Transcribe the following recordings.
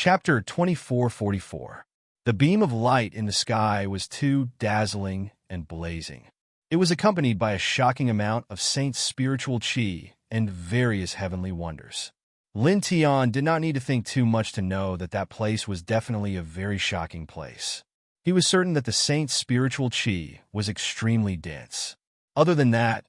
Chapter 2444. The beam of light in the sky was too dazzling and blazing. It was accompanied by a shocking amount of Saint's spiritual chi and various heavenly wonders. Lin Tian did not need to think too much to know that that place was definitely a very shocking place. He was certain that the Saint's spiritual chi was extremely dense. Other than that,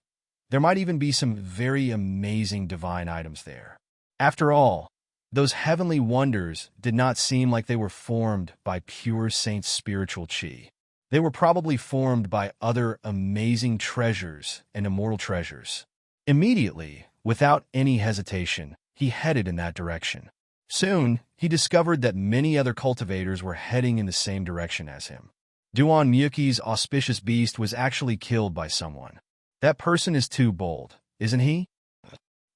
there might even be some very amazing divine items there. After all, those heavenly wonders did not seem like they were formed by pure Saint's spiritual chi. They were probably formed by other amazing treasures and immortal treasures. Immediately, without any hesitation, he headed in that direction. Soon, he discovered that many other cultivators were heading in the same direction as him. Duan Muyuki's auspicious beast was actually killed by someone. That person is too bold, isn't he?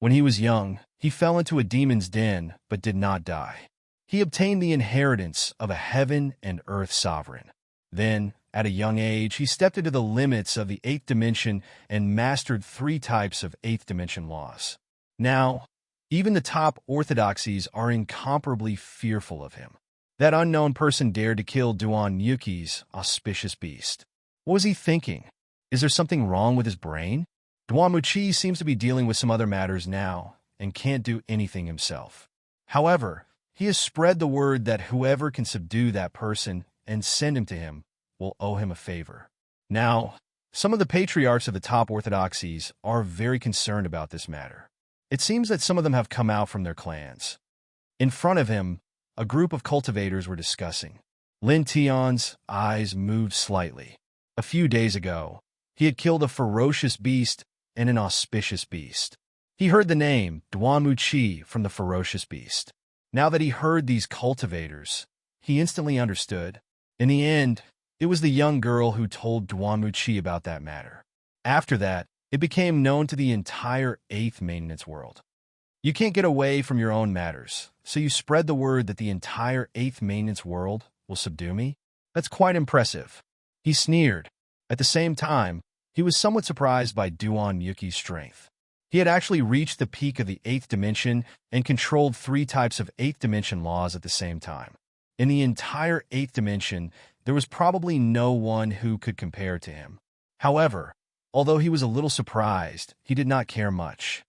When he was young, he fell into a demon's den but did not die. He obtained the inheritance of a heaven and earth sovereign. Then, at a young age, he stepped into the limits of the 8th dimension and mastered 3 types of 8th dimension laws. Now, even the top orthodoxies are incomparably fearful of him. That unknown person dared to kill Duan Muyuki's auspicious beast. What was he thinking? Is there something wrong with his brain? Duan Muyuki seems to be dealing with some other matters now and can't do anything himself. However, he has spread the word that whoever can subdue that person and send him to him will owe him a favor. Now, some of the patriarchs of the top orthodoxies are very concerned about this matter. It seems that some of them have come out from their clans. In front of him, a group of cultivators were discussing. Lin Tian's eyes moved slightly. A few days ago, he had killed a ferocious beast and an auspicious beast. He heard the name Duan Muyuki from the ferocious beast. Now that he heard these cultivators, he instantly understood. In the end, it was the young girl who told Duan Muyuki about that matter. After that, it became known to the entire 8th maintenance world. You can't get away from your own matters, so you spread the word that the entire 8th maintenance world will subdue me? That's quite impressive. He sneered. At the same time, he was somewhat surprised by Duan Muyuki's strength. He had actually reached the peak of the 8th dimension and controlled 3 types of 8th dimension laws at the same time. In the entire 8th dimension, there was probably no one who could compare to him. However, although he was a little surprised, he did not care much.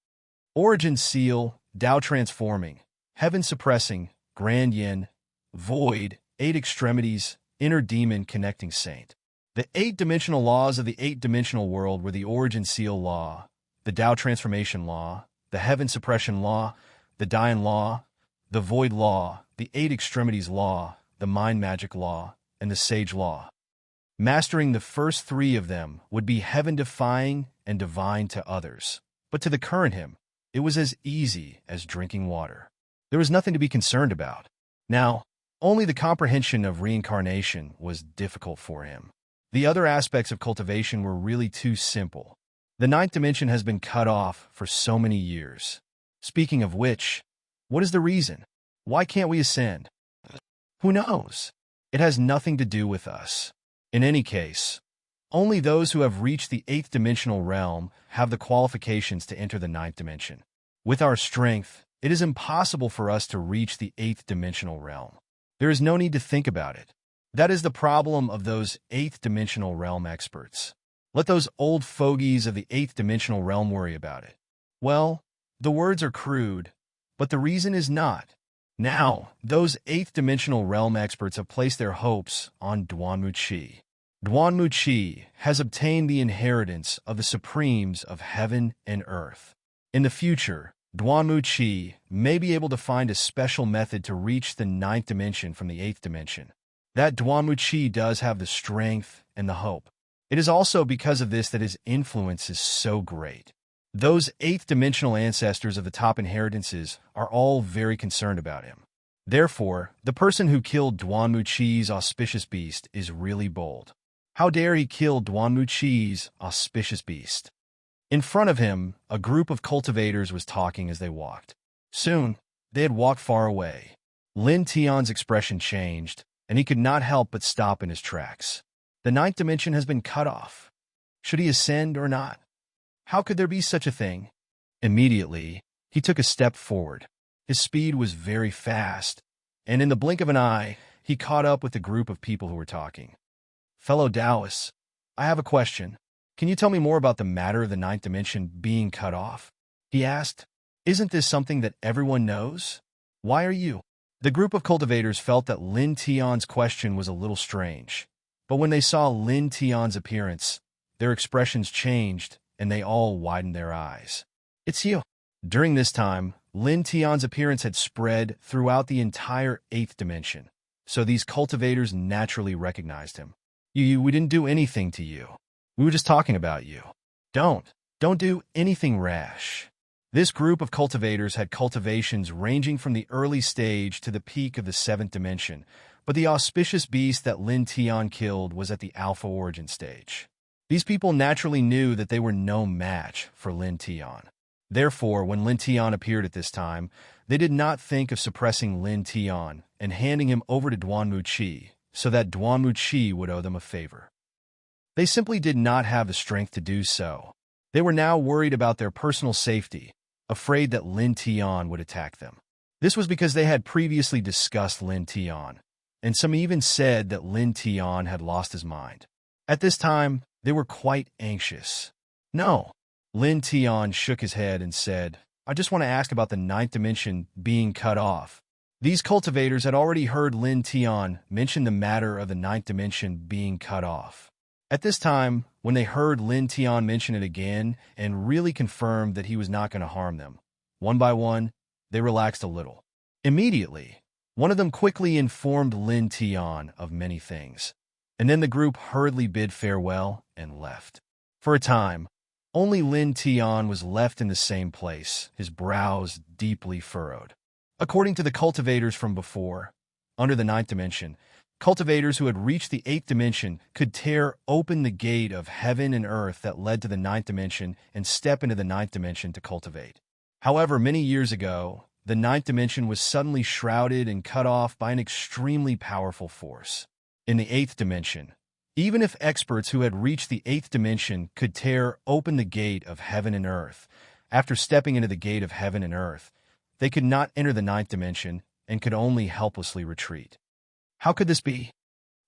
Origin Seal, Tao Transforming, Heaven Suppressing, Grand Yin, Void, 8 Extremities, Inner Demon Connecting Saint. The 8-dimensional laws of the 8-dimensional world were the Origin Seal Law, the Tao Transformation Law, the Heaven Suppression Law, the Dian Law, the Void Law, the 8 Extremities Law, the Mind Magic Law, and the Sage Law. Mastering the first 3 of them would be heaven-defying and divine to others, but to the current him, it was as easy as drinking water. There was nothing to be concerned about. Now, only the comprehension of reincarnation was difficult for him. The other aspects of cultivation were really too simple. The 9th dimension has been cut off for so many years. Speaking of which, what is the reason? Why can't we ascend? Who knows? It has nothing to do with us. In any case, only those who have reached the 8th dimensional realm have the qualifications to enter the 9th dimension. With our strength, it is impossible for us to reach the 8th dimensional realm. There is no need to think about it. That is the problem of those 8th dimensional realm experts. Let those old fogies of the 8th dimensional realm worry about it. Well, the words are crude, but the reason is not. Now, those 8th dimensional realm experts have placed their hopes on Duan Muyuki. Duan Muyuki has obtained the inheritance of the supremes of heaven and earth. In the future, Duan Muyuki may be able to find a special method to reach the 9th dimension from the 8th dimension. That Duan Muyuki does have the strength and the hope. It is also because of this that his influence is so great. Those 8th dimensional ancestors of the top inheritances are all very concerned about him. Therefore, the person who killed Duan Muyuki's auspicious beast is really bold. How dare he kill Duan Muyuki's auspicious beast? In front of him, a group of cultivators was talking as they walked. Soon, they had walked far away. Lin Tian's expression changed, and he could not help but stop in his tracks. The 9th dimension has been cut off. Should he ascend or not? How could there be such a thing? Immediately, he took a step forward. His speed was very fast, and in the blink of an eye, he caught up with the group of people who were talking. "Fellow Taoists, I have a question. Can you tell me more about the matter of the ninth dimension being cut off?" he asked. "Isn't this something that everyone knows? Why are you?" The group of cultivators felt that Lin Tian's question was a little strange, but when they saw Lin Tian's appearance, their expressions changed and they all widened their eyes. "It's you." During this time, Lin Tian's appearance had spread throughout the entire eighth dimension, so these cultivators naturally recognized him. We didn't do anything to you. We were just talking about you. Don't do anything rash." This group of cultivators had cultivations ranging from the early stage to the peak of the seventh dimension, but the auspicious beast that Lin Tian killed was at the alpha origin stage. These people naturally knew that they were no match for Lin Tian. Therefore, when Lin Tian appeared at this time, they did not think of suppressing Lin Tian and handing him over to Duanmu Qi so that Duanmu Qi would owe them a favor. They simply did not have the strength to do so. They were now worried about their personal safety, afraid that Lin Tian would attack them. This was because they had previously discussed Lin Tian, and some even said that Lin Tian had lost his mind. At this time, they were quite anxious. "No." Lin Tian shook his head and said, "I just want to ask about the ninth dimension being cut off." These cultivators had already heard Lin Tian mention the matter of the ninth dimension being cut off. At this time, when they heard Lin Tian mention it again and really confirmed that he was not going to harm them, one by one, they relaxed a little. Immediately, one of them quickly informed Lin Tian of many things, and then the group hurriedly bid farewell and left. For a time, only Lin Tian was left in the same place, his brows deeply furrowed. According to the cultivators from before, under the ninth dimension, cultivators who had reached the eighth dimension could tear open the gate of heaven and earth that led to the ninth dimension and step into the ninth dimension to cultivate. However, many years ago, the ninth dimension was suddenly shrouded and cut off by an extremely powerful force. In the eighth dimension, even if experts who had reached the eighth dimension could tear open the gate of heaven and earth, after stepping into the gate of heaven and earth, they could not enter the ninth dimension and could only helplessly retreat. How could this be?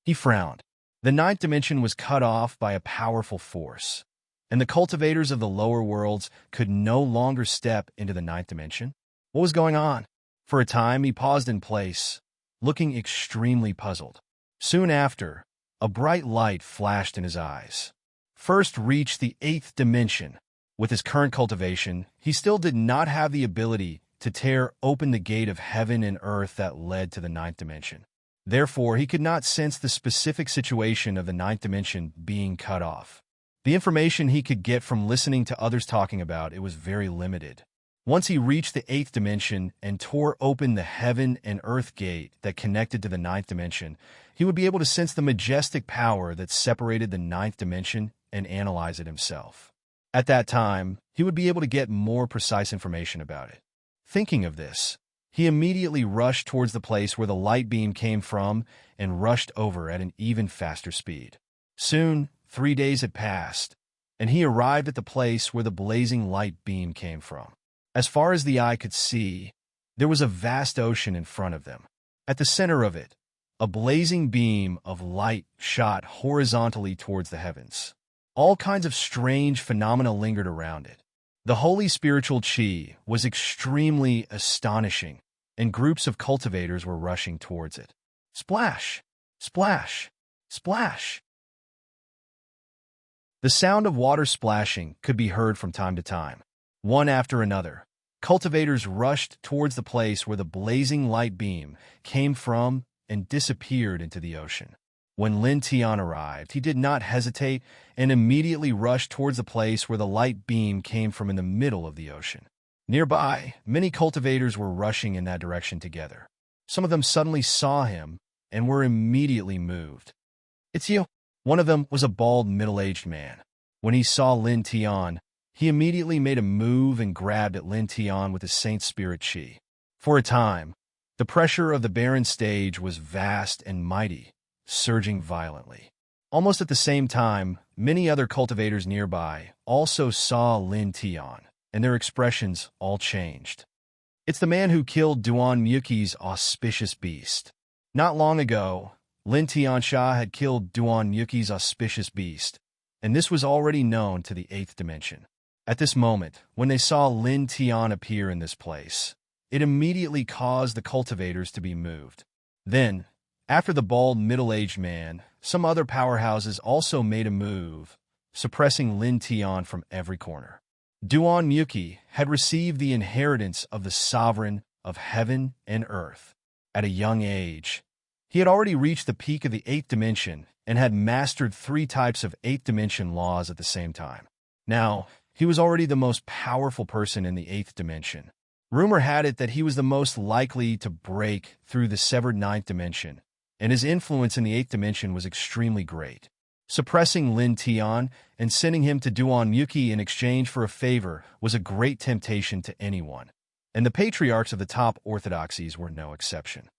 He frowned. The ninth dimension was cut off by a powerful force, and the cultivators of the lower worlds could no longer step into the ninth dimension. What was going on? For a time, he paused in place, looking extremely puzzled. Soon after, a bright light flashed in his eyes. First reached the eighth dimension. With his current cultivation, he still did not have the ability to tear open the gate of heaven and earth that led to the ninth dimension. Therefore, he could not sense the specific situation of the ninth dimension being cut off. The information he could get from listening to others talking about it was very limited. Once he reached the eighth dimension and tore open the heaven and earth gate that connected to the ninth dimension, he would be able to sense the majestic power that separated the ninth dimension and analyze it himself. At that time, he would be able to get more precise information about it. Thinking of this, he immediately rushed towards the place where the light beam came from and rushed over at an even faster speed. Soon, 3 days had passed, and he arrived at the place where the blazing light beam came from. As far as the eye could see, there was a vast ocean in front of them. At the center of it, a blazing beam of light shot horizontally towards the heavens. All kinds of strange phenomena lingered around it. The holy spiritual qi was extremely astonishing, and groups of cultivators were rushing towards it. Splash! Splash! Splash! The sound of water splashing could be heard from time to time. One after another, cultivators rushed towards the place where the blazing light beam came from and disappeared into the ocean. When Lin Tian arrived, he did not hesitate and immediately rushed towards the place where the light beam came from in the middle of the ocean. Nearby, many cultivators were rushing in that direction together. Some of them suddenly saw him and were immediately moved. "It's you." One of them was a bald, middle-aged man. When he saw Lin Tian, he immediately made a move and grabbed at Lin Tian with his Saint Spirit Qi. For a time, the pressure of the barren stage was vast and mighty, surging violently. Almost at the same time, many other cultivators nearby also saw Lin Tian, and their expressions all changed. It's the man who killed Duan Mukhi's auspicious beast. Not long ago, Lin Tiansha had killed Duan Mukhi's auspicious beast, and this was already known to the 8th dimension. At this moment, when they saw Lin Tian appear in this place, it immediately caused the cultivators to be moved. Then, after the bald middle-aged man, some other powerhouses also made a move, suppressing Lin Tian from every corner. Duan Mukhi had received the inheritance of the sovereign of heaven and earth. At a young age, he had already reached the peak of the 8th dimension and had mastered 3 types of 8th dimension laws at the same time. Now, he was already the most powerful person in the 8th dimension. Rumor had it that he was the most likely to break through the severed 9th dimension, and his influence in the 8th dimension was extremely great. Suppressing Lin Tian and sending him to Duan Mukhi in exchange for a favor was a great temptation to anyone, and the patriarchs of the top orthodoxies were no exception.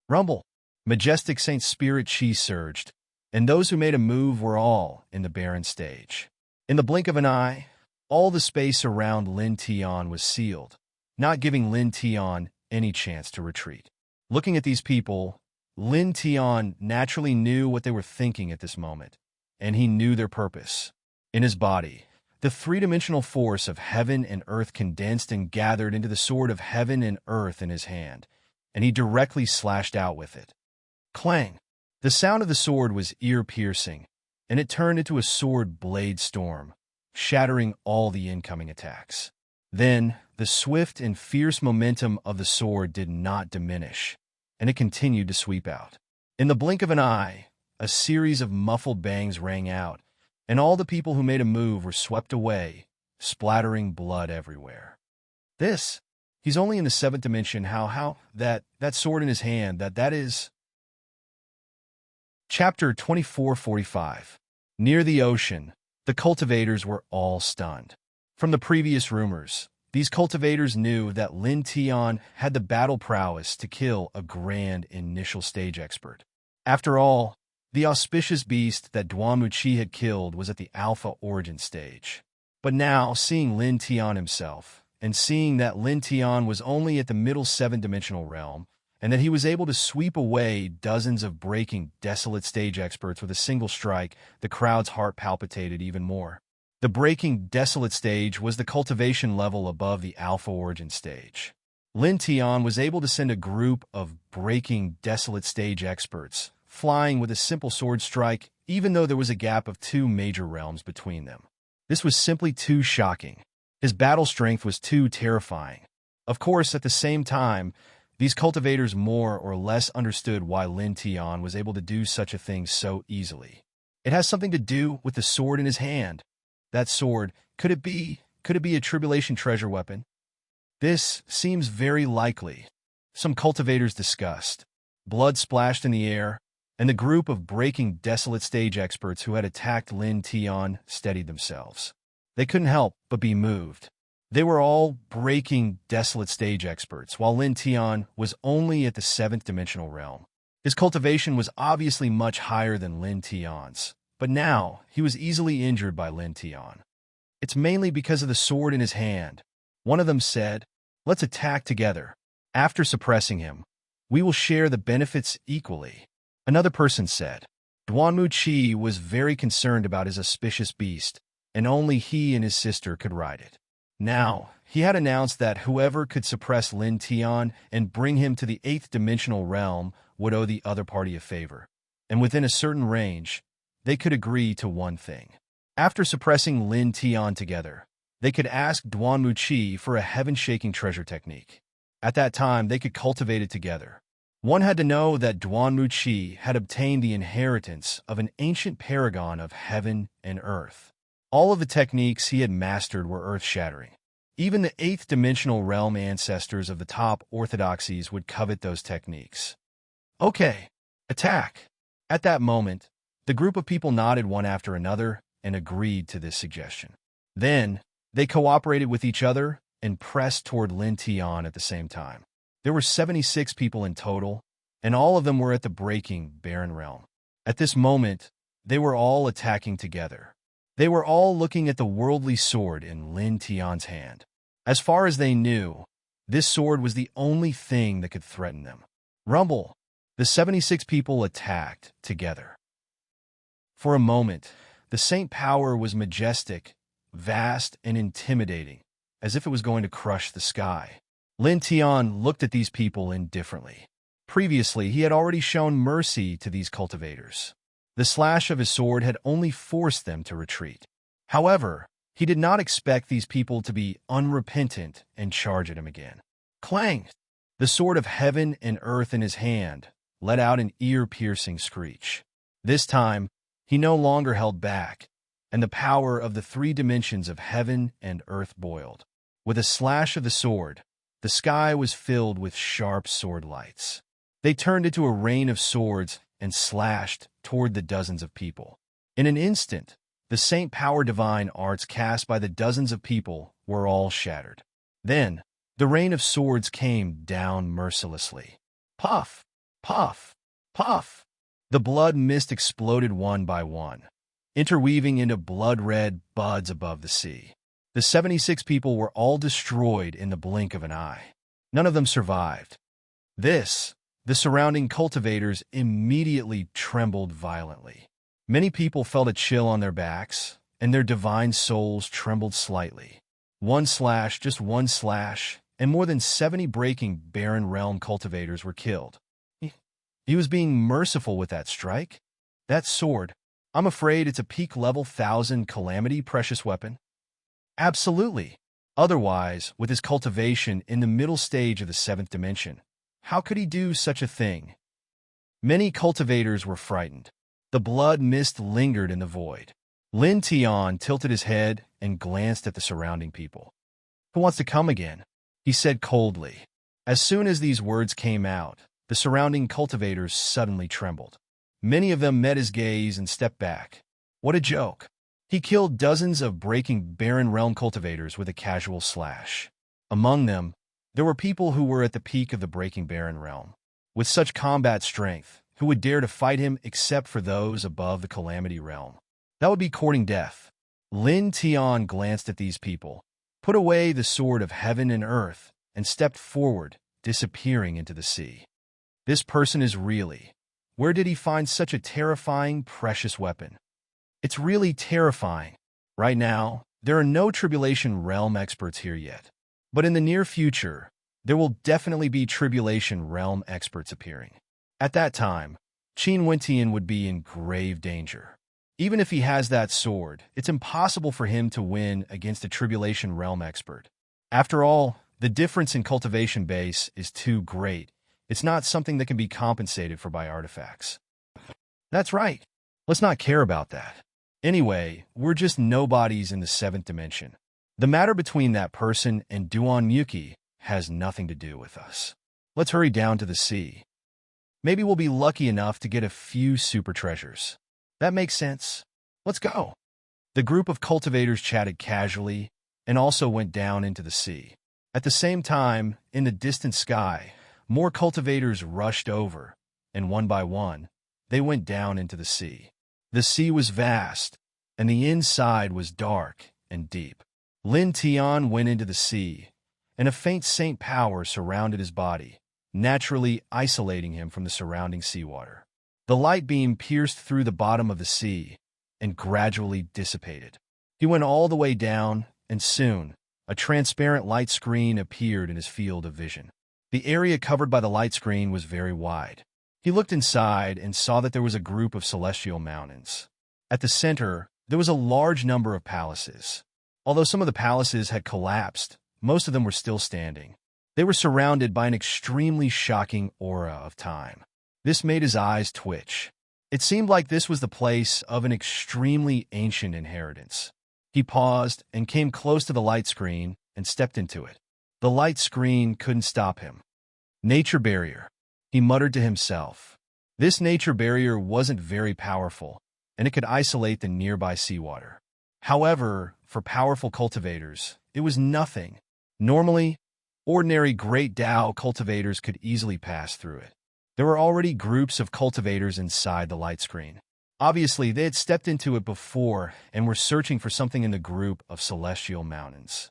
Rumble. Majestic Saint Spirit Chi surged, and those who made a move were all in the barren stage. In the blink of an eye, all the space around Lin Tian was sealed, not giving Lin Tian any chance to retreat. Looking at these people, Lin Tian naturally knew what they were thinking at this moment, and he knew their purpose. In his body, the 3-dimensional force of heaven and earth condensed and gathered into the sword of heaven and earth in his hand, and he directly slashed out with it. Clang! The sound of the sword was ear-piercing, and it turned into a sword blade storm, shattering all the incoming attacks. Then, the swift and fierce momentum of the sword did not diminish, and it continued to sweep out. In the blink of an eye, a series of muffled bangs rang out, and all the people who made a move were swept away, splattering blood everywhere. He's only in the 7th dimension. That sword in his hand, that is... Chapter 2445. Near the ocean, the cultivators were all stunned. From the previous rumors, these cultivators knew that Lin Tian had the battle prowess to kill a grand initial stage expert. After all, the auspicious beast that Duan Mukhi had killed was at the alpha origin stage. But now, seeing Lin Tian himself, and seeing that Lin Tian was only at the middle 7-dimensional realm, and that he was able to sweep away dozens of breaking desolate stage experts with a single strike, the crowd's heart palpitated even more. The breaking desolate stage was the cultivation level above the alpha origin stage. Lin Tian was able to send a group of breaking desolate stage experts, flying with a simple sword strike, even though there was a gap of 2 major realms between them. This was simply too shocking. His battle strength was too terrifying. Of course, at the same time, these cultivators more or less understood why Lin Tian was able to do such a thing so easily. It has something to do with the sword in his hand. That sword, could it be a tribulation treasure weapon? This seems very likely. Some cultivators discussed. Blood splashed in the air, and the group of breaking desolate stage experts who had attacked Lin Tian steadied themselves. They couldn't help but be moved. They were all breaking desolate stage experts, while Lin Tian was only at the 7th dimensional realm. His cultivation was obviously much higher than Lin Tian's, but now he was easily injured by Lin Tian. It's mainly because of the sword in his hand. One of them said, "Let's attack together. After suppressing him, we will share the benefits equally." Another person said, Duan Mukhi was very concerned about his auspicious beast, and only he and his sister could ride it. Now, he had announced that whoever could suppress Lin Tian and bring him to the 8th dimensional realm would owe the other party a favor, and within a certain range, they could agree to one thing. After suppressing Lin Tian together, they could ask Duan Mukhi for a heaven-shaking treasure technique. At that time, they could cultivate it together. One had to know that Duan Mukhi had obtained the inheritance of an ancient paragon of heaven and earth. All of the techniques he had mastered were earth-shattering. Even the 8th dimensional realm ancestors of the top orthodoxies would covet those techniques. Okay, attack. At that moment, the group of people nodded one after another and agreed to this suggestion. Then, they cooperated with each other and pressed toward Lin Tian at the same time. There were 76 people in total, and all of them were at the breaking barren realm. At this moment, they were all attacking together. They were all looking at the worldly sword in Lin Tian's hand. As far as they knew, This sword was the only thing that could threaten them. Rumble! The 76 people attacked together. For a moment, the Saint Power was majestic, vast, and intimidating, as if it was going to crush the sky. Lin Tian looked at these people indifferently. Previously, he had already shown mercy to these cultivators. The slash of his sword had only forced them to retreat. However, he did not expect these people to be unrepentant and charge at him again. Clang! The sword of heaven and earth in his hand let out an ear-piercing screech. This time, he no longer held back, and the power of the 3 dimensions of heaven and earth boiled. With a slash of the sword, the sky was filled with sharp sword lights. They turned into a rain of swords and slashed toward the dozens of people. In an instant, the Saint Power divine arts cast by the dozens of people were all shattered. Then, the rain of swords came down mercilessly. Puff! Puff! Puff! The blood mist exploded one by one, interweaving into blood-red buds above the sea. The 76 people were all destroyed in the blink of an eye. None of them survived. The surrounding cultivators immediately trembled violently. Many people felt a chill on their backs, and their divine souls trembled slightly. One slash, just one slash, and more than 70 breaking barren realm cultivators were killed. He was being merciful with that strike. That sword, I'm afraid it's a peak level 1000 calamity precious weapon. Absolutely. Otherwise, with his cultivation in the middle stage of the 7th dimension, how could he do such a thing? Many cultivators were frightened. The blood mist lingered in the void. Lin Tian tilted his head and glanced at the surrounding people. Who wants to come again? He said coldly. As soon as these words came out, the surrounding cultivators suddenly trembled. Many of them met his gaze and stepped back. What a joke. He killed dozens of breaking barren realm cultivators with a casual slash. Among them, there were people who were at the peak of the breaking barren realm. With such combat strength, who would dare to fight him except for those above the calamity realm? That would be courting death. Lin Tian glanced at these people, put away the sword of heaven and earth, and stepped forward, disappearing into the sea. This person is really... Where did he find such a terrifying, precious weapon? It's really terrifying. Right now, there are no Tribulation Realm experts here yet. But in the near future, there will definitely be Tribulation Realm experts appearing. At that time, Qin Wentian would be in grave danger. Even if he has that sword, it's impossible for him to win against a Tribulation Realm expert. After all, the difference in cultivation base is too great. It's not something that can be compensated for by artifacts. That's right. Let's not care about that. Anyway, we're just nobodies in the 7th dimension. The matter between that person and Duan Yuki has nothing to do with us. Let's hurry down to the sea. Maybe we'll be lucky enough to get a few super treasures. That makes sense. Let's go. The group of cultivators chatted casually and also went down into the sea. At the same time, in the distant sky, more cultivators rushed over, and one by one, they went down into the sea. The sea was vast, and the inside was dark and deep. Lin Tian went into the sea, and a faint Saint Power surrounded his body, naturally isolating him from the surrounding seawater. The light beam pierced through the bottom of the sea and gradually dissipated. He went all the way down, and soon, a transparent light screen appeared in his field of vision. The area covered by the light screen was very wide. He looked inside and saw that there was a group of celestial mountains. At the center, there was a large number of palaces. Although some of the palaces had collapsed, most of them were still standing. They were surrounded by an extremely shocking aura of time. This made his eyes twitch. It seemed like this was the place of an extremely ancient inheritance. He paused and came close to the light screen and stepped into it. The light screen couldn't stop him. Nature barrier, he muttered to himself. This nature barrier wasn't very powerful, and it could isolate the nearby seawater. However, for powerful cultivators, it was nothing. Normally, ordinary Great Dao cultivators could easily pass through it. There were already groups of cultivators inside the light screen. Obviously, they had stepped into it before and were searching for something in the group of celestial mountains.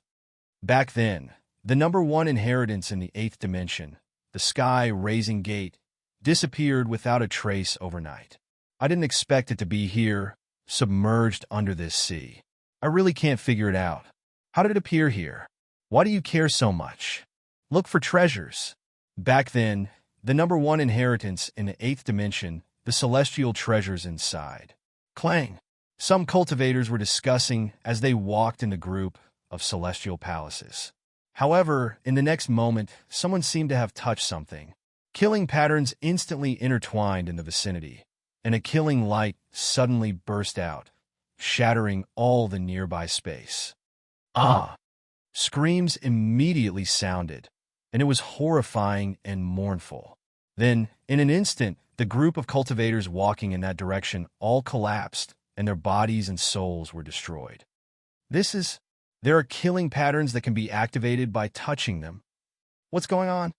Back then, the number one inheritance in the 8th dimension, the sky-raising gate, disappeared without a trace overnight. I didn't expect it to be here, submerged under this sea. I really can't figure it out. How did it appear here? Why do you care so much? Look for treasures. Back then, the number one inheritance in the 8th dimension, the celestial treasures inside. Clang! Some cultivators were discussing as they walked in the group of celestial palaces. However, in the next moment, someone seemed to have touched something. Killing patterns instantly intertwined in the vicinity, and a killing light suddenly burst out, shattering all the nearby space. Ah! Screams immediately sounded, and it was horrifying and mournful. Then, in an instant, the group of cultivators walking in that direction all collapsed, and their bodies and souls were destroyed. There are killing patterns that can be activated by touching them. What's going on?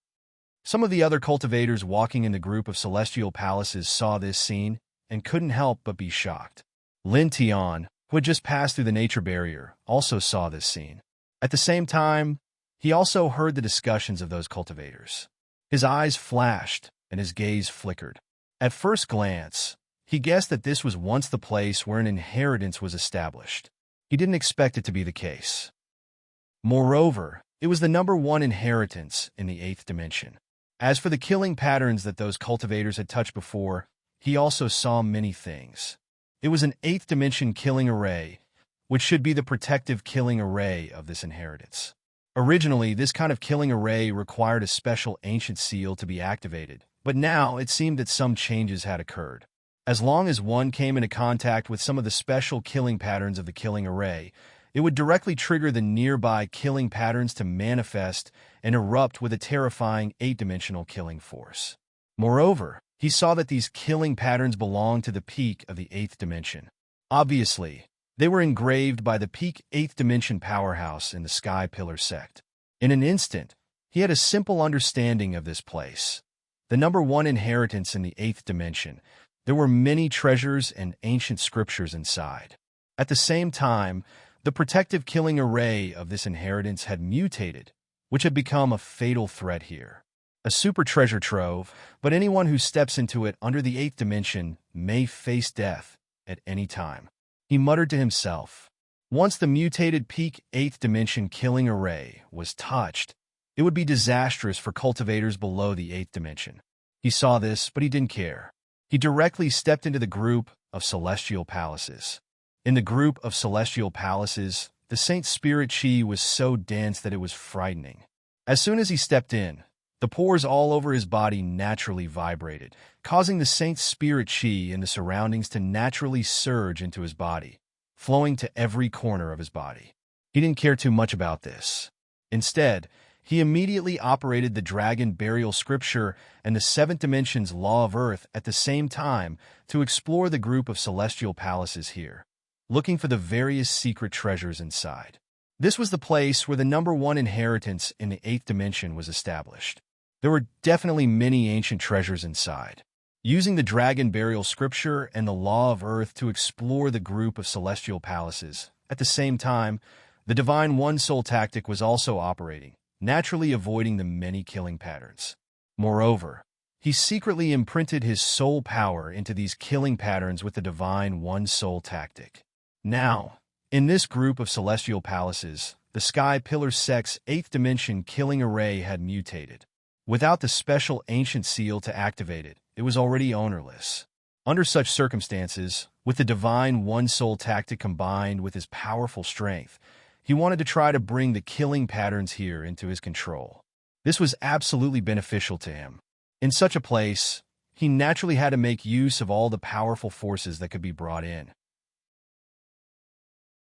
Some of the other cultivators walking in the group of celestial palaces saw this scene and couldn't help but be shocked. Lin Tian, who had just passed through the nature barrier, also saw this scene. At the same time, he also heard the discussions of those cultivators. His eyes flashed and his gaze flickered. At first glance, he guessed that this was once the place where an inheritance was established. He didn't expect it to be the case. Moreover, it was the number one inheritance in the 8th dimension. As for the killing patterns that those cultivators had touched before, he also saw many things. It was an 8th dimension killing array, which should be the protective killing array of this inheritance. Originally, this kind of killing array required a special ancient seal to be activated, but now it seemed that some changes had occurred. As long as one came into contact with some of the special killing patterns of the killing array, it would directly trigger the nearby killing patterns to manifest and erupt with a terrifying 8-dimensional killing force. Moreover, he saw that these killing patterns belonged to the peak of the 8th dimension. Obviously, they were engraved by the peak 8th dimension powerhouse in the Sky Pillar sect. In an instant, he had a simple understanding of this place. The number one inheritance in the 8th dimension. There were many treasures and ancient scriptures inside. At the same time, the protective killing array of this inheritance had mutated, which had become a fatal threat here. A super treasure trove, but anyone who steps into it under the 8th dimension may face death at any time. He muttered to himself. Once the mutated peak 8th dimension killing array was touched, it would be disastrous for cultivators below the 8th dimension. He saw this, but he didn't care. He directly stepped into the group of celestial palaces. In the group of celestial palaces, the Saint Spirit Chi was so dense that it was frightening. As soon as he stepped in, the pores all over his body naturally vibrated, causing the Saint Spirit Chi in the surroundings to naturally surge into his body, flowing to every corner of his body. He didn't care too much about this. Instead, he immediately operated the Dragon Burial Scripture and the 7th Dimension's Law of Earth at the same time to explore the group of celestial palaces here, looking for the various secret treasures inside. This was the place where the number one inheritance in the 8th dimension was established. There were definitely many ancient treasures inside. Using the Dragon Burial Scripture and the Law of Earth to explore the group of celestial palaces, at the same time, the Divine One Soul tactic was also operating, naturally avoiding the many killing patterns. Moreover, he secretly imprinted his soul power into these killing patterns with the Divine One Soul tactic. Now, in this group of celestial palaces, the Sky Pillar sect's 8th dimension killing array had mutated. Without the special ancient seal to activate it, it was already ownerless. Under such circumstances, with the Divine One Soul tactic combined with his powerful strength, he wanted to try to bring the killing patterns here into his control. This was absolutely beneficial to him. In such a place, he naturally had to make use of all the powerful forces that could be brought in.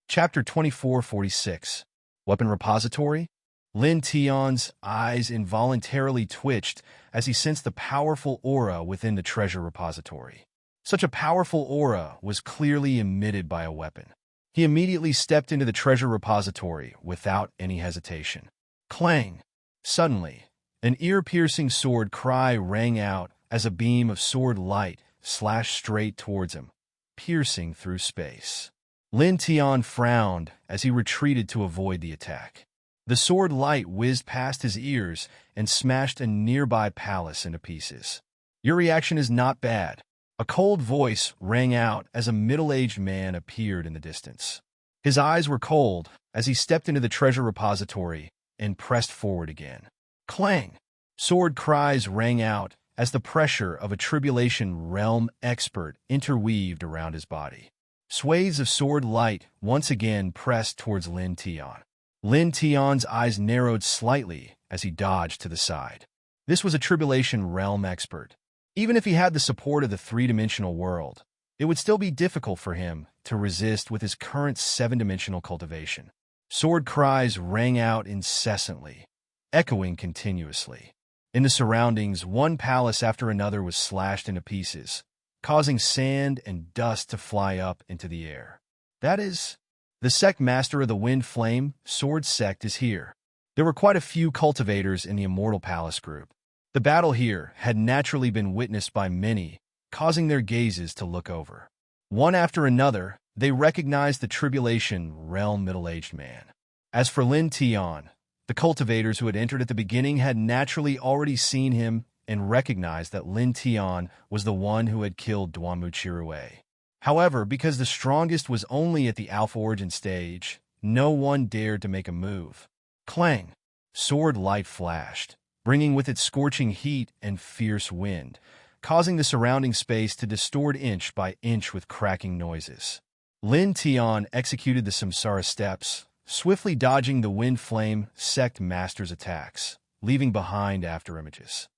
Chapter 2446. Weapon Repository? Lin Tian's eyes involuntarily twitched as he sensed the powerful aura within the treasure repository. Such a powerful aura was clearly emitted by a weapon. He immediately stepped into the treasure repository without any hesitation. Clang! Suddenly, an ear-piercing sword cry rang out as a beam of sword light slashed straight towards him, piercing through space. Lin Tian frowned as he retreated to avoid the attack. The sword light whizzed past his ears and smashed a nearby palace into pieces. "Your reaction is not bad." A cold voice rang out as a middle-aged man appeared in the distance. His eyes were cold as he stepped into the treasure repository and pressed forward again. Clang! Sword cries rang out as the pressure of a Tribulation Realm expert interweaved around his body. Swathes of sword light once again pressed towards Lin Tian. Lin Tian's eyes narrowed slightly as he dodged to the side. This was a Tribulation Realm expert. Even if he had the support of the three-dimensional world, it would still be difficult for him to resist with his current seven-dimensional cultivation. Sword cries rang out incessantly, echoing continuously. In the surroundings, one palace after another was slashed into pieces, causing sand and dust to fly up into the air. That is, the sect master of the Wind Flame Sword sect is here. There were quite a few cultivators in the Immortal Palace group. The battle here had naturally been witnessed by many, causing their gazes to look over. One after another, they recognized the Tribulation Realm middle-aged man. As for Lin Tian, the cultivators who had entered at the beginning had naturally already seen him and recognized that Lin Tian was the one who had killed Duanmu Chirue. However, because the strongest was only at the Alpha Origin stage, no one dared to make a move. Clang! Sword light flashed, bringing with it scorching heat and fierce wind, causing the surrounding space to distort inch by inch with cracking noises. Lin Tian executed the Samsara steps, swiftly dodging the Wind Flame sect master's attacks, leaving behind afterimages.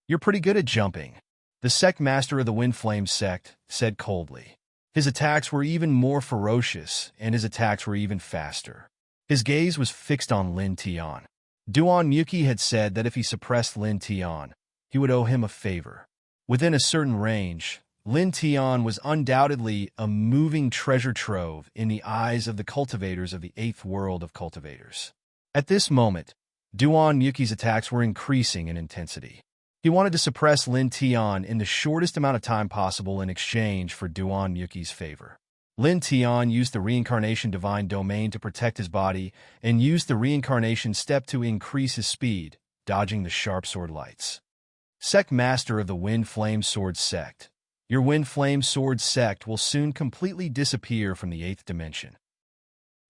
"You're pretty good at jumping," the sect master of the Wind Flame sect said coldly. His attacks were even more ferocious, and his attacks were even faster. His gaze was fixed on Lin Tian. Duan Muki had said that if he suppressed Lin Tian, he would owe him a favor. Within a certain range, Lin Tian was undoubtedly a moving treasure trove in the eyes of the cultivators of the Eighth World of Cultivators. At this moment, Duan Muki's attacks were increasing in intensity. He wanted to suppress Lin Tian in the shortest amount of time possible in exchange for Duan Muki's favor. Lin Tian used the Reincarnation Divine Domain to protect his body and used the Reincarnation Step to increase his speed, dodging the sharp sword lights. Sect Master of the Wind Flame Sword Sect. Your Wind Flame Sword Sect will soon completely disappear from the 8th dimension,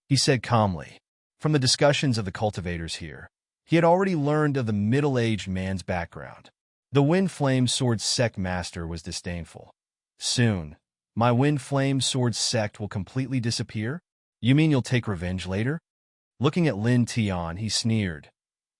he said calmly. From the discussions of the cultivators here, he had already learned of the middle-aged man's background. The Wind Flame Sword Sect Master was disdainful. "Soon, my Wind Flame Sword Sect will completely disappear? You mean you'll take revenge later?" Looking at Lin Tian, he sneered.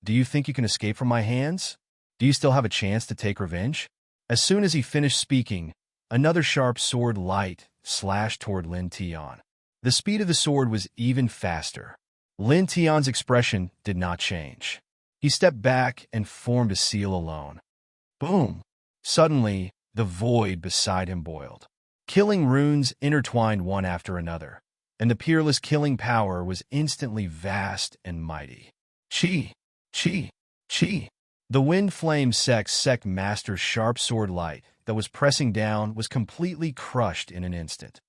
"Do you think you can escape from my hands? Do you still have a chance to take revenge?" As soon as he finished speaking, another sharp sword light slashed toward Lin Tian. The speed of the sword was even faster. Lin Tian's expression did not change. He stepped back and formed a seal alone. Boom! Suddenly, the void beside him boiled. Killing runes intertwined one after another, and the peerless killing power was instantly vast and mighty. Chi! Chi! Chi! The Wind Flame sect master's sharp sword light that was pressing down was completely crushed in an instant.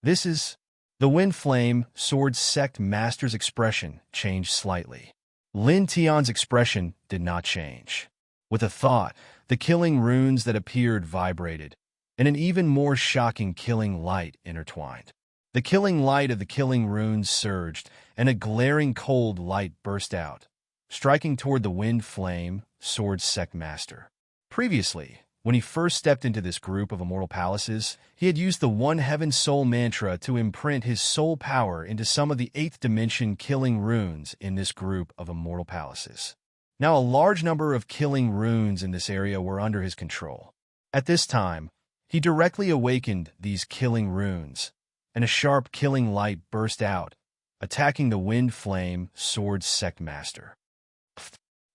This is... The Wind Flame Sword Sect Master's expression changed slightly. Lin Tian's expression did not change. With a thought, the killing runes that appeared vibrated, and an even more shocking killing light intertwined. The killing light of the killing runes surged, and a glaring cold light burst out, striking toward the Wind Flame Sword Sect Master. Previously, when he first stepped into this group of immortal palaces, he had used the One Heaven Soul mantra to imprint his soul power into some of the 8th dimension killing runes in this group of immortal palaces. Now a large number of killing runes in this area were under his control. At this time, he directly awakened these killing runes, and a sharp killing light burst out, attacking the Wind Flame Sword Sect Master.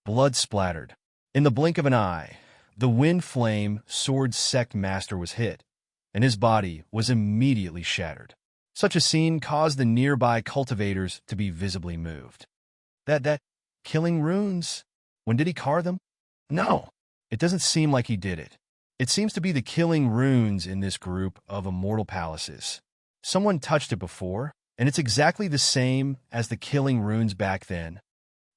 Blood splattered. In the blink of an eye, the Wind Flame Sword Sect Master was hit, and his body was immediately shattered. Such a scene caused the nearby cultivators to be visibly moved. That killing runes? When did he carve them? No, it doesn't seem like he did it. It seems to be the killing runes in this group of immortal palaces. Someone touched it before, and it's exactly the same as the killing runes back then.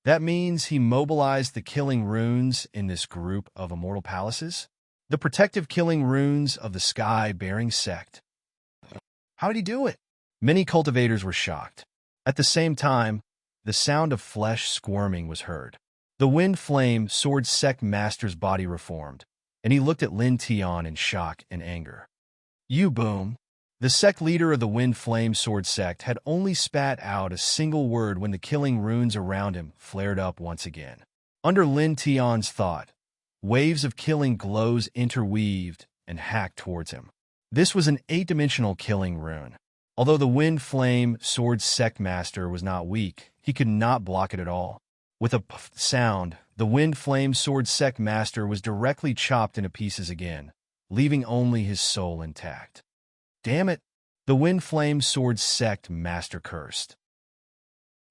That means he mobilized the killing runes in this group of immortal palaces? The protective killing runes of the sky-bearing sect. How did he do it? Many cultivators were shocked. At the same time, the sound of flesh squirming was heard. The wind flame sword sect master's body reformed, and he looked at Lin Tian in shock and anger. You boom! The sect leader of the Wind Flame Sword sect had only spat out a single word when the killing runes around him flared up once again. Under Lin Tian's thought, waves of killing glows interweaved and hacked towards him. This was an 8-dimensional killing rune. Although the Wind Flame Sword sect master was not weak, he could not block it at all. With a puff sound, the Wind Flame Sword sect master was directly chopped into pieces again, leaving only his soul intact. Damn it! The Wind Flame Sword sect master cursed.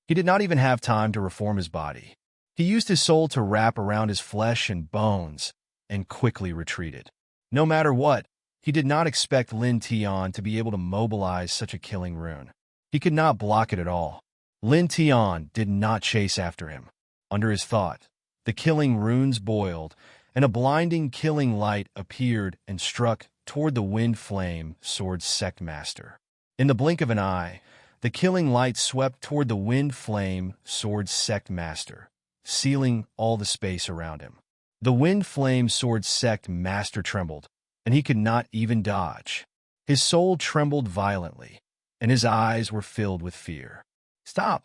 He did not even have time to reform his body. He used his soul to wrap around his flesh and bones and quickly retreated. No matter what, he did not expect Lin Tian to be able to mobilize such a killing rune. He could not block it at all. Lin Tian did not chase after him. Under his thought, the killing runes boiled, and a blinding killing light appeared and struck toward the Wind Flame Sword sect master. In the blink of an eye, the killing light swept toward the Wind Flame Sword sect master, sealing all the space around him. The Wind Flame Sword sect master trembled, and he could not even dodge. His soul trembled violently, and his eyes were filled with fear. Stop!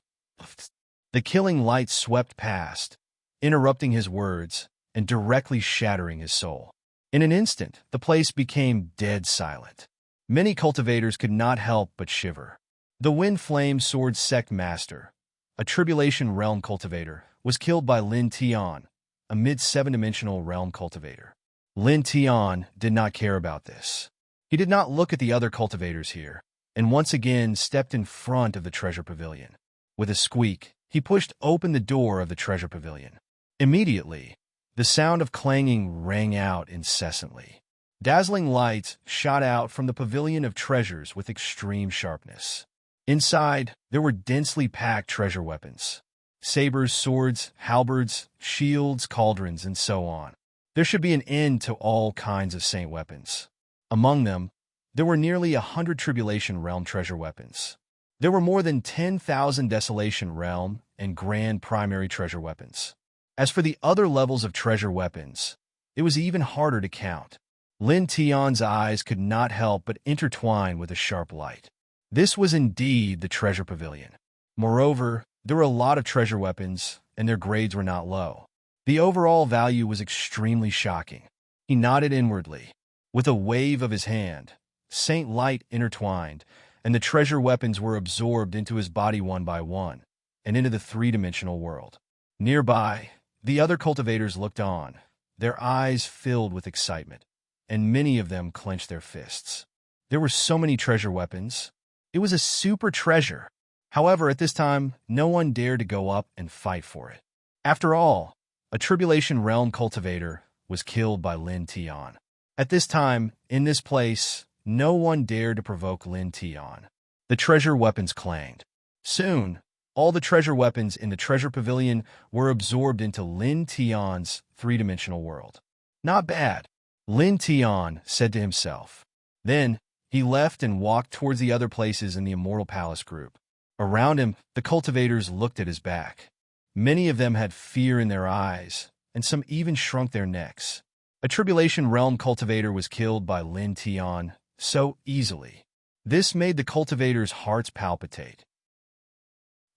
The killing light swept past, interrupting his words and directly shattering his soul. In an instant, the place became dead silent. Many cultivators could not help but shiver. The Wind Flame Sword sect master, a Tribulation Realm cultivator, was killed by Lin Tian, a mid-7-dimensional realm cultivator. Lin Tian did not care about this. He did not look at the other cultivators here, and once again stepped in front of the treasure pavilion. With a squeak, he pushed open the door of the treasure pavilion. Immediately, the sound of clanging rang out incessantly. Dazzling lights shot out from the pavilion of treasures with extreme sharpness. Inside, there were densely packed treasure weapons. Sabers, swords, halberds, shields, cauldrons, and so on. There should be an end to all kinds of saint weapons. Among them, there were nearly 100 Tribulation Realm treasure weapons. There were more than 10,000 Desolation Realm and Grand Primary treasure weapons. As for the other levels of treasure weapons, it was even harder to count. Lin Tian's eyes could not help but intertwine with a sharp light. This was indeed the treasure pavilion. Moreover, there were a lot of treasure weapons, and their grades were not low. The overall value was extremely shocking. He nodded inwardly. With a wave of his hand, Saint Light intertwined, and the treasure weapons were absorbed into his body one by one, and into the 3-dimensional world. Nearby, the other cultivators looked on, their eyes filled with excitement, and many of them clenched their fists. There were so many treasure weapons. It was a super treasure. However, at this time, no one dared to go up and fight for it. After all, a Tribulation Realm cultivator was killed by Lin Tian. At this time, in this place, no one dared to provoke Lin Tian. The treasure weapons clanged. Soon, all the treasure weapons in the treasure pavilion were absorbed into Lin Tian's 3-dimensional world. Not bad, Lin Tian said to himself. Then, he left and walked towards the other places in the Immortal Palace group. Around him, the cultivators looked at his back. Many of them had fear in their eyes, and some even shrunk their necks. A Tribulation Realm cultivator was killed by Lin Tian so easily. This made the cultivators' hearts palpitate.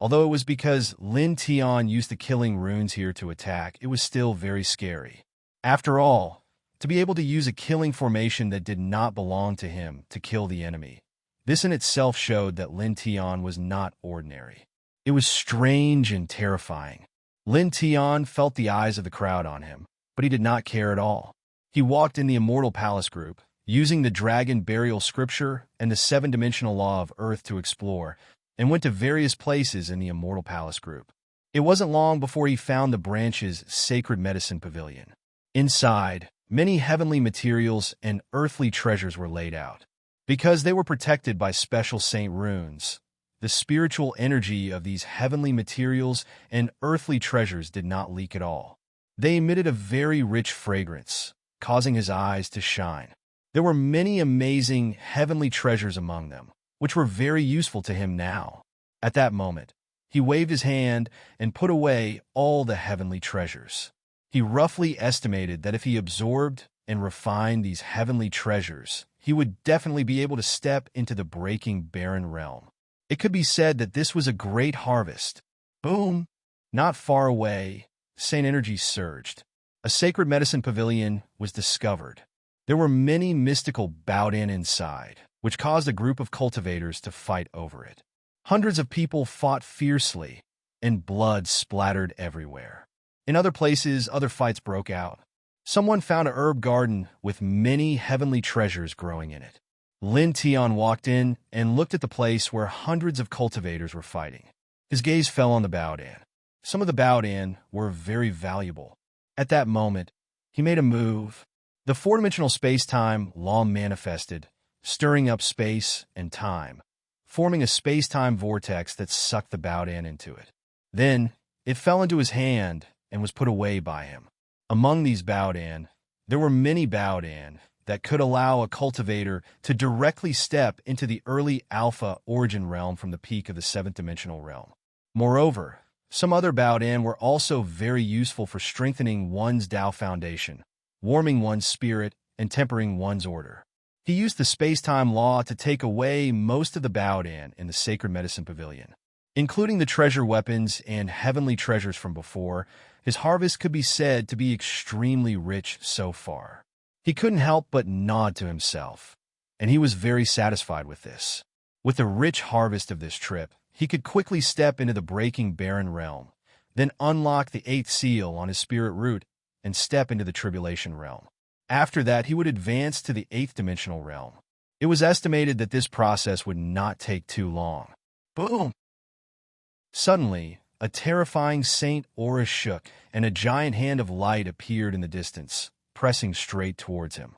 Although it was because Lin Tian used the killing runes here to attack, it was still very scary. After all, to be able to use a killing formation that did not belong to him to kill the enemy, this in itself showed that Lin Tian was not ordinary. It was strange and terrifying. Lin Tian felt the eyes of the crowd on him, but he did not care at all. He walked in the Immortal Palace group, using the Dragon Burial Scripture and the 7-dimensional law of Earth to explore, and went to various places in the Immortal Palace group. It wasn't long before he found the branch's Sacred Medicine Pavilion. Inside, many heavenly materials and earthly treasures were laid out. Because they were protected by special saint runes, the spiritual energy of these heavenly materials and earthly treasures did not leak at all. They emitted a very rich fragrance, causing his eyes to shine. There were many amazing heavenly treasures among them, which were very useful to him now. At that moment, he waved his hand and put away all the heavenly treasures. He roughly estimated that if he absorbed and refined these heavenly treasures, he would definitely be able to step into the breaking barren realm. It could be said that this was a great harvest. Boom! Not far away, Saint energy surged. A sacred medicine pavilion was discovered. There were many mystical bowed-in inside, which caused a group of cultivators to fight over it. Hundreds of people fought fiercely, and blood splattered everywhere. In other places, other fights broke out. Someone found a herb garden with many heavenly treasures growing in it. Lin Tian walked in and looked at the place where hundreds of cultivators were fighting. His gaze fell on the bowed-in. Some of the bowed-in were very valuable. At that moment, he made a move. The four-dimensional space-time law manifested, stirring up space and time, forming a space-time vortex that sucked the bowed-in into it. Then, it fell into his hand and was put away by him. Among these bowed-in, there were many bowed-in that could allow a cultivator to directly step into the early alpha origin realm from the peak of the seventh-dimensional realm. Moreover, some other bowed-in were also very useful for strengthening one's Tao foundation, warming one's spirit, and tempering one's order. He used the space-time law to take away most of the bowed-in in the Sacred Medicine Pavilion. Including the treasure weapons and heavenly treasures from before, his harvest could be said to be extremely rich so far. He couldn't help but nod to himself, and he was very satisfied with this. With the rich harvest of this trip, he could quickly step into the breaking barren realm, then unlock the 8th seal on his spirit root and step into the tribulation realm. After that, he would advance to the 8th dimensional realm. It was estimated that this process would not take too long. Boom! Suddenly, a terrifying saint aura shook, and a giant hand of light appeared in the distance, pressing straight towards him.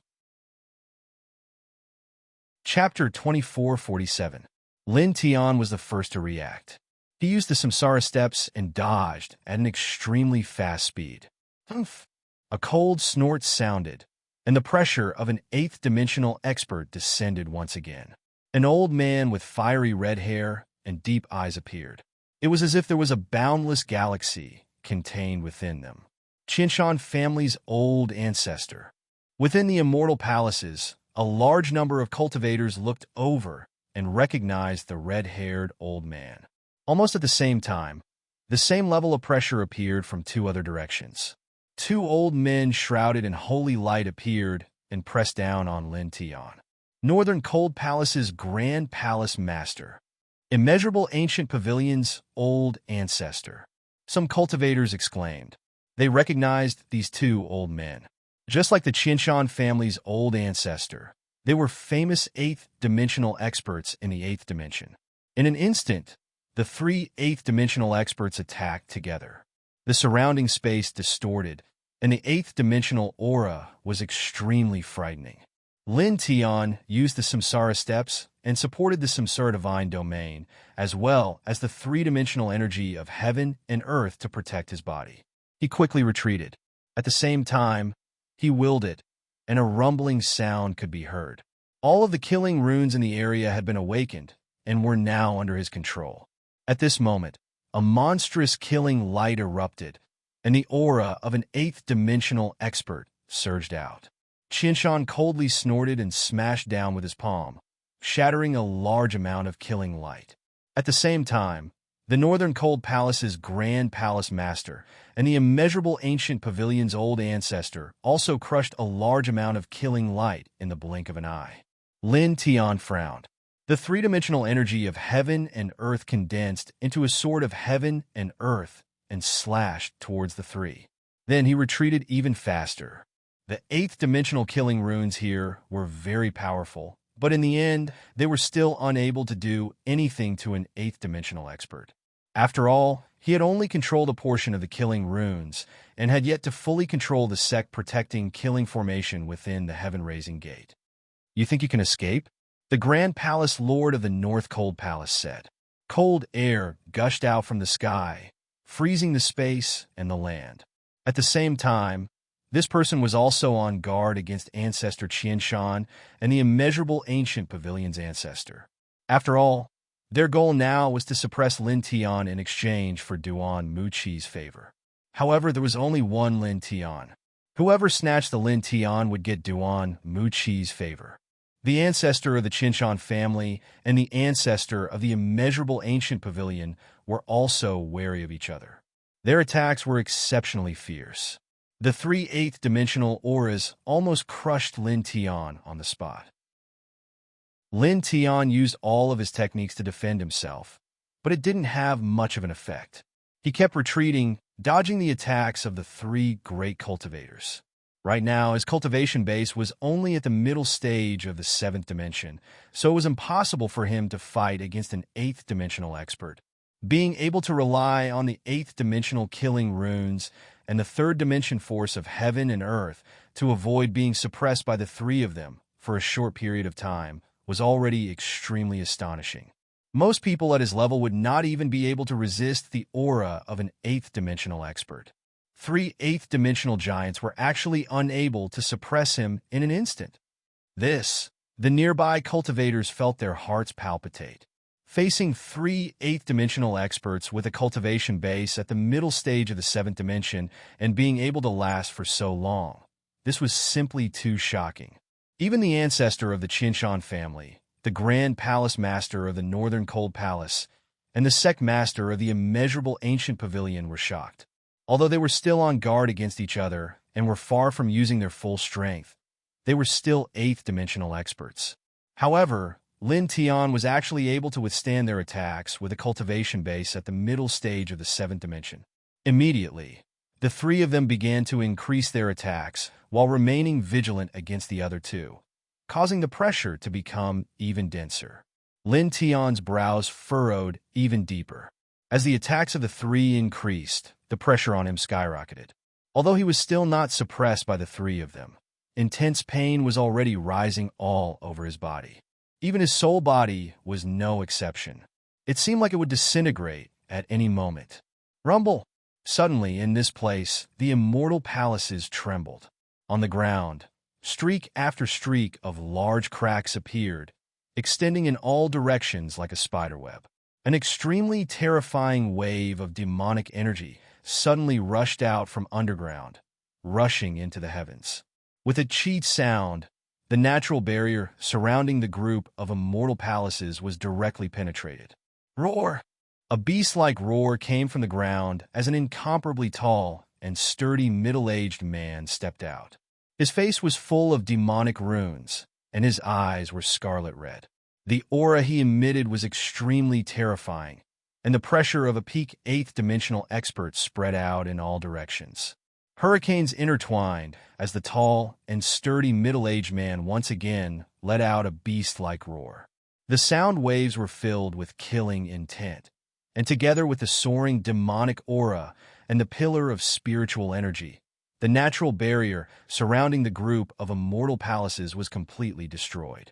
Chapter 2447. Lin Tian was the first to react. He used the samsara steps and dodged at an extremely fast speed. Humph! A cold snort sounded, and the pressure of an 8th dimensional expert descended once again. An old man with fiery red hair and deep eyes appeared. It was as if there was a boundless galaxy contained within them. Qinshan family's old ancestor. Within the immortal palaces, a large number of cultivators looked over and recognized the red-haired old man. Almost at the same time, the same level of pressure appeared from two other directions. Two old men shrouded in holy light appeared and pressed down on Lin Tian. Northern Cold Palace's Grand Palace Master. Immeasurable Ancient Pavilion's old ancestor. Some cultivators exclaimed. They recognized these two old men. Just like the Qinshan family's old ancestor, they were famous 8th dimensional experts in the 8th dimension. In an instant, the three 8th dimensional experts attacked together. The surrounding space distorted, and the 8th dimensional aura was extremely frightening. Lin Tian used the samsara steps and supported the samsara divine domain, as well as the three-dimensional energy of heaven and earth to protect his body. He quickly retreated. At the same time, he willed it, and a rumbling sound could be heard. All of the killing runes in the area had been awakened and were now under his control. At this moment, a monstrous killing light erupted, and the aura of an 8th dimensional expert surged out. Qinshan coldly snorted and smashed down with his palm, shattering a large amount of killing light. At the same time, the Northern Cold Palace's Grand Palace Master and the Immeasurable Ancient Pavilion's old ancestor also crushed a large amount of killing light in the blink of an eye. Lin Tian frowned. The three-dimensional energy of heaven and earth condensed into a sword of heaven and earth and slashed towards the three. Then he retreated even faster. The 8th dimensional killing runes here were very powerful, but in the end, they were still unable to do anything to an 8th dimensional expert. After all, he had only controlled a portion of the killing runes and had yet to fully control the sect-protecting killing formation within the heaven-raising gate. You think you can escape? The Grand Palace Lord of the North Cold Palace said. Cold air gushed out from the sky, freezing the space and the land. At the same time, this person was also on guard against ancestor Qianshan and the immeasurable ancient pavilion's ancestor. After all, their goal now was to suppress Lin Tian in exchange for Duan Muqi's favor. However, there was only one Lin Tian. Whoever snatched the Lin Tian would get Duan Muqi's favor. The ancestor of the Qianshan family and the ancestor of the immeasurable ancient pavilion were also wary of each other. Their attacks were exceptionally fierce. The 3 eighth-dimensional auras almost crushed Lin Tian on the spot. Lin Tian used all of his techniques to defend himself, but it didn't have much of an effect. He kept retreating, dodging the attacks of the 3 great cultivators. Right now, his cultivation base was only at the middle stage of the 7th dimension, so it was impossible for him to fight against an 8th-dimensional expert. Being able to rely on the 8th-dimensional killing runes and the 3rd-dimension force of heaven and earth to avoid being suppressed by the 3 of them for a short period of time was already extremely astonishing. Most people at his level would not even be able to resist the aura of an 8th-dimensional expert. 3 8th-dimensional giants were actually unable to suppress him in an instant. The nearby cultivators felt their hearts palpitate. Facing 3 8th-dimensional experts with a cultivation base at the middle stage of the 7th dimension and being able to last for so long, this was simply too shocking. Even the ancestor of the Qianshan family, the Grand Palace Master of the Northern Cold Palace, and the Sect Master of the Immeasurable Ancient Pavilion were shocked. Although they were still on guard against each other and were far from using their full strength, they were still 8th-dimensional experts. However, Lin Tian was actually able to withstand their attacks with a cultivation base at the middle stage of the 7th dimension. Immediately, the 3 of them began to increase their attacks while remaining vigilant against the other 2, causing the pressure to become even denser. Lin Tian's brows furrowed even deeper. As the attacks of the 3 increased, the pressure on him skyrocketed. Although he was still not suppressed by the 3 of them, intense pain was already rising all over his body. Even his soul body was no exception. It seemed like it would disintegrate at any moment. Rumble! Suddenly, in this place, the immortal palaces trembled. On the ground, streak after streak of large cracks appeared, extending in all directions like a spiderweb. An extremely terrifying wave of demonic energy suddenly rushed out from underground, rushing into the heavens. With a cheat sound, the natural barrier surrounding the group of immortal palaces was directly penetrated. Roar! A beast-like roar came from the ground as an incomparably tall and sturdy middle-aged man stepped out. His face was full of demonic runes, and his eyes were scarlet red. The aura he emitted was extremely terrifying, and the pressure of a peak 8th-dimensional expert spread out in all directions. Hurricanes intertwined as the tall and sturdy middle-aged man once again let out a beast-like roar. The sound waves were filled with killing intent, and together with the soaring demonic aura and the pillar of spiritual energy, the natural barrier surrounding the group of immortal palaces was completely destroyed.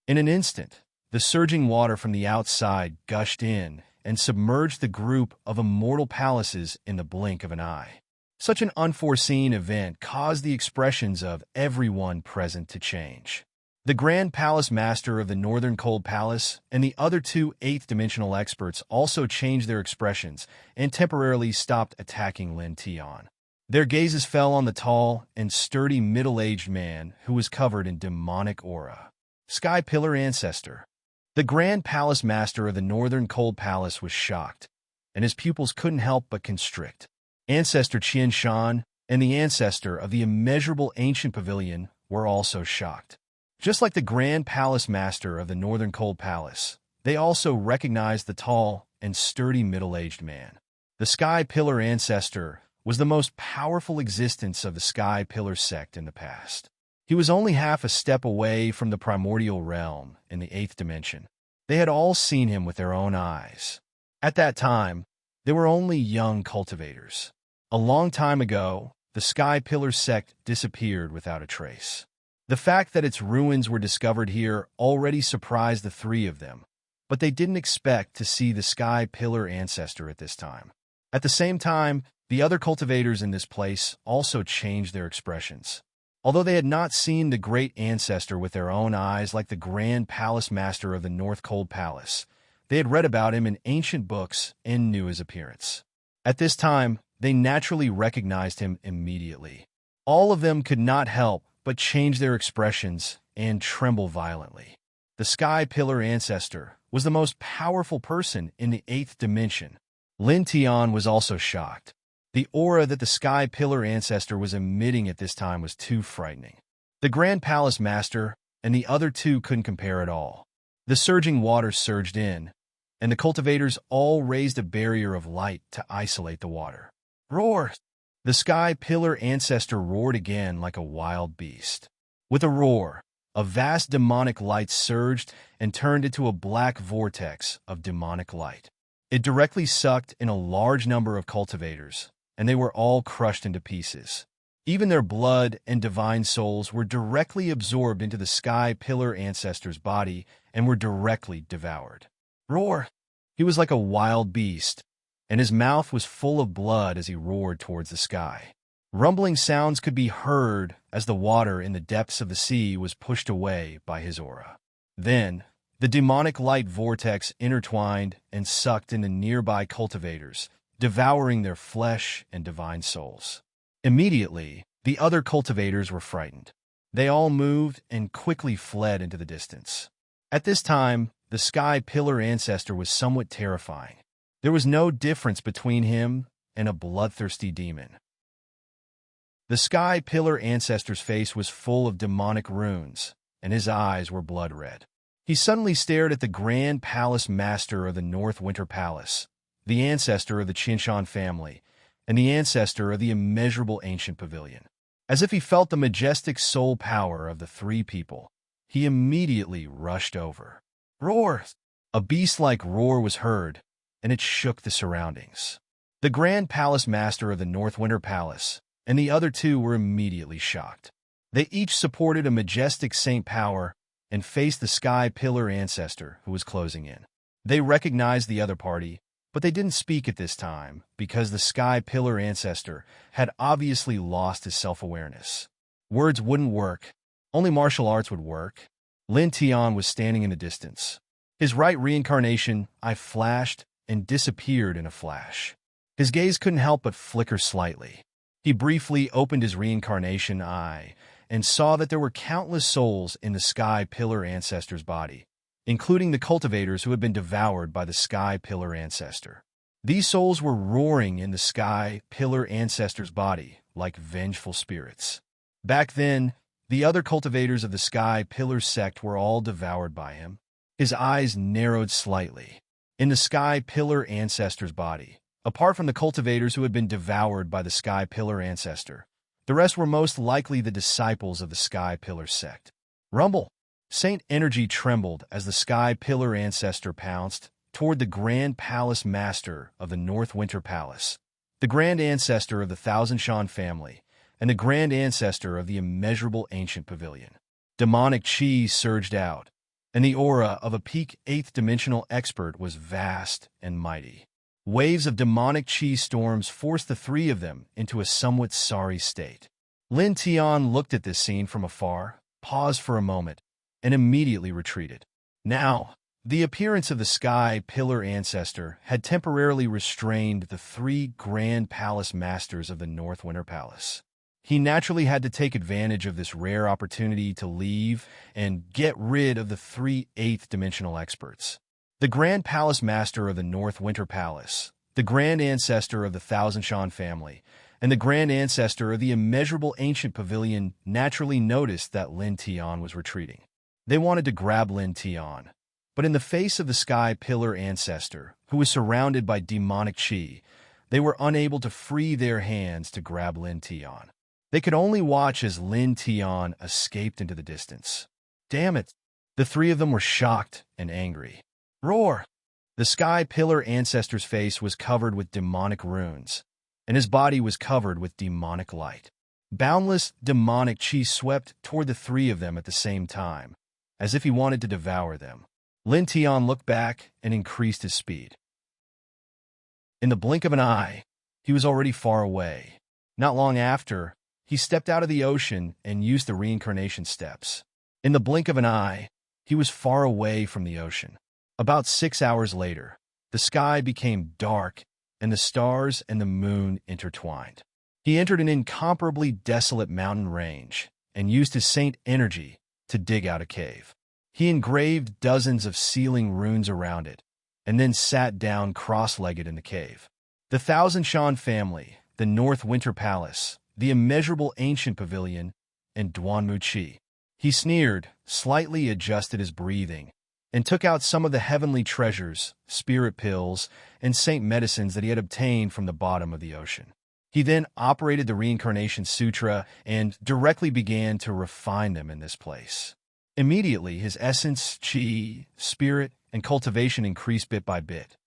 In an instant, the surging water from the outside gushed in and submerged the group of immortal palaces in the blink of an eye. Such an unforeseen event caused the expressions of everyone present to change. The Grand Palace Master of the Northern Cold Palace and the other 2 8th-dimensional experts also changed their expressions and temporarily stopped attacking Lin Tian. Their gazes fell on the tall and sturdy middle-aged man who was covered in demonic aura. Sky Pillar Ancestor. The Grand Palace Master of the Northern Cold Palace was shocked, and his pupils couldn't help but constrict. Ancestor Qianshan and the ancestor of the immeasurable ancient pavilion were also shocked. Just like the Grand Palace Master of the Northern Cold Palace, they also recognized the tall and sturdy middle-aged man. The Sky Pillar Ancestor was the most powerful existence of the Sky Pillar sect in the past. He was only half a step away from the primordial realm in the 8th dimension. They had all seen him with their own eyes. At that time, they were only young cultivators. A long time ago, the Sky Pillar sect disappeared without a trace. The fact that its ruins were discovered here already surprised the 3 of them, but they didn't expect to see the Sky Pillar ancestor at this time. At the same time, the other cultivators in this place also changed their expressions. Although they had not seen the great ancestor with their own eyes like the Grand Palace Master of the North Cold Palace, they had read about him in ancient books and knew his appearance. At this time, they naturally recognized him immediately. All of them could not help but change their expressions and tremble violently. The Sky Pillar ancestor was the most powerful person in the 8th dimension. Lin Tian was also shocked. The aura that the Sky Pillar ancestor was emitting at this time was too frightening. The Grand Palace Master and the other two couldn't compare at all. The surging water surged in, and the cultivators all raised a barrier of light to isolate the water. Roar! The Sky Pillar ancestor roared again like a wild beast. With a roar, a vast demonic light surged and turned into a black vortex of demonic light. It directly sucked in a large number of cultivators, and they were all crushed into pieces. Even their blood and divine souls were directly absorbed into the Sky Pillar ancestor's body and were directly devoured. Roar! He was like a wild beast, and his mouth was full of blood as he roared towards the sky. Rumbling sounds could be heard as the water in the depths of the sea was pushed away by his aura. Then, the demonic light vortex intertwined and sucked into nearby cultivators, devouring their flesh and divine souls. Immediately, the other cultivators were frightened. They all moved and quickly fled into the distance. At this time, the Sky Pillar ancestor was somewhat terrifying. There was no difference between him and a bloodthirsty demon. The Sky Pillar ancestor's face was full of demonic runes, and his eyes were blood red. He suddenly stared at the Grand Palace Master of the North Winter Palace, the ancestor of the Qinshan family, and the ancestor of the immeasurable ancient pavilion. As if he felt the majestic soul power of the three people, he immediately rushed over. Roar! A beast-like roar was heard, and it shook the surroundings. The Grand Palace Master of the North Winter Palace and the other two were immediately shocked. They each supported a majestic saint power and faced the Sky Pillar ancestor who was closing in. They recognized the other party, but they didn't speak at this time because the Sky Pillar ancestor had obviously lost his self-awareness. Words wouldn't work. Only martial arts would work. Lin Tian was standing in the distance. His right reincarnation eye flashed and disappeared in a flash. His gaze couldn't help but flicker slightly. He briefly opened his reincarnation eye and saw that there were countless souls in the Sky Pillar ancestor's body, including the cultivators who had been devoured by the Sky Pillar ancestor. These souls were roaring in the Sky Pillar ancestor's body like vengeful spirits. Back then, the other cultivators of the Sky Pillar sect were all devoured by him. His eyes narrowed slightly. In the Sky Pillar ancestor's body, apart from the cultivators who had been devoured by the Sky Pillar ancestor, the rest were most likely the disciples of the Sky Pillar sect. Rumble! Saint energy trembled as the Sky Pillar ancestor pounced toward the Grand Palace Master of the North Winter Palace, the Grand Ancestor of the Thousand Shan family, and the Grand Ancestor of the immeasurable ancient pavilion. Demonic chi surged out, and the aura of a peak 8th dimensional expert was vast and mighty. Waves of demonic chi storms forced the three of them into a somewhat sorry state. Lin Tian looked at this scene from afar, paused for a moment, and immediately retreated. Now, the appearance of the Sky Pillar ancestor had temporarily restrained the three Grand Palace Masters of the North Winter Palace. He naturally had to take advantage of this rare opportunity to leave and get rid of the three 8th dimensional experts. The Grand Palace Master of the North Winter Palace, the Grand Ancestor of the Thousand Shan family, and the Grand Ancestor of the immeasurable ancient pavilion naturally noticed that Lin Tian was retreating. They wanted to grab Lin Tian, but in the face of the Sky Pillar ancestor, who was surrounded by demonic chi, they were unable to free their hands to grab Lin Tian. They could only watch as Lin Tian escaped into the distance. Damn it! The three of them were shocked and angry. Roar! The Sky Pillar ancestor's face was covered with demonic runes, and his body was covered with demonic light. Boundless demonic chi swept toward the three of them at the same time, as if he wanted to devour them. Lin Tian looked back and increased his speed. In the blink of an eye, he was already far away. Not long after, he stepped out of the ocean and used the reincarnation steps. In the blink of an eye, he was far away from the ocean. About 6 hours later, the sky became dark and the stars and the moon intertwined. He entered an incomparably desolate mountain range and used his saint energy to dig out a cave. He engraved dozens of sealing runes around it and then sat down cross-legged in the cave. The Thousand Shan family, the North Winter Palace, the immeasurable ancient pavilion, and Duanmu Qi. He sneered, slightly adjusted his breathing, and took out some of the heavenly treasures, spirit pills, and saint medicines that he had obtained from the bottom of the ocean. He then operated the Reincarnation Sutra and directly began to refine them in this place. Immediately, his essence, qi, spirit, and cultivation increased bit by bit.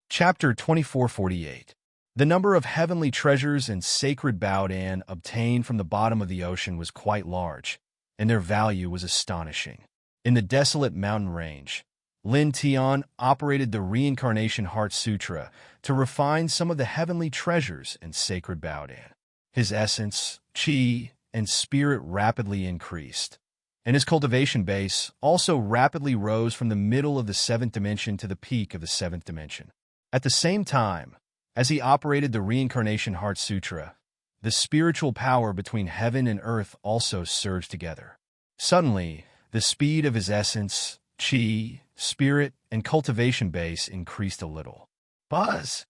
Chapter 2448. The number of heavenly treasures and sacred Baodan obtained from the bottom of the ocean was quite large, and their value was astonishing. In the desolate mountain range, Lin Tian operated the Reincarnation Heart Sutra to refine some of the heavenly treasures and sacred Baodan. His essence, qi, and spirit rapidly increased, and his cultivation base also rapidly rose from the middle of the seventh dimension to the peak of the seventh dimension. At the same time, as he operated the Reincarnation Heart Sutra, the spiritual power between heaven and earth also surged together. Suddenly, the speed of his essence, qi, spirit, and cultivation base increased a little. Buzz!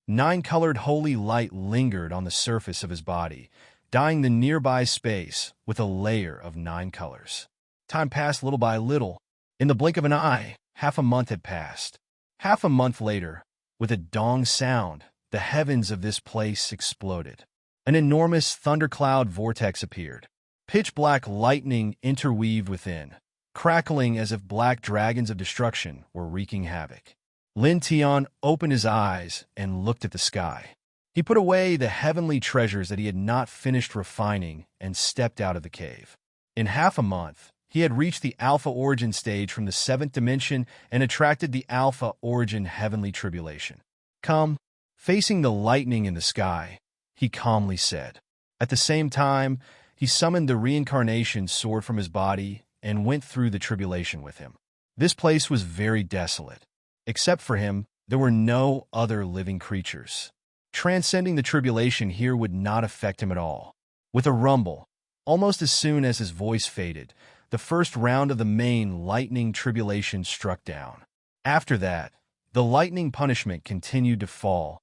9-colored holy light lingered on the surface of his body, dyeing the nearby space with a layer of 9 colors. Time passed little by little. In the blink of an eye, half a month had passed. Half a month later, with a dong sound, the heavens of this place exploded. An enormous thundercloud vortex appeared. Pitch-black lightning interweaved within, crackling as if black dragons of destruction were wreaking havoc. Lin Tian opened his eyes and looked at the sky. He put away the heavenly treasures that he had not finished refining and stepped out of the cave. In half a month, he had reached the Alpha Origin stage from the 7th dimension and attracted the Alpha Origin heavenly tribulation. Come, facing the lightning in the sky, he calmly said. At the same time, he summoned the reincarnation sword from his body and went through the tribulation with him. This place was very desolate. Except for him, there were no other living creatures. Transcending the tribulation here would not affect him at all. With a rumble, almost as soon as his voice faded, the first round of the main lightning tribulation struck down. After that, the lightning punishment continued to fall,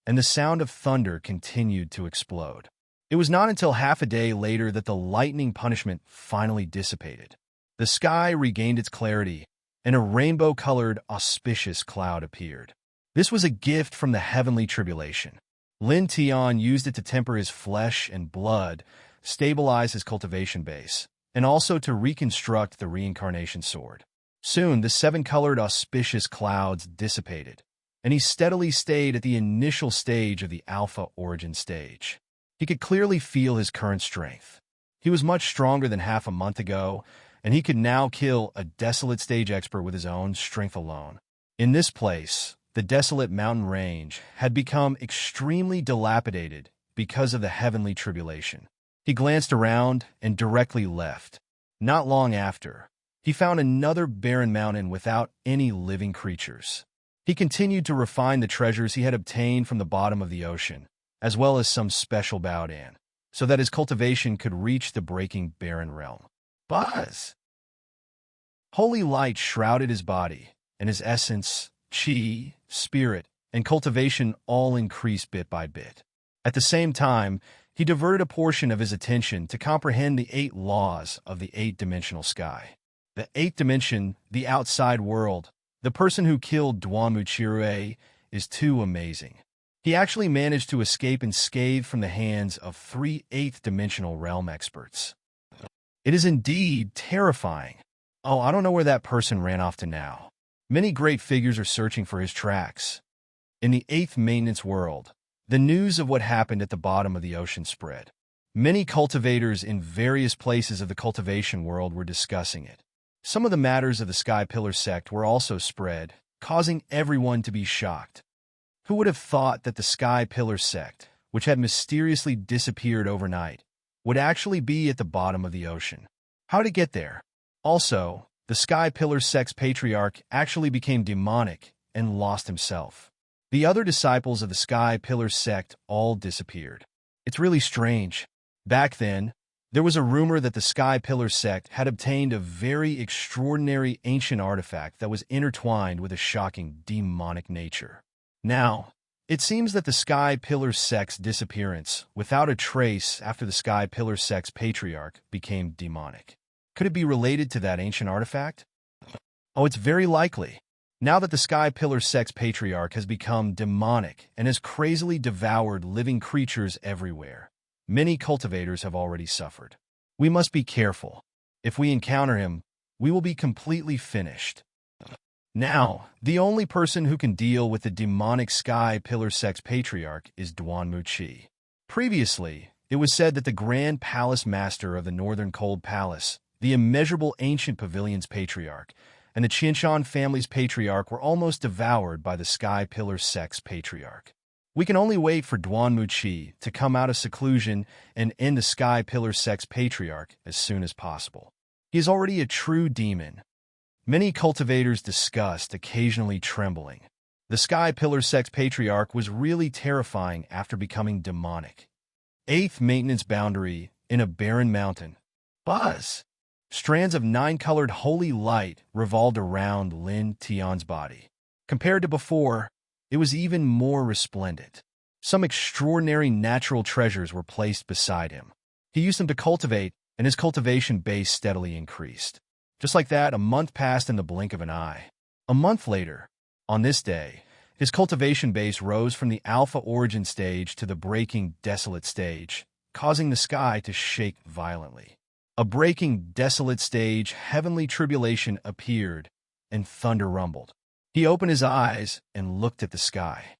and the sound of thunder continued to explode. It was not until half a day later that the lightning punishment finally dissipated. The sky regained its clarity, and a rainbow-colored, auspicious cloud appeared. This was a gift from the heavenly tribulation. Lin Tian used it to temper his flesh and blood, stabilize his cultivation base, and also to reconstruct the reincarnation sword. Soon, the 7-colored auspicious clouds dissipated, and he steadily stayed at the initial stage of the Alpha Origin stage. He could clearly feel his current strength. He was much stronger than half a month ago, and he could now kill a desolate stage expert with his own strength alone. In this place, the desolate mountain range had become extremely dilapidated because of the heavenly tribulation. He glanced around and directly left. Not long after, he found another barren mountain without any living creatures. He continued to refine the treasures he had obtained from the bottom of the ocean, as well as some special Baodan, so that his cultivation could reach the breaking barren realm. Buzz! Holy light shrouded his body, and his essence, qi, spirit, and cultivation all increased bit by bit. At the same time, he diverted a portion of his attention to comprehend the 8 laws of the 8-dimensional sky. The 8th dimension, the outside world, the person who killed Duanmu Qi is too amazing. He actually managed to escape unscathed from the hands of 3 8th-dimensional realm experts. It is indeed terrifying. Oh, I don't know where that person ran off to now. Many great figures are searching for his tracks. In the 8th maintenance world, the news of what happened at the bottom of the ocean spread. Many cultivators in various places of the cultivation world were discussing it. some of the matters of the Sky Pillar sect were also spread, causing everyone to be shocked. Who would have thought that the Sky Pillar sect, which had mysteriously disappeared overnight, would actually be at the bottom of the ocean? How to get there? Also, the Sky Pillar sect's patriarch actually became demonic and lost himself. The other disciples of the Sky Pillar sect all disappeared. It's really strange. Back then, there was a rumor that the Sky Pillar sect had obtained a very extraordinary ancient artifact that was intertwined with a shocking demonic nature. Now, it seems that the Sky Pillar sect's disappearance without a trace after the Sky Pillar sect's patriarch became demonic. Could it be related to that ancient artifact? Oh, it's very likely. Now that the Sky Pillar sect's patriarch has become demonic and has crazily devoured living creatures everywhere, many cultivators have already suffered. We must be careful. If we encounter him, we will be completely finished. Now, the only person who can deal with the demonic Sky Pillar sect's patriarch is Duanmu. Previously, it was said that the Grand Palace Master of the Northern Cold Palace, the immeasurable ancient pavilion's patriarch, and the Qianshan family's patriarch were almost devoured by the Sky Pillar sect's patriarch. We can only wait for Duanmu to come out of seclusion and end the Sky Pillar sect's patriarch as soon as possible. He is already a true demon. Many cultivators discussed, occasionally trembling. The Sky Pillar sect's patriarch was really terrifying after becoming demonic. 8th maintenance boundary in a barren mountain. Buzz! Strands of 9-colored holy light revolved around Lin Tian's body. Compared to before, it was even more resplendent. Some extraordinary natural treasures were placed beside him. He used them to cultivate, and his cultivation base steadily increased. Just like that, a month passed in the blink of an eye. A month later, on this day, his cultivation base rose from the alpha origin stage to the breaking desolate stage, causing the sky to shake violently. A breaking desolate stage, heavenly tribulation appeared, and thunder rumbled. He opened his eyes and looked at the sky.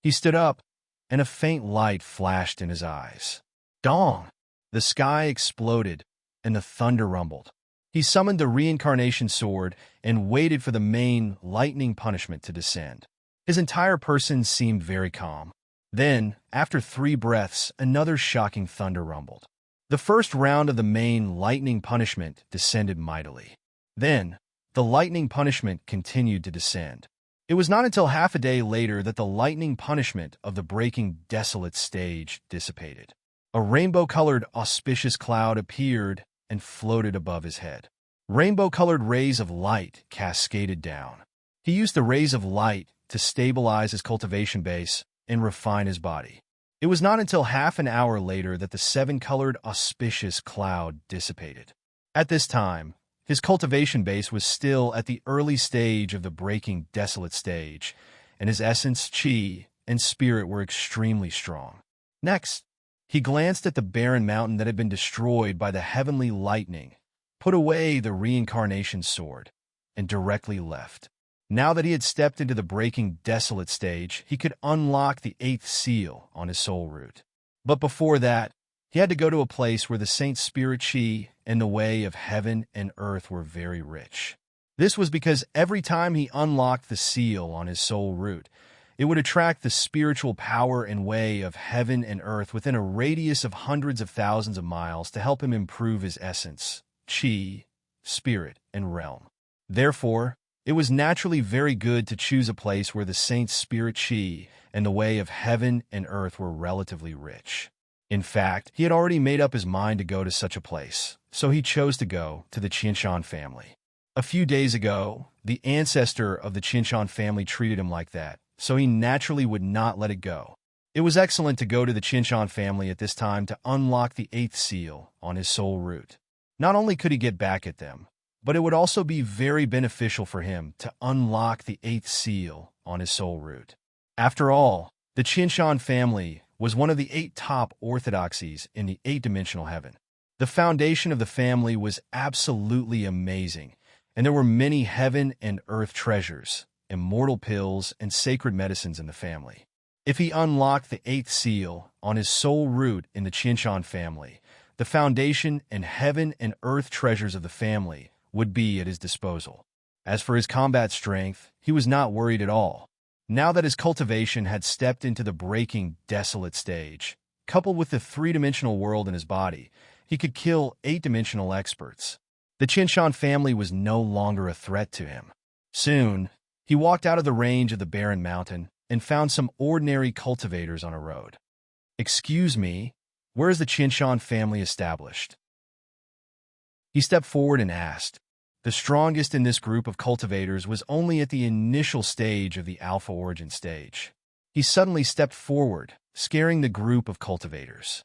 He stood up, and a faint light flashed in his eyes. Dong! The sky exploded, and the thunder rumbled. He summoned the reincarnation sword and waited for the main lightning punishment to descend. His entire person seemed very calm. Then, after 3 breaths, another shocking thunder rumbled. The first round of the main lightning punishment descended mightily. Then, the lightning punishment continued to descend. It was not until half a day later that the lightning punishment of the breaking desolate stage dissipated. A rainbow-colored auspicious cloud appeared and floated above his head. Rainbow-colored rays of light cascaded down. He used the rays of light to stabilize his cultivation base and refine his body. It was not until half an hour later that the 7-colored auspicious cloud dissipated. At this time, his cultivation base was still at the early stage of the breaking desolate stage, and his essence, qi, and spirit were extremely strong. Next, he glanced at the barren mountain that had been destroyed by the heavenly lightning, put away the reincarnation sword, and directly left. Now that he had stepped into the breaking desolate stage, he could unlock the 8th seal on his soul root. But before that, he had to go to a place where the Saint Spirit Qi and the way of heaven and earth were very rich. This was because every time he unlocked the seal on his soul root, it would attract the spiritual power and way of heaven and earth within a radius of hundreds of thousands of miles to help him improve his essence, qi, spirit, and realm. Therefore, it was naturally very good to choose a place where the Saint's Spirit Qi and the way of heaven and earth were relatively rich. In fact, he had already made up his mind to go to such a place, so he chose to go to the Qianshan family. A few days ago, the ancestor of the Qianshan family treated him like that, so he naturally would not let it go. It was excellent to go to the Qianshan family at this time to unlock the 8th seal on his soul root. Not only could he get back at them, but it would also be very beneficial for him to unlock the 8th seal on his soul root. After all, the Qianshan family was one of the 8 top orthodoxies in the 8-dimensional heaven. The foundation of the family was absolutely amazing, and there were many heaven and earth treasures, immortal pills, and sacred medicines in the family. If he unlocked the 8th seal on his soul root in the Qianshan family, the foundation and heaven and earth treasures of the family would be at his disposal. As for his combat strength, he was not worried at all. Now that his cultivation had stepped into the breaking, desolate stage, coupled with the three-dimensional world in his body, he could kill eight-dimensional experts. The Qinshan family was no longer a threat to him. Soon, he walked out of the range of the barren mountain and found some ordinary cultivators on a road. "Excuse me, where is the Qinshan family established?" He stepped forward and asked. The strongest in this group of cultivators was only at the initial stage of the alpha origin stage. He suddenly stepped forward, scaring the group of cultivators.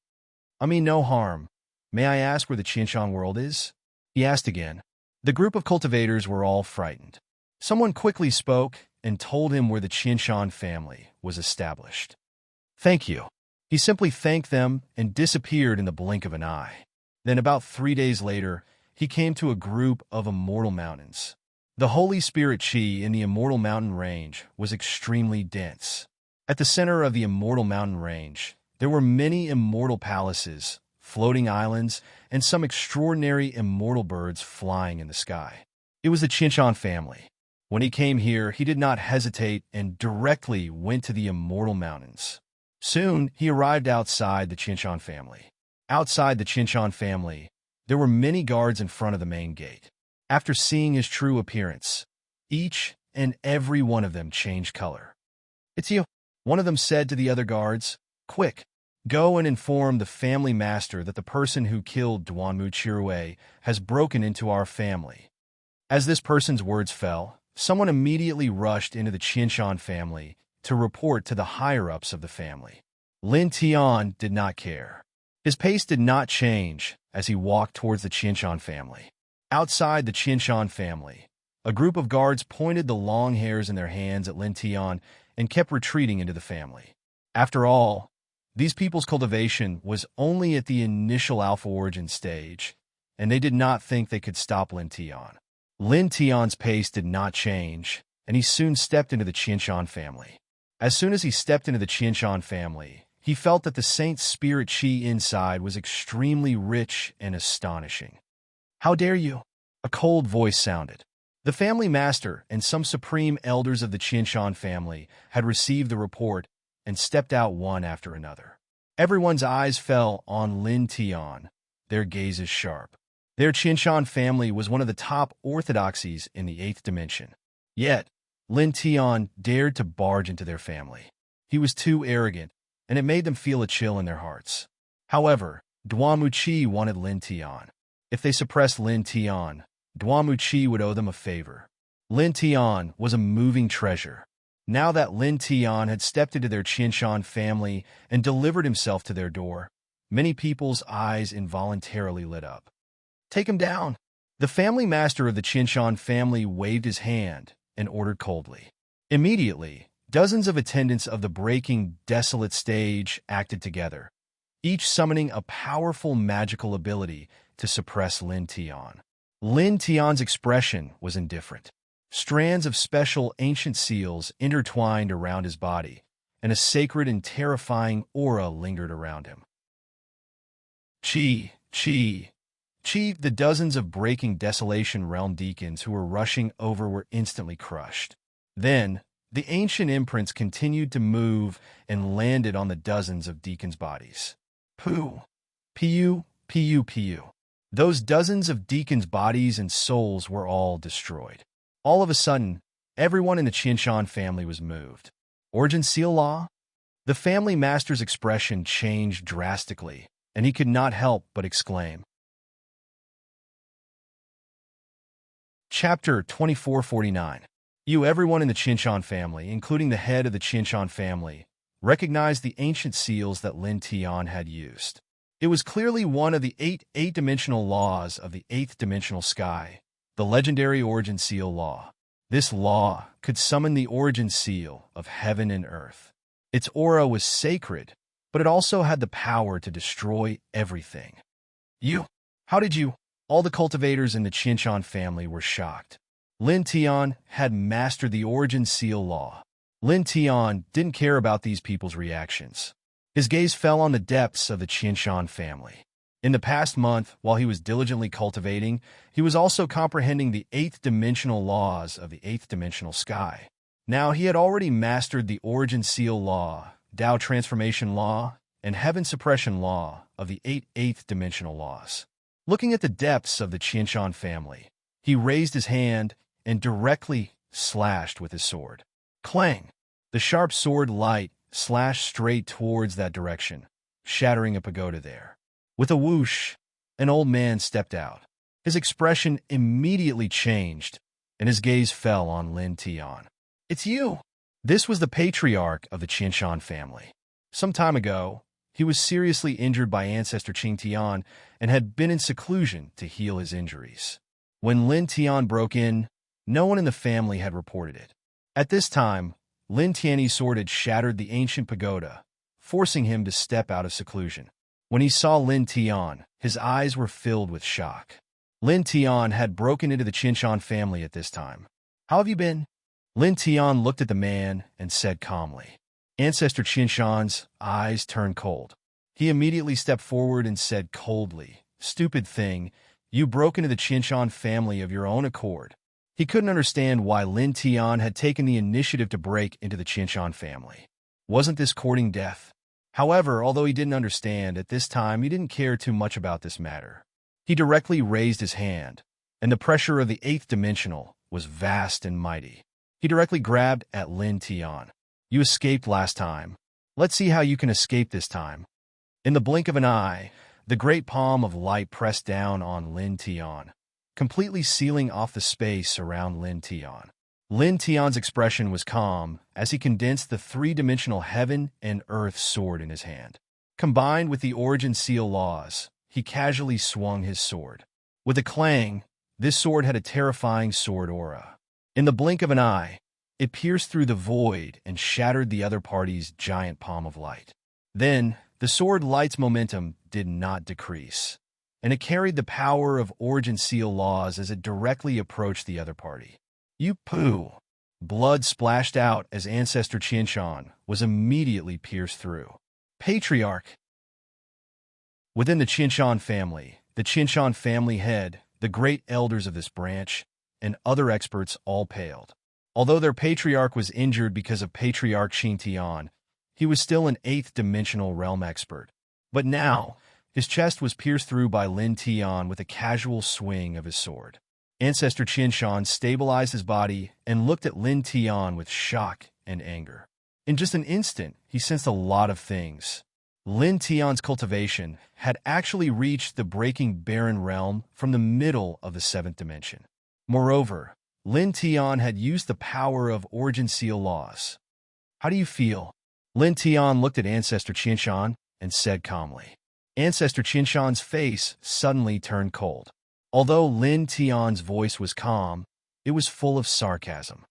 "I mean no harm. May I ask where the Qinshan world is?" He asked again. The group of cultivators were all frightened. Someone quickly spoke and told him where the Qinshan family was established. "Thank you." He simply thanked them and disappeared in the blink of an eye. Then about 3 days later, he came to a group of immortal mountains. The Holy Spirit Qi in the immortal mountain range was extremely dense. At the center of the immortal mountain range, there were many immortal palaces, floating islands, and some extraordinary immortal birds flying in the sky. It was the Qinshan family. When he came here, he did not hesitate and directly went to the immortal mountains. Soon, he arrived outside the Qinshan family. Outside the Qinshan family, there were many guards in front of the main gate. After seeing his true appearance, each and every one of them changed color. "It's you," one of them said to the other guards. "Quick, go and inform the family master that the person who killed Duanmu Chirue has broken into our family." As this person's words fell, someone immediately rushed into the Qinshan family to report to the higher-ups of the family. Lin Tian did not care. His pace did not change as he walked towards the Qinshan family. Outside the Qinshan family, a group of guards pointed the long hairs in their hands at Lin Tian and kept retreating into the family. After all, these people's cultivation was only at the initial alpha origin stage, and they did not think they could stop Lin Tian. Lin Tian's pace did not change, and he soon stepped into the Qinshan family. As soon as he stepped into the Qinshan family, he felt that the Saint Spirit Qi inside was extremely rich and astonishing. "How dare you?" a cold voice sounded. The family master and some supreme elders of the Qinshan family had received the report and stepped out one after another. Everyone's eyes fell on Lin Tian, their gazes sharp. Their Qinshan family was one of the top orthodoxies in the 8th dimension. Yet, Lin Tian dared to barge into their family. He was too arrogant, and it made them feel a chill in their hearts. However, Duanmu Qi wanted Lin Tian. If they suppressed Lin Tian, Duanmu Qi would owe them a favor. Lin Tian was a moving treasure. Now that Lin Tian had stepped into their Qinshan family and delivered himself to their door, many people's eyes involuntarily lit up. "Take him down." The family master of the Qinshan family waved his hand and ordered coldly. Immediately, dozens of attendants of the breaking, desolate stage acted together, each summoning a powerful magical ability to suppress Lin Tian. Lin Tian's expression was indifferent. Strands of special ancient seals intertwined around his body, and a sacred and terrifying aura lingered around him. Qi, Qi, Qi, the dozens of breaking desolation realm deacons who were rushing over were instantly crushed. Then, the ancient imprints continued to move and landed on the dozens of deacons' bodies. Pu, Pu, Pu, Pu. Those dozens of deacons' bodies and souls were all destroyed. All of a sudden, everyone in the Qinshan family was moved. Origin Seal Law? The family master's expression changed drastically, and he could not help but exclaim. Chapter 2449. Everyone in the Qinshan family, including the head of the Qinshan family, recognized the ancient seals that Lin Tian had used. It was clearly one of the eight-dimensional laws of the 8th dimensional sky, the legendary Origin Seal Law. This law could summon the Origin Seal of heaven and earth. Its aura was sacred, but it also had the power to destroy everything. How did you? All the cultivators in the Qinshan family were shocked. Lin Tian had mastered the Origin Seal Law. Lin Tian didn't care about these people's reactions. His gaze fell on the depths of the Qinshan family. In the past month, while he was diligently cultivating, he was also comprehending the eighth-dimensional laws of the eighth-dimensional sky. Now he had already mastered the origin seal law, Tao transformation law, and heaven suppression law of the eighth-dimensional laws. Looking at the depths of the Qianshan family, he raised his hand and directly slashed with his sword. Clang! The sharp sword light slashed straight towards that direction, shattering a pagoda there. With a whoosh, an old man stepped out. His expression immediately changed, and his gaze fell on Lin Tian. "It's you!" This was the patriarch of the Qianshan family. Some time ago, he was seriously injured by ancestor Qing Tian and had been in seclusion to heal his injuries. When Lin Tian broke in, no one in the family had reported it. At this time, Lin Tian's sword had shattered the ancient pagoda, forcing him to step out of seclusion. When he saw Lin Tian, his eyes were filled with shock. Lin Tian had broken into the Qianshan family at this time. "How have you been?" Lin Tian looked at the man and said calmly. Ancestor Qianshan's eyes turned cold. He immediately stepped forward and said coldly, "Stupid thing, you broke into the Qianshan family of your own accord." He couldn't understand why Lin Tian had taken the initiative to break into the Qianshan family. Wasn't this courting death? However, although he didn't understand, at this time he didn't care too much about this matter. He directly raised his hand, and the pressure of the eighth dimensional was vast and mighty. He directly grabbed at Lin Tian. "You escaped last time. Let's see how you can escape this time." In the blink of an eye, the great palm of light pressed down on Lin Tian, completely sealing off the space around Lin Tian. Lin Tian's expression was calm as he condensed the three-dimensional heaven and earth sword in his hand. Combined with the origin seal laws, he casually swung his sword. With a clang, this sword had a terrifying sword aura. In the blink of an eye, it pierced through the void and shattered the other party's giant palm of light. Then, the sword light's momentum did not decrease, and it carried the power of origin seal laws as it directly approached the other party. "You poo!" Blood splashed out as ancestor Qianshan was immediately pierced through. Patriarch! Within the Qianshan family head, the great elders of this branch, and other experts all paled. Although their patriarch was injured because of Patriarch Qing Tian, he was still an eighth-dimensional realm expert. But now, his chest was pierced through by Lin Tian with a casual swing of his sword. Ancestor Qianshan stabilized his body and looked at Lin Tian with shock and anger. In just an instant, he sensed a lot of things. Lin Tian's cultivation had actually reached the breaking barren realm from the middle of the seventh dimension. Moreover, Lin Tian had used the power of origin seal laws. "How do you feel?" Lin Tian looked at Ancestor Qianshan and said calmly. Ancestor Qianshan's face suddenly turned cold. Although Lin Tian's voice was calm, it was full of sarcasm.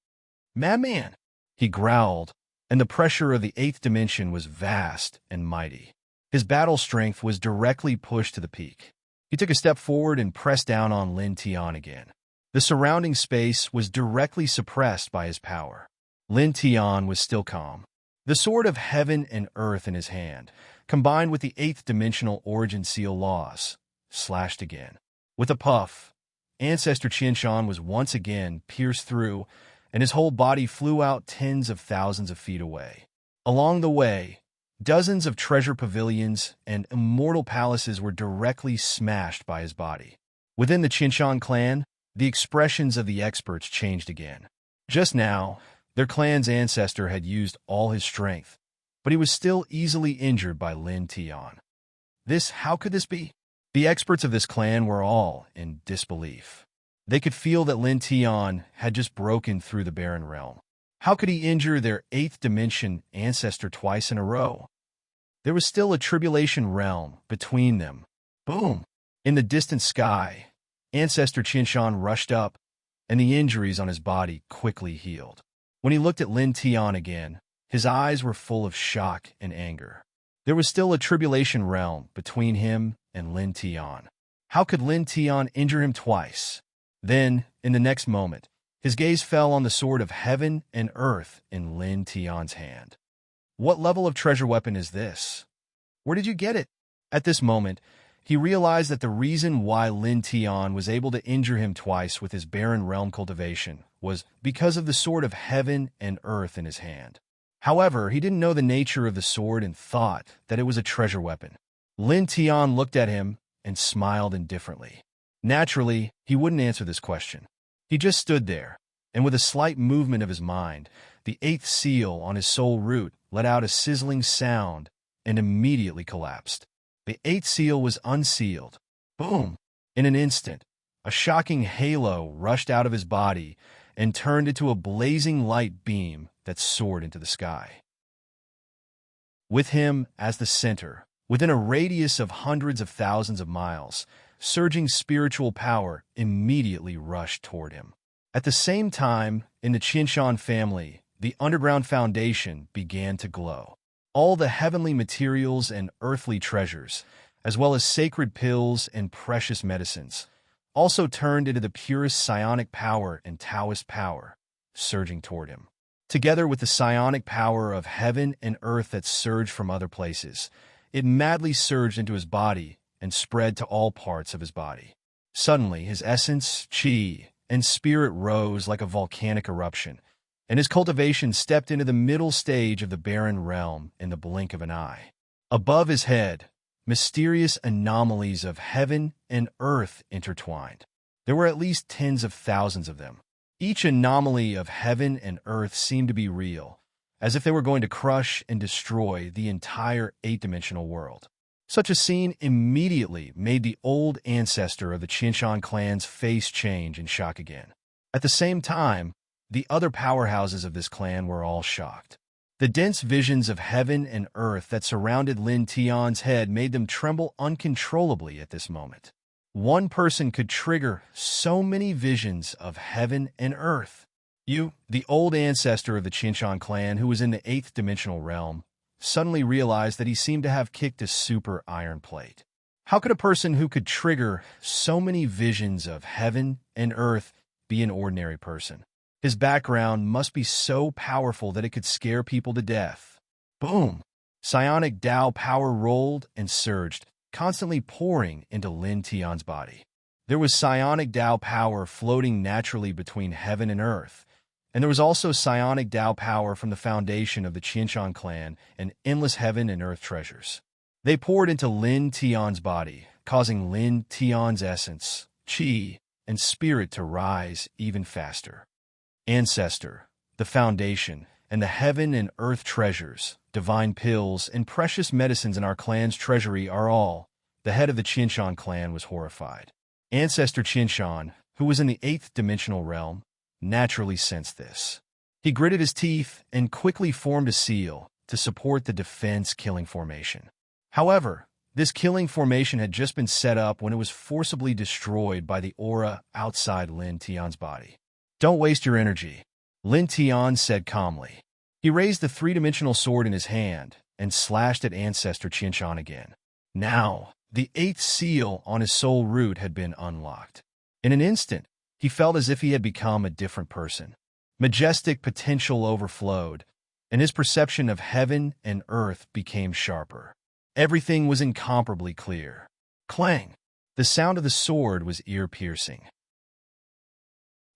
"Madman!" he growled, and the pressure of the eighth dimension was vast and mighty. His battle strength was directly pushed to the peak. He took a step forward and pressed down on Lin Tian again. The surrounding space was directly suppressed by his power. Lin Tian was still calm. The sword of heaven and earth in his hand, combined with the eighth-dimensional origin seal laws, slashed again. With a puff, Ancestor Qianshan was once again pierced through, and his whole body flew out tens of thousands of feet away. Along the way, dozens of treasure pavilions and immortal palaces were directly smashed by his body. Within the Qianshan clan, the expressions of the experts changed again. Just now, their clan's ancestor had used all his strength, but he was still easily injured by Lin Tian. How could this be? The experts of this clan were all in disbelief. They could feel that Lin Tian had just broken through the barren realm. How could he injure their eighth dimension ancestor twice in a row? There was still a tribulation realm between them. Boom! In the distant sky, Ancestor Qianshan rushed up, and the injuries on his body quickly healed. When he looked at Lin Tian again, his eyes were full of shock and anger. There was still a tribulation realm between him and Lin Tian. How could Lin Tian injure him twice? Then, in the next moment, his gaze fell on the sword of heaven and earth in Lin Tian's hand. What level of treasure weapon is this? Where did you get it? At this moment, he realized that the reason why Lin Tian was able to injure him twice with his barren realm cultivation was because of the sword of heaven and earth in his hand. However, he didn't know the nature of the sword and thought that it was a treasure weapon. Lin Tian looked at him and smiled indifferently. Naturally, he wouldn't answer this question. He just stood there, and with a slight movement of his mind, the eighth seal on his soul root let out a sizzling sound and immediately collapsed. The eighth seal was unsealed. Boom! In an instant, a shocking halo rushed out of his body and turned into a blazing light beam that soared into the sky. With him as the center, within a radius of hundreds of thousands of miles, surging spiritual power immediately rushed toward him. At the same time, in the Qinshan family, the underground foundation began to glow. All the heavenly materials and earthly treasures, as well as sacred pills and precious medicines, also turned into the purest psionic power and Taoist power, surging toward him. Together with the psionic power of heaven and earth that surged from other places, it madly surged into his body and spread to all parts of his body. Suddenly, his essence, qi, and spirit rose like a volcanic eruption, and his cultivation stepped into the middle stage of the barren realm in the blink of an eye. Above his head, mysterious anomalies of heaven and earth intertwined. There were at least tens of thousands of them. Each anomaly of heaven and earth seemed to be real, as if they were going to crush and destroy the entire eight-dimensional world. Such a scene immediately made the old ancestor of the Qinshan clan's face change in shock again. At the same time, the other powerhouses of this clan were all shocked. The dense visions of heaven and earth that surrounded Lin Tian's head made them tremble uncontrollably at this moment. One person could trigger so many visions of heaven and earth. You, the old ancestor of the Qinshan clan who was in the eighth dimensional realm, suddenly realized that he seemed to have kicked a super iron plate. How could a person who could trigger so many visions of heaven and earth be an ordinary person? His background must be so powerful that it could scare people to death. Boom! Psionic Tao power rolled and surged, constantly pouring into Lin Tian's body. There was psionic Tao power floating naturally between heaven and earth, and there was also psionic Tao power from the foundation of the Qinshan clan and endless heaven and earth treasures. They poured into Lin Tian's body, causing Lin Tian's essence, qi, and spirit to rise even faster. Ancestor, the foundation, and the heaven and earth treasures, divine pills, and precious medicines in our clan's treasury are all. The head of the Qinshan clan was horrified. Ancestor Qinshan, who was in the eighth dimensional realm, naturally sensed this. He gritted his teeth and quickly formed a seal to support the defense killing formation. However, this killing formation had just been set up when it was forcibly destroyed by the aura outside Lin Tian's body. Don't waste your energy, Lin Tian said calmly. He raised the three-dimensional sword in his hand and slashed at Ancestor Qinshan again. Now, the eighth seal on his soul root had been unlocked. In an instant, he felt as if he had become a different person. Majestic potential overflowed, and his perception of heaven and earth became sharper. Everything was incomparably clear. Clang! The sound of the sword was ear-piercing.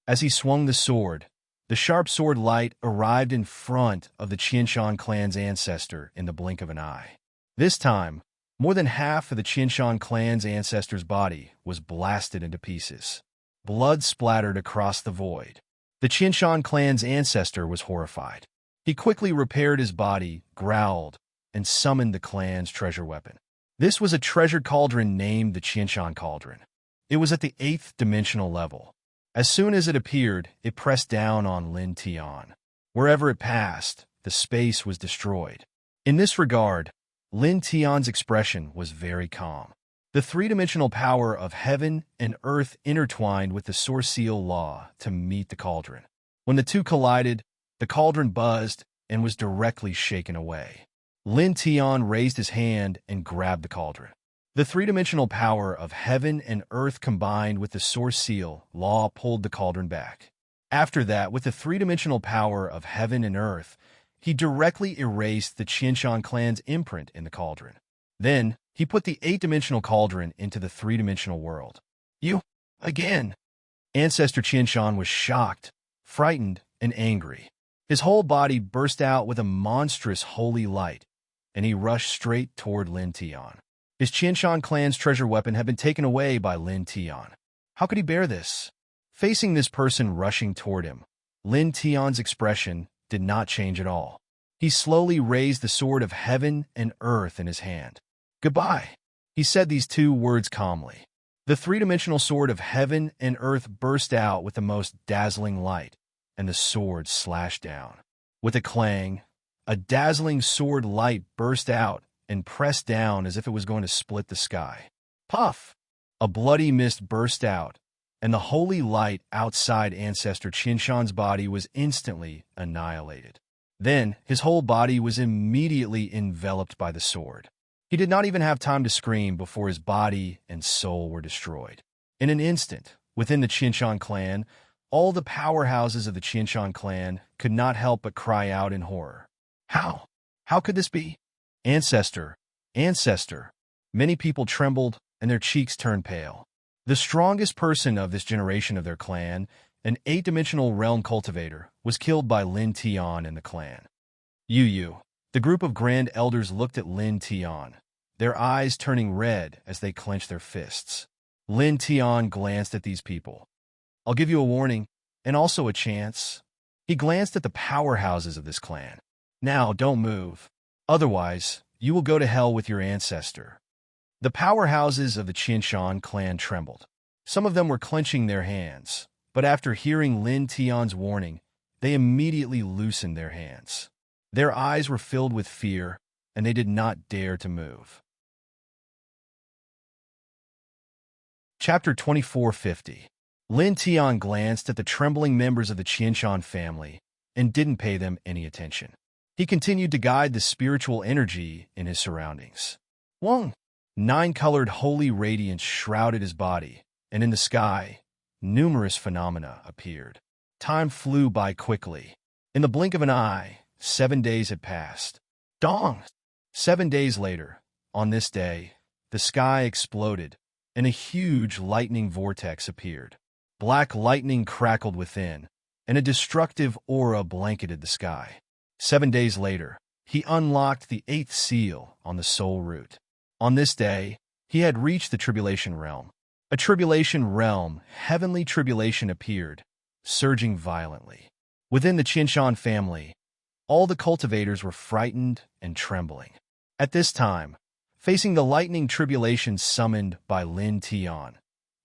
As he swung the sword, the sharp sword light arrived in front of the Qinshan clan's ancestor in the blink of an eye. This time, more than half of the Qinshan clan's ancestor's body was blasted into pieces. Blood splattered across the void. The Qinshan clan's ancestor was horrified. He quickly repaired his body, growled, and summoned the clan's treasure weapon. This was a treasure cauldron named the Qinshan Cauldron. It was at the eighth dimensional level. As soon as it appeared, it pressed down on Lin Tian. Wherever it passed, the space was destroyed. In this regard, Lin Tian's expression was very calm. The three-dimensional power of heaven and earth intertwined with the source seal law to meet the cauldron. When the two collided, the cauldron buzzed and was directly shaken away. Lin Tian raised his hand and grabbed the cauldron. The three-dimensional power of heaven and earth combined with the source seal law pulled the cauldron back. After that, with the three-dimensional power of heaven and earth, he directly erased the Qinshan clan's imprint in the cauldron. Then, He put the 8-dimensional cauldron into the 3-dimensional world. You, again. Ancestor Qianshan was shocked, frightened, and angry. His whole body burst out with a monstrous holy light, and he rushed straight toward Lin Tian. His Qianshan clan's treasure weapon had been taken away by Lin Tian. How could he bear this? Facing this person rushing toward him, Lin Tian's expression did not change at all. He slowly raised the sword of heaven and earth in his hand. Goodbye. He said these 2 words calmly. The 3-dimensional sword of heaven and earth burst out with the most dazzling light, and the sword slashed down. With a clang, a dazzling sword light burst out and pressed down as if it was going to split the sky. Puff! A bloody mist burst out, and the holy light outside Ancestor Qianshan's body was instantly annihilated. Then, his whole body was immediately enveloped by the sword. He did not even have time to scream before his body and soul were destroyed. In an instant, within the Qianshan clan, all the powerhouses of the Qianshan clan could not help but cry out in horror. How? How could this be? Ancestor! Ancestor! Many people trembled, and their cheeks turned pale. The strongest person of this generation of their clan, an 8-dimensional realm cultivator, was killed by Lin Tian and the clan. Yu. The group of grand elders looked at Lin Tian, their eyes turning red as they clenched their fists. Lin Tian glanced at these people. I'll give you a warning, and also a chance. He glanced at the powerhouses of this clan. Now, don't move. Otherwise, you will go to hell with your ancestor. The powerhouses of the Qianshan clan trembled. Some of them were clenching their hands, but after hearing Lin Tian's warning, they immediately loosened their hands. Their eyes were filled with fear, and they did not dare to move. Chapter 2450. Lin Tian glanced at the trembling members of the Qianshan family and didn't pay them any attention. He continued to guide the spiritual energy in his surroundings. 1. 9-colored holy radiance shrouded his body, and in the sky, numerous phenomena appeared. Time flew by quickly. In the blink of an eye, 7 days had passed. Dong! 7 days later, on this day, the sky exploded, and a huge lightning vortex appeared. Black lightning crackled within, and a destructive aura blanketed the sky. 7 days later, he unlocked the 8th seal on the soul root. On this day, he had reached the tribulation realm. A tribulation realm, heavenly tribulation appeared, surging violently. Within the Qianshan family, all the cultivators were frightened and trembling. At this time, facing the lightning tribulation summoned by Lin Tian,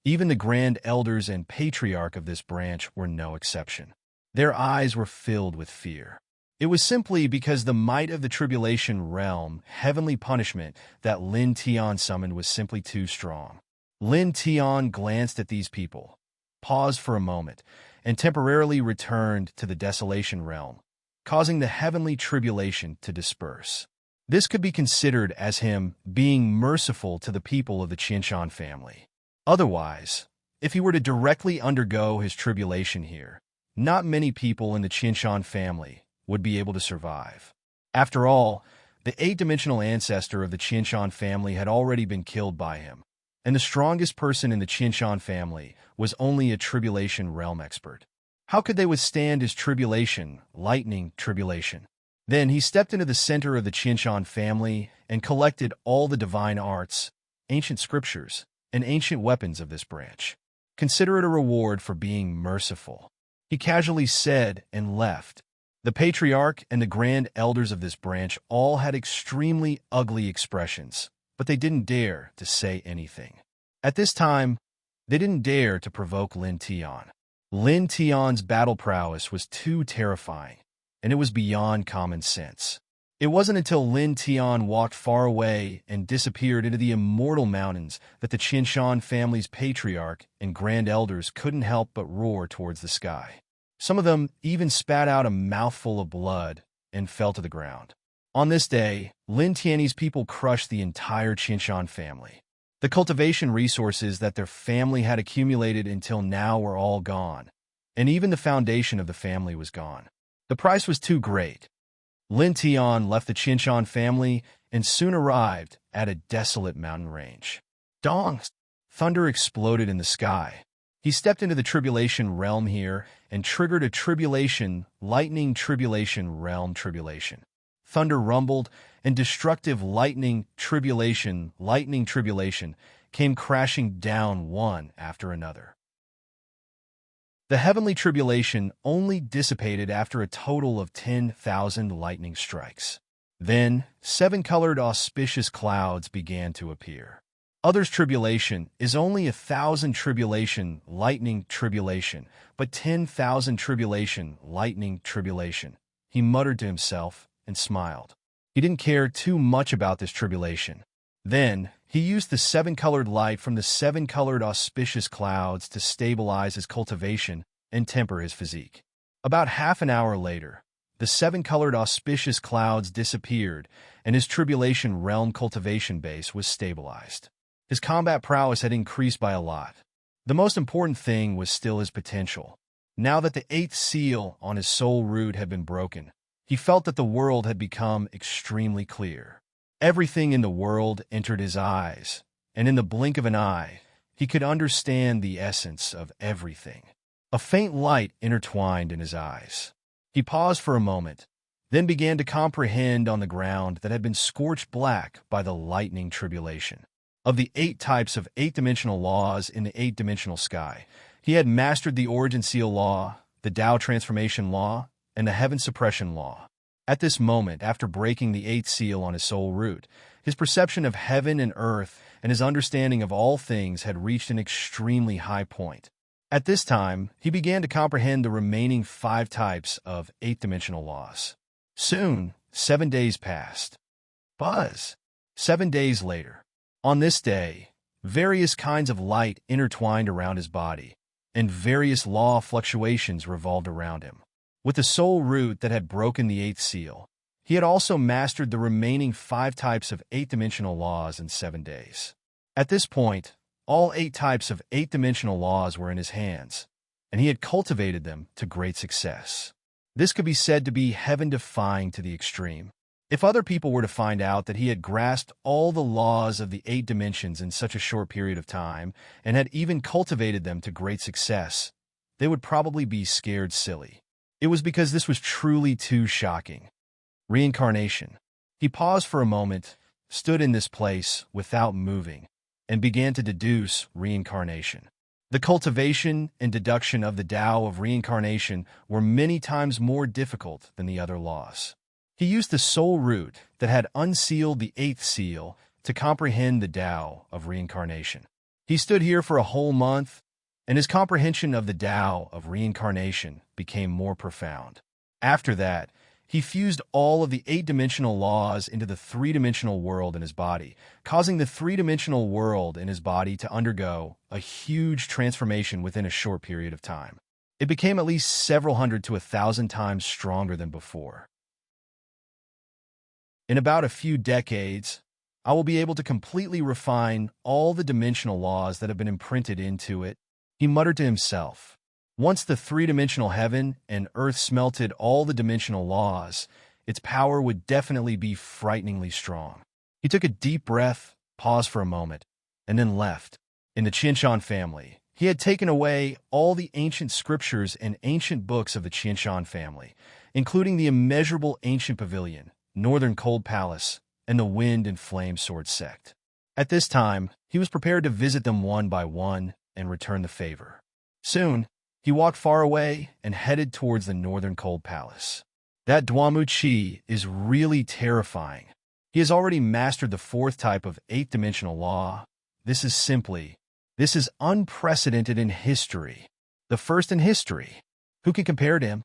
even the grand elders and patriarch of this branch were no exception. Their eyes were filled with fear. It was simply because the might of the tribulation realm, heavenly punishment that Lin Tian summoned was simply too strong. Lin Tian glanced at these people, paused for a moment, and temporarily returned to the desolation realm, causing the heavenly tribulation to disperse. This could be considered as him being merciful to the people of the Qianshan family. Otherwise, if he were to directly undergo his tribulation here, not many people in the Qianshan family would be able to survive. After all, the 8-dimensional ancestor of the Qianshan family had already been killed by him, and the strongest person in the Qianshan family was only a tribulation realm expert. How could they withstand his tribulation, lightning tribulation? Then he stepped into the center of the Qianshan family and collected all the divine arts, ancient scriptures, and ancient weapons of this branch. Consider it a reward for being merciful. He casually said and left. The patriarch and the grand elders of this branch all had extremely ugly expressions, but they didn't dare to say anything. At this time, they didn't dare to provoke Lin Tian. Lin Tian's battle prowess was too terrifying, and it was beyond common sense. It wasn't until Lin Tian walked far away and disappeared into the immortal mountains that the Qianshan family's patriarch and grand elders couldn't help but roar towards the sky. Some of them even spat out a mouthful of blood and fell to the ground. On this day, Lin Tian's people crushed the entire Qianshan family. The cultivation resources that their family had accumulated until now were all gone, and even the foundation of the family was gone. The price was too great. Lin Tian left the Qianshan family and soon arrived at a desolate mountain range. Dong! Thunder exploded in the sky. He stepped into the tribulation realm here and triggered a tribulation, lightning tribulation realm tribulation. Thunder rumbled, and destructive lightning tribulation came crashing down one after another. The heavenly tribulation only dissipated after a total of 10,000 lightning strikes. Then, 7-colored auspicious clouds began to appear. Others' tribulation is only 1,000 tribulation, lightning tribulation, but 10,000 tribulation, lightning tribulation. He muttered to himself and smiled. He didn't care too much about this tribulation. Then, he used the 7-colored light from the 7-colored auspicious clouds to stabilize his cultivation and temper his physique. About half an hour later, the 7-colored auspicious clouds disappeared, and his tribulation realm cultivation base was stabilized. His combat prowess had increased by a lot. The most important thing was still his potential. Now that the 8th seal on his soul root had been broken, he felt that the world had become extremely clear. Everything in the world entered his eyes, and in the blink of an eye, he could understand the essence of everything. A faint light intertwined in his eyes. He paused for a moment, then began to comprehend on the ground that had been scorched black by the lightning tribulation. Of the 8 types of 8-dimensional laws in the 8-dimensional sky, he had mastered the origin seal law, the Tao transformation law, and the heaven suppression law. At this moment, after breaking the 8th seal on his soul root, his perception of heaven and earth and his understanding of all things had reached an extremely high point. At this time, he began to comprehend the remaining 5 types of 8-dimensional laws. Soon, 7 days passed. Buzz! 7 days later. On this day, various kinds of light intertwined around his body, and various law fluctuations revolved around him. With the soul root that had broken the 8th seal, he had also mastered the remaining 5 types of 8-dimensional laws in 7 days. At this point, all 8 types of 8-dimensional laws were in his hands, and he had cultivated them to great success. This could be said to be heaven-defying to the extreme. If other people were to find out that he had grasped all the laws of the 8 dimensions in such a short period of time, and had even cultivated them to great success, they would probably be scared silly. It was because this was truly too shocking. Reincarnation. He paused for a moment, stood in this place without moving, and began to deduce reincarnation. The cultivation and deduction of the Tao of reincarnation were many times more difficult than the other laws. He used the soul root that had unsealed the 8th seal to comprehend the Tao of reincarnation. He stood here for a whole month, and his comprehension of the Tao of reincarnation became more profound. After that, he fused all of the 8-dimensional laws into the 3-dimensional world in his body, causing the 3-dimensional world in his body to undergo a huge transformation within a short period of time. It became at least several hundred to 1,000 times stronger than before. In about a few decades, I will be able to completely refine all the dimensional laws that have been imprinted into it, he muttered to himself. Once the 3-dimensional heaven and earth smelted all the dimensional laws, its power would definitely be frighteningly strong. He took a deep breath, paused for a moment, and then left. In the Qianshan family, he had taken away all the ancient scriptures and ancient books of the Qianshan family, including the immeasurable ancient pavilion, Northern Cold Palace, and the Wind and Flame Sword sect. At this time, he was prepared to visit them one by one and return the favor. Soon, he walked far away and headed towards the Northern Cold Palace. That Duamu Qi is really terrifying. He has already mastered the 4th type of 8-dimensional law. This is unprecedented in history. The first in history. Who can compare to him?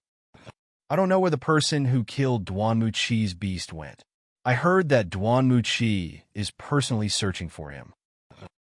I don't know where the person who killed Duanmu Qi's beast went. I heard that Duanmu Qi is personally searching for him.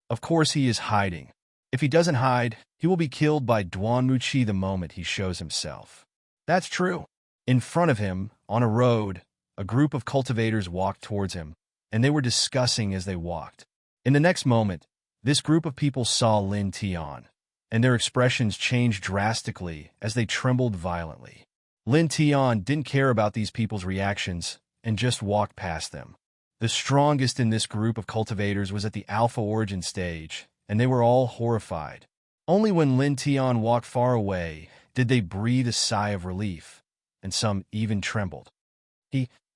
Of course he is hiding. If he doesn't hide, he will be killed by Duanmu Qi the moment he shows himself. That's true. In front of him, on a road, a group of cultivators walked towards him, and they were discussing as they walked. In the next moment, this group of people saw Lin Tian, and their expressions changed drastically as they trembled violently. Lin Tian didn't care about these people's reactions and just walked past them. The strongest in this group of cultivators was at the alpha origin stage, and they were all horrified. Only when Lin Tian walked far away did they breathe a sigh of relief, and some even trembled.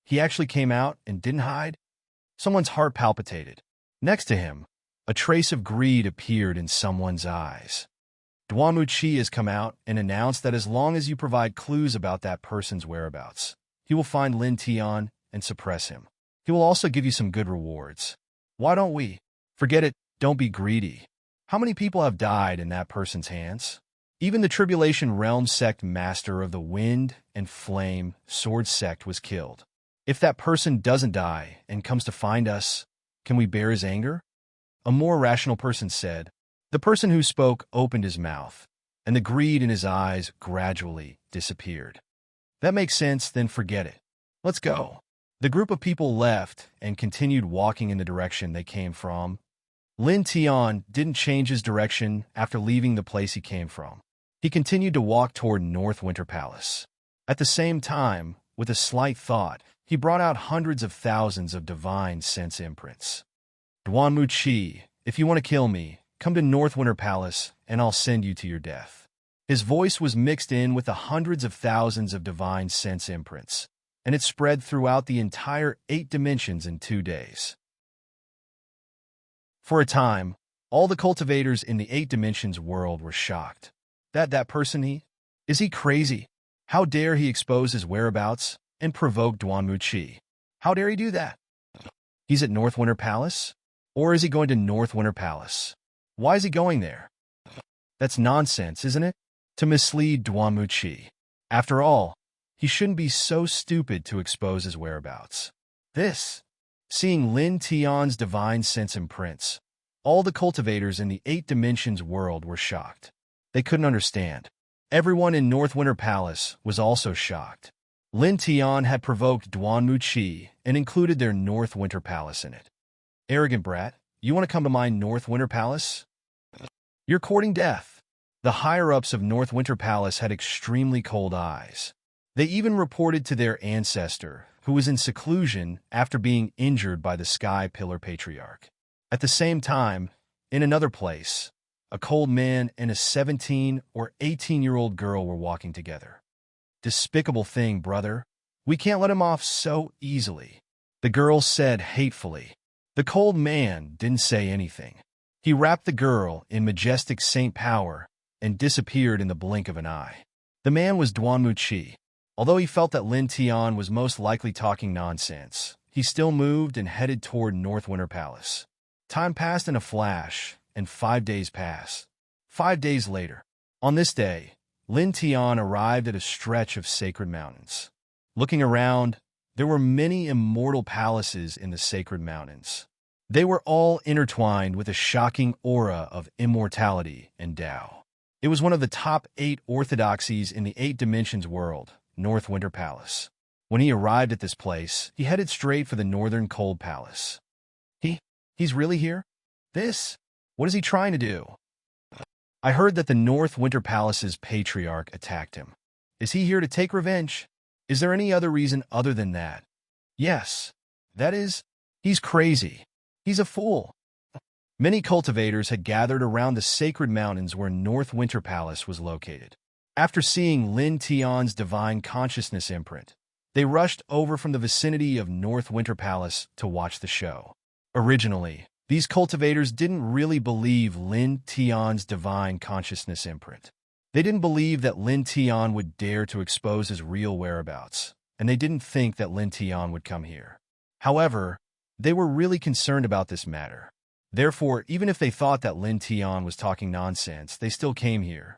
He actually came out and didn't hide? Someone's heart palpitated. Next to him, a trace of greed appeared in someone's eyes. Duanmu Qi has come out and announced that as long as you provide clues about that person's whereabouts, he will find Lin Tian and suppress him. He will also give you some good rewards. Why don't we? Forget it, don't be greedy. How many people have died in that person's hands? Even the Tribulation Realm sect master of the Wind and Flame Sword sect was killed. If that person doesn't die and comes to find us, can we bear his anger? A more rational person said. The person who spoke opened his mouth, and the greed in his eyes gradually disappeared. That makes sense, then forget it. Let's go. The group of people left and continued walking in the direction they came from. Lin Tian didn't change his direction after leaving the place he came from. He continued to walk toward North Winter Palace. At the same time, with a slight thought, he brought out hundreds of thousands of divine sense imprints. Duanmu Qi, if you want to kill me, come to North Winter Palace, and I'll send you to your death. His voice was mixed in with the hundreds of thousands of divine sense imprints, and it spread throughout the entire 8 dimensions in 2 days. For a time, all the cultivators in the 8 dimensions world were shocked. That person is he crazy? How dare he expose his whereabouts and provoke Duanmu Qi? How dare he do that? He's at North Winter Palace? Or is he going to North Winter Palace? Why is he going there? That's nonsense, isn't it? To mislead Duanmu Qi. After all, he shouldn't be so stupid to expose his whereabouts. Seeing Lin Tian's divine sense imprints, all the cultivators in the 8 dimensions world were shocked. They couldn't understand. Everyone in North Winter Palace was also shocked. Lin Tian had provoked Duanmu Qi and included their North Winter Palace in it. Arrogant brat, you want to come to my North Winter Palace? You're courting death. The higher-ups of North Winter Palace had extremely cold eyes. They even reported to their ancestor, who was in seclusion after being injured by the Sky Pillar Patriarch. At the same time, in another place, a cold man and a 17 or 18-year-old girl were walking together. Despicable thing, brother. We can't let him off so easily, the girl said hatefully. The cold man didn't say anything. He wrapped the girl in majestic saint power and disappeared in the blink of an eye. The man was Duanmu Qi. Although he felt that Lin Tian was most likely talking nonsense, he still moved and headed toward North Winter Palace. Time passed in a flash, and 5 days passed. 5 days later, on this day, Lin Tian arrived at a stretch of sacred mountains. Looking around, there were many immortal palaces in the sacred mountains. They were all intertwined with a shocking aura of immortality and Tao. It was one of the top 8 orthodoxies in the 8 dimensions world, North Winter Palace. When he arrived at this place, he headed straight for the Northern Cold Palace. He's really here? What is he trying to do? I heard that the North Winter Palace's patriarch attacked him. Is he here to take revenge? Is there any other reason other than that? Yes. That is, he's crazy. He's a fool. Many cultivators had gathered around the sacred mountains where North Winter Palace was located. After seeing Lin Tian's divine consciousness imprint, they rushed over from the vicinity of North Winter Palace to watch the show. Originally, these cultivators didn't really believe Lin Tian's divine consciousness imprint. They didn't believe that Lin Tian would dare to expose his real whereabouts, and they didn't think that Lin Tian would come here. However, they were really concerned about this matter. Therefore, even if they thought that Lin Tian was talking nonsense, they still came here.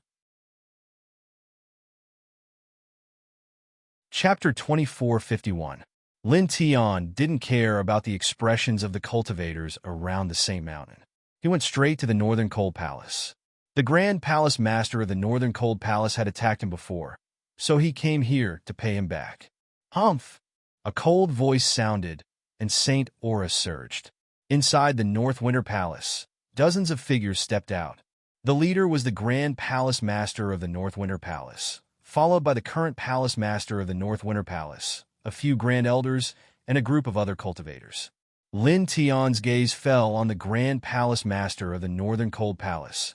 Chapter 2451. Lin Tian didn't care about the expressions of the cultivators around the same mountain. He went straight to the Northern Cold Palace. The Grand Palace Master of the Northern Cold Palace had attacked him before, so he came here to pay him back. Humph! A cold voice sounded, and Saint Aura surged. Inside the North Winter Palace, dozens of figures stepped out. The leader was the Grand Palace Master of the North Winter Palace, followed by the current Palace Master of the North Winter Palace, a few Grand Elders, and a group of other cultivators. Lin Tian's gaze fell on the Grand Palace Master of the Northern Cold Palace,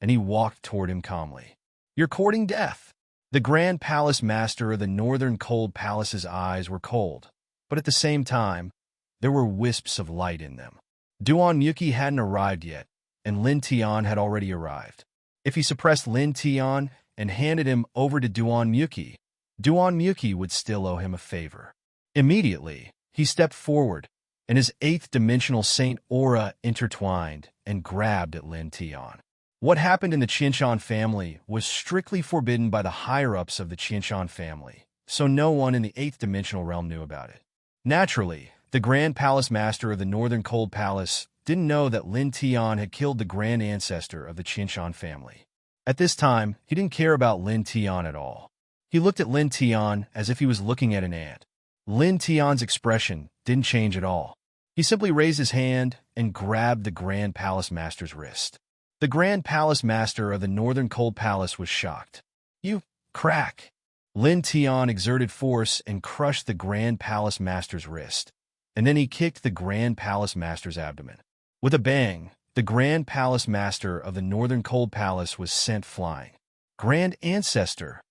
and he walked toward him calmly. "You're courting death." The Grand Palace Master of the Northern Cold Palace's eyes were cold, but at the same time, there were wisps of light in them. Duan Yuki hadn't arrived yet, and Lin Tian had already arrived. If he suppressed Lin Tian and handed him over to Duan Yuki would still owe him a favor. Immediately, he stepped forward, and his eighth-dimensional saint aura intertwined and grabbed at Lin Tian. What happened in the Qinshan family was strictly forbidden by the higher-ups of the Qinshan family, so no one in the eighth-dimensional realm knew about it. Naturally, the Grand Palace Master of the Northern Cold Palace didn't know that Lin Tian had killed the Grand Ancestor of the Qinshan family. At this time, he didn't care about Lin Tian at all. He looked at Lin Tian as if he was looking at an ant. Lin Tian's expression didn't change at all. He simply raised his hand and grabbed the Grand Palace Master's wrist. The Grand Palace Master of the Northern Cold Palace was shocked. "You crack!" Lin Tian exerted force and crushed the Grand Palace Master's wrist, and then he kicked the Grand Palace Master's abdomen. With a bang, the Grand Palace Master of the Northern Cold Palace was sent flying. Grand Ancestor!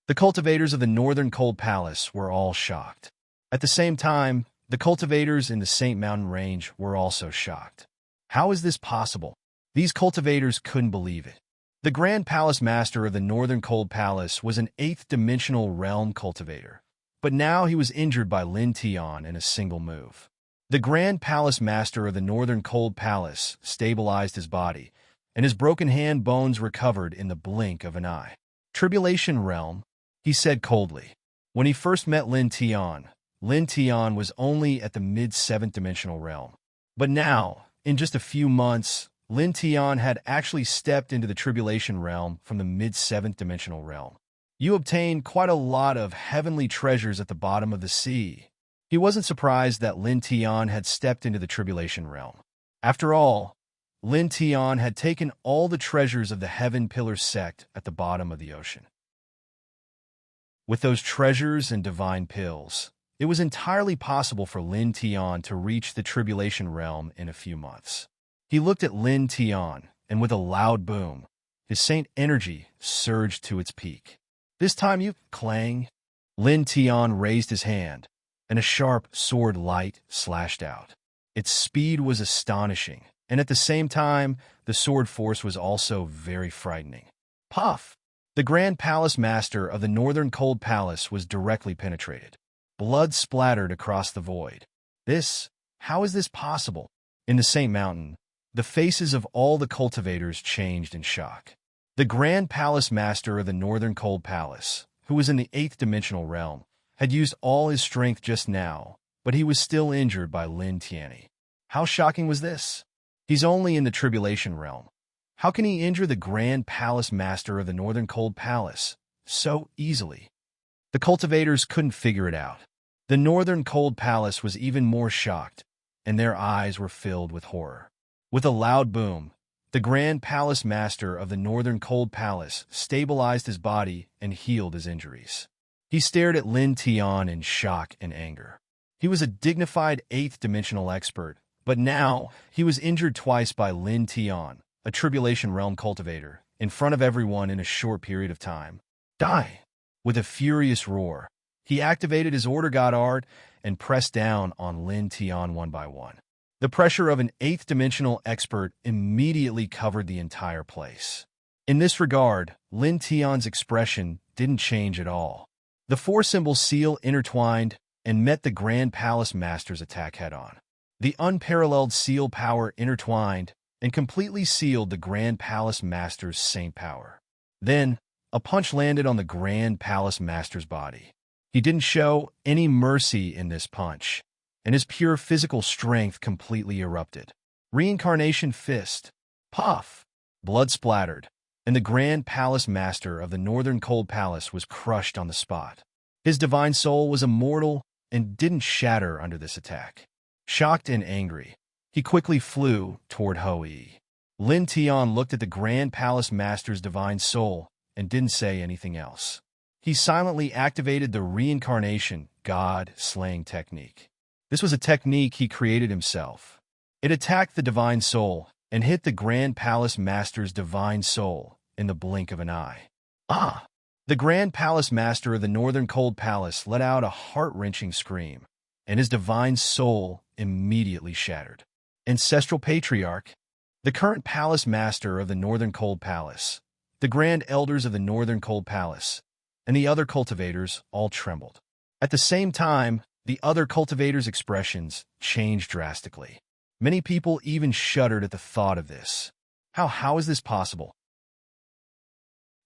The cultivators of the Northern Cold Palace were all shocked. At the same time, the cultivators in the Saint Mountain Range were also shocked. How is this possible? These cultivators couldn't believe it. The Grand Palace Master of the Northern Cold Palace was an eighth-dimensional realm cultivator, but now he was injured by Lin Tian in a single move. The Grand Palace Master of the Northern Cold Palace stabilized his body, and his broken hand bones recovered in the blink of an eye. "Tribulation Realm," he said coldly. When he first met Lin Tian was only at the mid-seventh dimensional realm. But now, in just a few months, Lin Tian had actually stepped into the Tribulation Realm from the mid-seventh dimensional realm. "You obtained quite a lot of heavenly treasures at the bottom of the sea." He wasn't surprised that Lin Tian had stepped into the Tribulation Realm. After all, Lin Tian had taken all the treasures of the Heaven Pillar sect at the bottom of the ocean. With those treasures and divine pills, it was entirely possible for Lin Tian to reach the Tribulation Realm in a few months. He looked at Lin Tian, and with a loud boom, his saint energy surged to its peak. "This time you clang." Lin Tian raised his hand, and a sharp sword light slashed out. Its speed was astonishing, and at the same time, the sword force was also very frightening. Puff! The Grand Palace Master of the Northern Cold Palace was directly penetrated. Blood splattered across the void. How is this possible? In the Saint Mountain, the faces of all the cultivators changed in shock. The Grand Palace Master of the Northern Cold Palace, who was in the eighth dimensional realm, had used all his strength just now, but he was still injured by Lin Tian. How shocking was this? He's only in the Tribulation Realm. How can he injure the Grand Palace Master of the Northern Cold Palace so easily? The cultivators couldn't figure it out. The Northern Cold Palace was even more shocked, and their eyes were filled with horror. With a loud boom, the Grand Palace Master of the Northern Cold Palace stabilized his body and healed his injuries. He stared at Lin Tian in shock and anger. He was a dignified eighth-dimensional expert, but now he was injured twice by Lin Tian, a Tribulation Realm cultivator, in front of everyone in a short period of time. "Die!" With a furious roar, he activated his Order God art and pressed down on Lin Tian one by one. The pressure of an eighth-dimensional expert immediately covered the entire place. In this regard, Lin Tian's expression didn't change at all. The four-symbol seal intertwined and met the Grand Palace Master's attack head-on. The unparalleled seal power intertwined and completely sealed the Grand Palace Master's saint power. Then, a punch landed on the Grand Palace Master's body. He didn't show any mercy in this punch, and his pure physical strength completely erupted. Reincarnation fist. Puff! Blood splattered, and the Grand Palace Master of the Northern Cold Palace was crushed on the spot. His divine soul was immortal and didn't shatter under this attack. Shocked and angry, he quickly flew toward Hou-Yi. Lin Tian looked at the Grand Palace Master's divine soul and didn't say anything else. He silently activated the reincarnation God-slaying technique. This was a technique he created himself. It attacked the divine soul and hit the Grand Palace Master's divine soul in the blink of an eye. Ah! The Grand Palace Master of the Northern Cold Palace let out a heart-wrenching scream, and his divine soul immediately shattered. Ancestral Patriarch, the current Palace Master of the Northern Cold Palace, the Grand Elders of the Northern Cold Palace, and the other cultivators all trembled. At the same time, the other cultivators' expressions changed drastically. Many people even shuddered at the thought of this. How is this possible?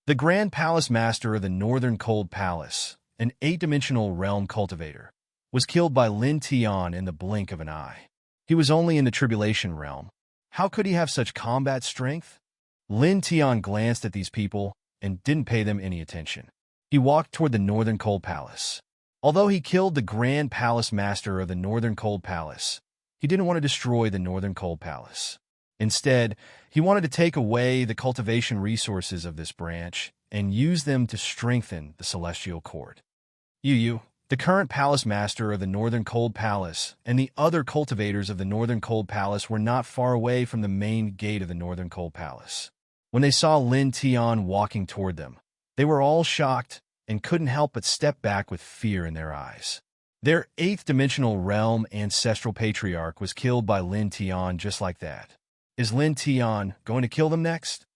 The Grand Palace Master of the Northern Cold Palace, an 8-dimensional realm cultivator, was killed by Lin Tian in the blink of an eye. He was only in the Tribulation Realm. How could he have such combat strength? Lin Tian glanced at these people and didn't pay them any attention. He walked toward the Northern Cold Palace. Although he killed the Grand Palace Master of the Northern Cold Palace, he didn't want to destroy the Northern Cold Palace. Instead, he wanted to take away the cultivation resources of this branch and use them to strengthen the Celestial Court. Yu, the current Palace Master of the Northern Cold Palace, and the other cultivators of the Northern Cold Palace were not far away from the main gate of the Northern Cold Palace. When they saw Lin Tian walking toward them, they were all shocked and couldn't help but step back with fear in their eyes. Their 8th-dimensional realm ancestral patriarch was killed by Lin Tian just like that. Is Lin Tian going to kill them next?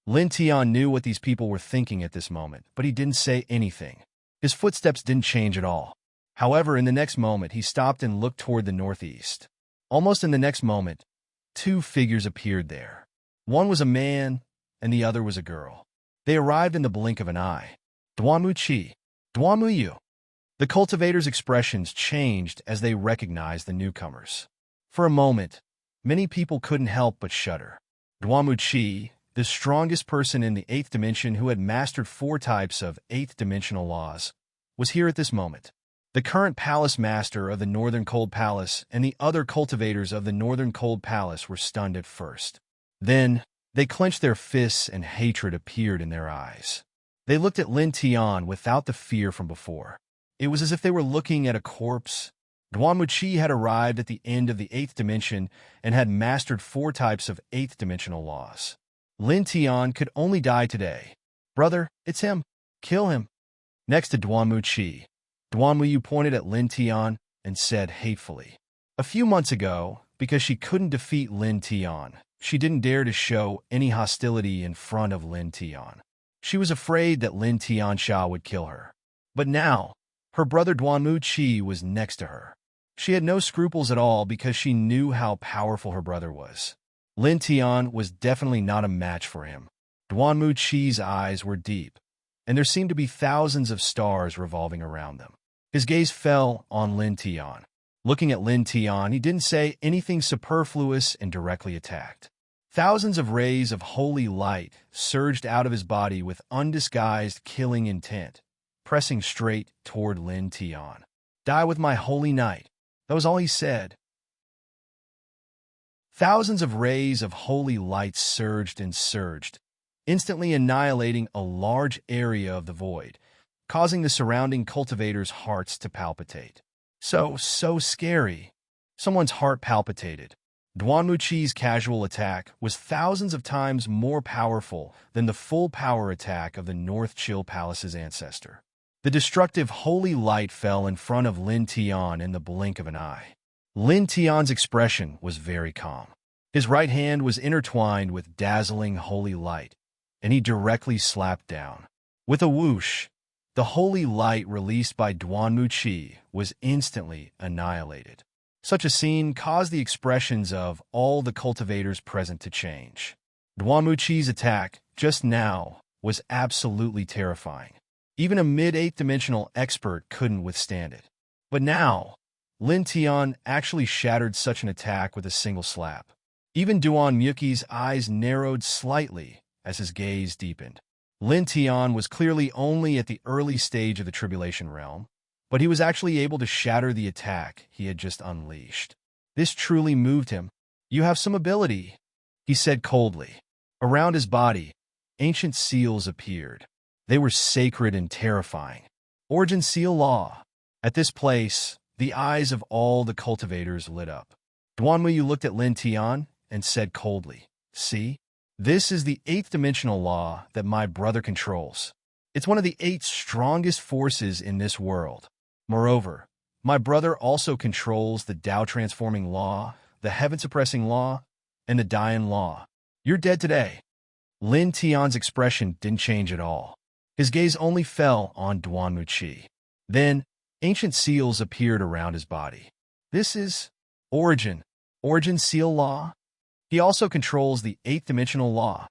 Lin Tian knew what these people were thinking at this moment, but he didn't say anything. His footsteps didn't change at all. However, in the next moment, he stopped and looked toward the northeast. Almost in the next moment, 2 figures appeared there. One was a man, and the other was a girl. They arrived in the blink of an eye. Duanmu Qi, Duanmu Yu. The cultivators' expressions changed as they recognized the newcomers. For a moment, many people couldn't help but shudder. Duanmu Qi, the strongest person in the 8th dimension who had mastered 4 types of 8th-dimensional laws, was here at this moment. The current Palace Master of the Northern Cold Palace and the other cultivators of the Northern Cold Palace were stunned at first. Then, they clenched their fists and hatred appeared in their eyes. They looked at Lin Tian without the fear from before. It was as if they were looking at a corpse. Duanmu Qi had arrived at the end of the 8th dimension and had mastered 4 types of 8th-dimensional laws. Lin Tian could only die today. Brother, it's him. Kill him. Next to Duanmu Qi, Duanmu Yu pointed at Lin Tian and said hatefully. A few months ago, because she couldn't defeat Lin Tian, she didn't dare to show any hostility in front of Lin Tian. She was afraid that Lin Tiansha would kill her. But now, her brother Duanmu Qi was next to her. She had no scruples at all because she knew how powerful her brother was. Lin Tian was definitely not a match for him. Duanmu Qi's eyes were deep, and there seemed to be thousands of stars revolving around them. His gaze fell on Lin Tian. Looking at Lin Tian, he didn't say anything superfluous and directly attacked. Thousands of rays of holy light surged out of his body with undisguised killing intent, pressing straight toward Lin Tian. Die with my holy knight. That was all he said. Thousands of rays of holy light surged and surged, instantly annihilating a large area of the void, causing the surrounding cultivators' hearts to palpitate. So scary. Someone's heart palpitated. Duanmu Qi's casual attack was thousands of times more powerful than the full power attack of the North Chill Palace's ancestor. The destructive holy light fell in front of Lin Tian in the blink of an eye. Lin Tian's expression was very calm. His right hand was intertwined with dazzling holy light, and he directly slapped down. With a whoosh, the holy light released by Duanmu Qi was instantly annihilated. Such a scene caused the expressions of all the cultivators present to change. Duanmu Qi's attack, just now, was absolutely terrifying. Even a mid-8th-dimensional expert couldn't withstand it. But now, Lin Tian actually shattered such an attack with a single slap. Even Duanmu Qi's eyes narrowed slightly as his gaze deepened. Lin Tian was clearly only at the early stage of the Tribulation Realm, but he was actually able to shatter the attack he had just unleashed. This truly moved him. You have some ability, he said coldly. Around his body, ancient seals appeared. They were sacred and terrifying. Origin Seal Law. At this place, The eyes of all the cultivators lit up. Duanmu looked at Lin Tian and said coldly, "See? This is the eighth dimensional law that my brother controls. It's one of the 8 strongest forces in this world. Moreover, my brother also controls the Tao transforming law, the heaven suppressing law, and the Dian law. You're dead today." Lin Tian's expression didn't change at all. His gaze only fell on Duanmu. Then, ancient seals appeared around his body. This is Origin Seal Law. He also controls the 8th dimensional law.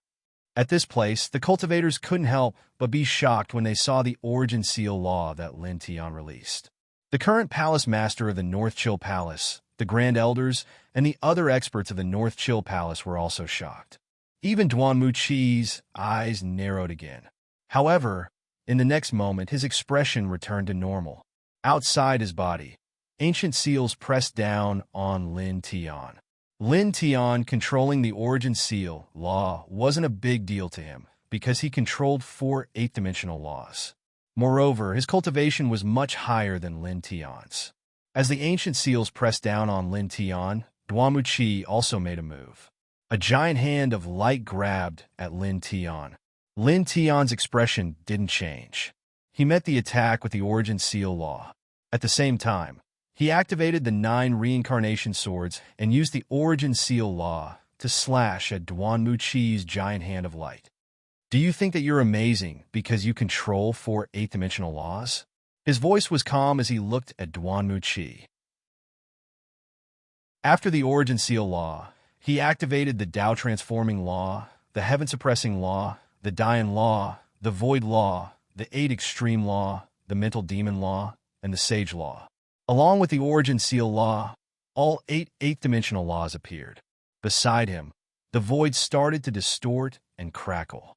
At this place, the cultivators couldn't help but be shocked when they saw the Origin Seal Law that Lin Tian released. The current palace master of the North Chill Palace, the Grand Elders, and the other experts of the North Chill Palace were also shocked. Even Duanmu's eyes narrowed again. However, in the next moment, his expression returned to normal. Outside his body, ancient seals pressed down on Lin Tian. Lin Tian controlling the Origin Seal law wasn't a big deal to him because he controlled 4 8th-dimensional laws. Moreover, his cultivation was much higher than Lin Tian's. As the ancient seals pressed down on Lin Tian, Duanmu also made a move. A giant hand of light grabbed at Lin Tian. Lin Tian's expression didn't change. He met the attack with the Origin Seal law. At the same time, he activated the 9 reincarnation swords and used the Origin Seal law to slash at Duanmu's giant hand of light. Do you think that you're amazing because you control 4 8th-dimensional laws? His voice was calm as he looked at Duanmu. After the Origin Seal law, he activated the Tao transforming law, the heaven suppressing law, the Dian law, the void law, the 8 extreme law, the mental demon law, and the sage law. Along with the Origin Seal law, all 8 8th-dimensional laws appeared. Beside him, the void started to distort and crackle.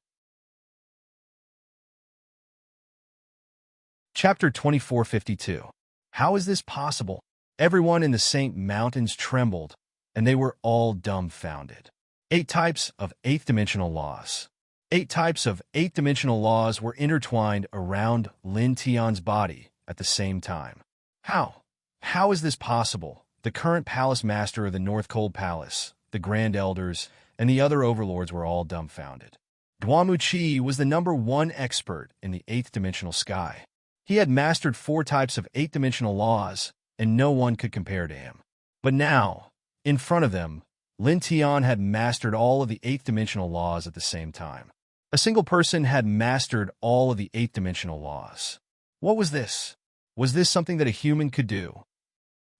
Chapter 2452. How is this possible? Everyone in the Saint Mountains trembled, and they were all dumbfounded. 8 types of 8th-dimensional laws. 8 types of 8th-dimensional laws were intertwined around Lin Tian's body at the same time. How is this possible? The current palace master of the North Cold Palace, the Grand Elders, and the other overlords were all dumbfounded. Duanmu was the #1 expert in the 8th-dimensional sky. He had mastered 4 types of 8th-dimensional laws, and no one could compare to him. But now, in front of them, Lin Tian had mastered all of the 8th-dimensional laws at the same time. A single person had mastered all of the 8th-dimensional laws. What was this? Was this something that a human could do?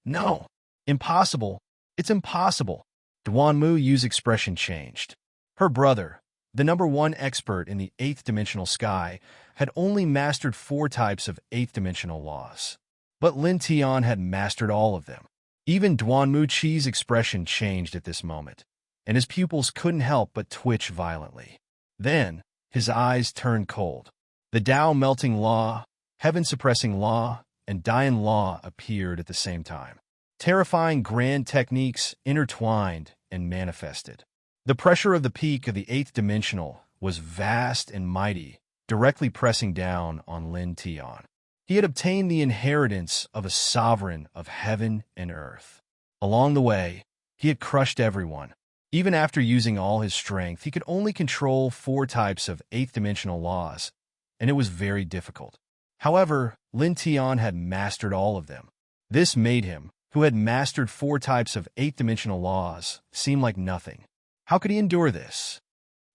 No. Impossible. It's impossible. Duanmu's expression changed. Her brother, the #1 expert in the 8th-dimensional sky, had only mastered 4 types of 8th-dimensional laws. But Lin Tian had mastered all of them. Even Duanmu's expression changed at this moment, and his pupils couldn't help but twitch violently. Then, his eyes turned cold. The Tao melting law, heaven suppressing law, and Dian law appeared at the same time. Terrifying grand techniques intertwined and manifested. The pressure of the peak of the 8th dimensional was vast and mighty, directly pressing down on Lin Tian. He had obtained the inheritance of a sovereign of heaven and earth. Along the way, he had crushed everyone. Even after using all his strength, he could only control 4 types of 8th-dimensional laws, and it was very difficult. However, Lin Tian had mastered all of them. This made him, who had mastered 4 types of 8th-dimensional laws, seem like nothing. How could he endure this?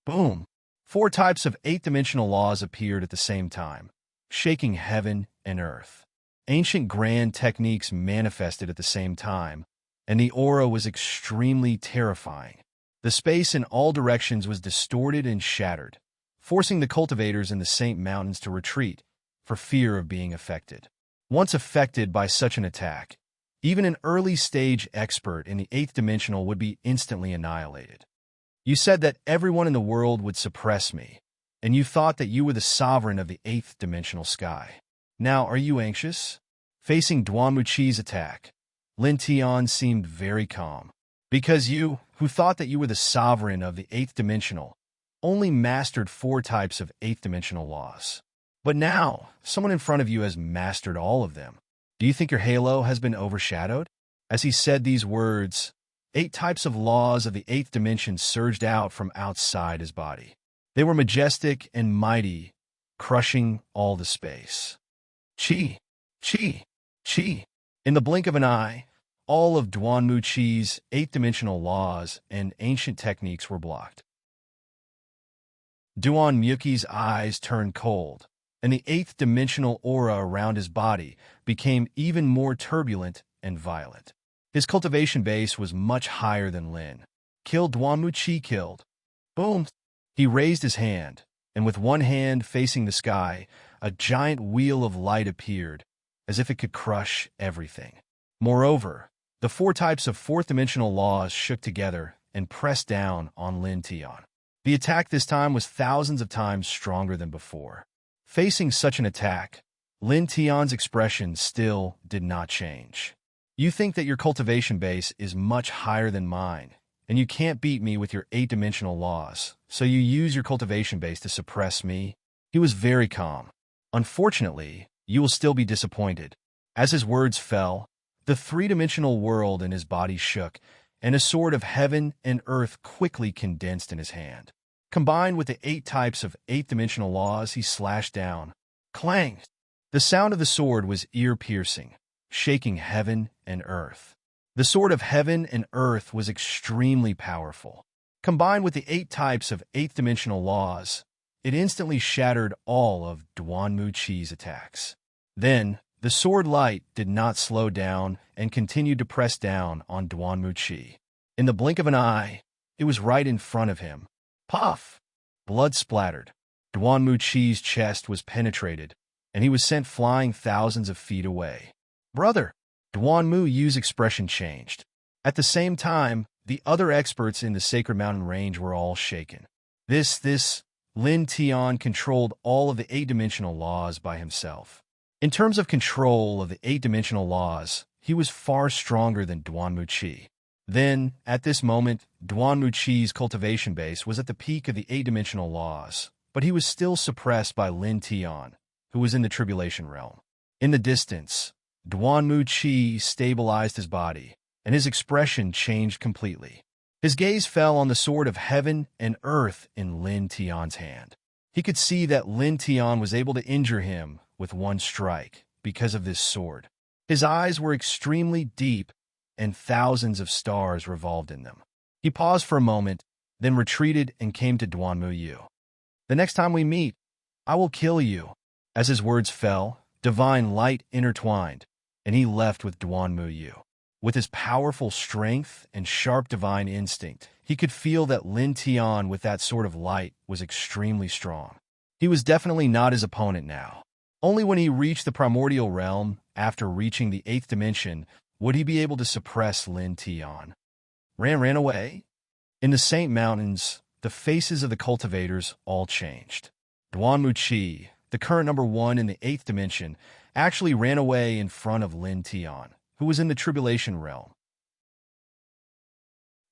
Boom! 4 types of 8th-dimensional laws appeared at the same time, shaking heaven and earth. Ancient grand techniques manifested at the same time, and the aura was extremely terrifying. The space in all directions was distorted and shattered, forcing the cultivators in the Saint Mountains to retreat for fear of being affected. Once affected by such an attack, even an early-stage expert in the 8th dimensional would be instantly annihilated. You said that everyone in the world would suppress me, and you thought that you were the sovereign of the 8th dimensional sky. Now, are you anxious? Facing Duanmu's attack, Lin Tian seemed very calm. Because you, who thought that you were the sovereign of the 8th dimensional, only mastered 4 types of 8th dimensional laws. But now, someone in front of you has mastered all of them. Do you think your halo has been overshadowed? As he said these words, 8 types of laws of the 8th dimension surged out from outside his body. They were majestic and mighty, crushing all the space. Chi, Chi, Chi. In the blink of an eye, all of Duanmu Chi's 8th-dimensional laws and ancient techniques were blocked. Duan Muki's eyes turned cold, and the 8th-dimensional aura around his body became even more turbulent and violent. His cultivation base was much higher than Lin. Killed Duanmu Chi killed. Boom! He raised his hand, and with one hand facing the sky, a giant wheel of light appeared, as if it could crush everything. Moreover, the 4 types of 4th-dimensional laws shook together and pressed down on Lin Tian. The attack this time was thousands of times stronger than before. Facing such an attack, Lin Tian's expression still did not change. You think that your cultivation base is much higher than mine, and you can't beat me with your 8th-dimensional laws, so you use your cultivation base to suppress me? He was very calm. Unfortunately, you will still be disappointed. As his words fell, the 3-dimensional world in his body shook, and a sword of heaven and earth quickly condensed in his hand. Combined with the 8 types of 8th-dimensional laws, he slashed down. Clang! The sound of the sword was ear-piercing, shaking heaven and earth. The sword of heaven and earth was extremely powerful. Combined with the 8 types of 8th-dimensional laws, it instantly shattered all of Duanmu Chi's attacks. Then, the sword light did not slow down and continued to press down on Duanmu Chi. In the blink of an eye, it was right in front of him. Puff! Blood splattered. Duanmu Chi's chest was penetrated, and he was sent flying thousands of feet away. Brother! Duanmu Yu's expression changed. At the same time, the other experts in the Sacred Mountain Range were all shaken. Lin Tian controlled all of the 8-dimensional laws by himself. In terms of control of the 8-dimensional laws, he was far stronger than Duanmu Chi. Then, at this moment, Duanmu Chi's cultivation base was at the peak of the 8-dimensional laws, but he was still suppressed by Lin Tian, who was in the Tribulation Realm. In the distance, Duanmu Chi stabilized his body, and his expression changed completely. His gaze fell on the sword of heaven and earth in Lin Tian's hand. He could see that Lin Tian was able to injure him with one strike because of this sword. His eyes were extremely deep, and thousands of stars revolved in them. He paused for a moment, then retreated and came to Duanmu Yu. The next time we meet, I will kill you. As his words fell, divine light intertwined, and he left with Duanmu Yu. With his powerful strength and sharp divine instinct, he could feel that Lin Tian with that sort of light was extremely strong. He was definitely not his opponent now. Only when he reached the primordial realm, after reaching the 8th dimension, would he be able to suppress Lin Tian. Ran away? In the Saint Mountains, the faces of the cultivators all changed. Duanmu Chi, the current number 1 in the 8th dimension, actually ran away in front of Lin Tian, who was in the Tribulation Realm.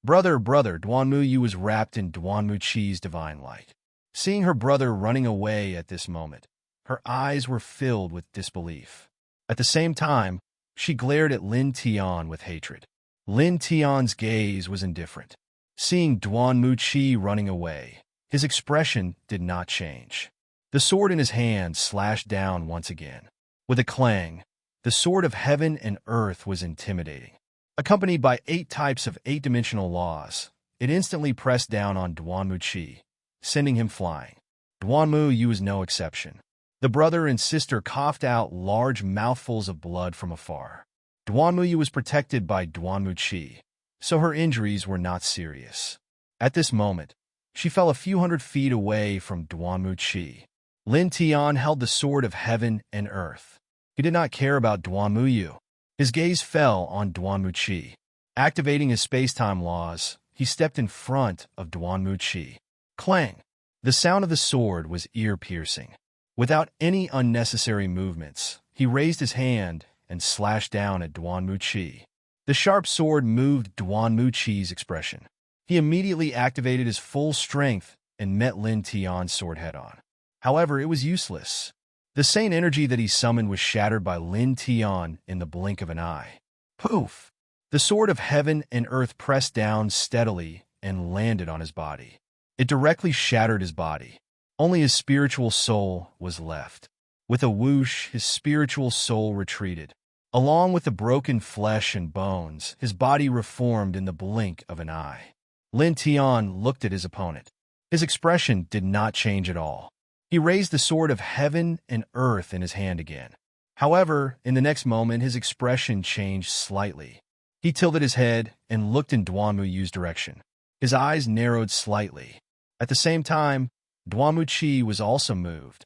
Brother, Duanmu Yu was wrapped in Duanmu Chi's divine light. Seeing her brother running away at this moment, her eyes were filled with disbelief. At the same time, she glared at Lin Tian with hatred. Lin Tian's gaze was indifferent. Seeing Duanmu Chi running away, his expression did not change. The sword in his hand slashed down once again. With a clang, the sword of heaven and earth was intimidating. Accompanied by 8 types of 8-dimensional laws, it instantly pressed down on Duanmu Chi, sending him flying. Duanmu Yu was no exception. The brother and sister coughed out large mouthfuls of blood from afar. Duanmu Yu was protected by Duanmu Chi, so her injuries were not serious. At this moment, she fell a few hundred feet away from Duanmu Chi. Lin Tian held the sword of heaven and earth. He did not care about Duanmu Yu. His gaze fell on Duanmu Chi. Activating his space-time laws, he stepped in front of Duanmu Chi. Clang! The sound of the sword was ear-piercing. Without any unnecessary movements, he raised his hand and slashed down at Duanmu Chi. The sharp sword moved Duanmu Chi's expression. He immediately activated his full strength and met Lin Tian's sword head-on. However, it was useless. The same energy that he summoned was shattered by Lin Tian in the blink of an eye. Poof! The sword of heaven and earth pressed down steadily and landed on his body. It directly shattered his body. Only his spiritual soul was left. With a whoosh, his spiritual soul retreated. Along with the broken flesh and bones, his body reformed in the blink of an eye. Lin Tian looked at his opponent. His expression did not change at all. He raised the sword of heaven and earth in his hand again. However, in the next moment, his expression changed slightly. He tilted his head and looked in Duan Muyu's direction. His eyes narrowed slightly. At the same time, Duan Muqi was also moved.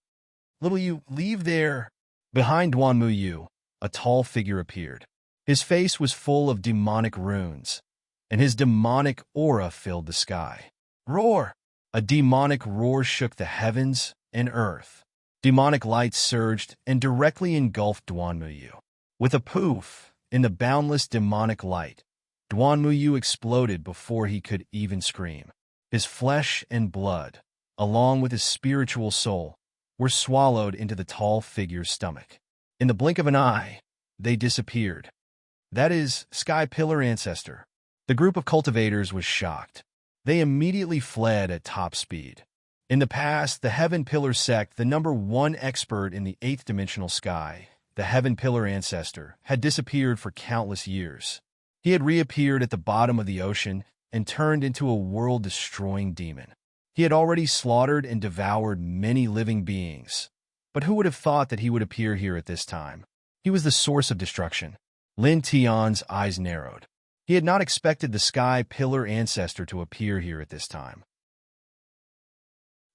"Little you, leave there." Behind Duan Muyu, a tall figure appeared. His face was full of demonic runes, and his demonic aura filled the sky. Roar! A demonic roar shook the heavens and earth. Demonic light surged and directly engulfed Duan Muyu. With a poof, in the boundless demonic light, Duan Muyu exploded before he could even scream. His flesh and blood, along with his spiritual soul, were swallowed into the tall figure's stomach. In the blink of an eye, they disappeared. That is, Sky Pillar Ancestor. The group of cultivators was shocked. They immediately fled at top speed. In the past, the Heaven Pillar sect, the #1 expert in the 8th dimensional sky, the Heaven Pillar Ancestor, had disappeared for countless years. He had reappeared at the bottom of the ocean and turned into a world-destroying demon. He had already slaughtered and devoured many living beings. But who would have thought that he would appear here at this time? He was the source of destruction. Lin Tian's eyes narrowed. He had not expected the Sky Pillar Ancestor to appear here at this time.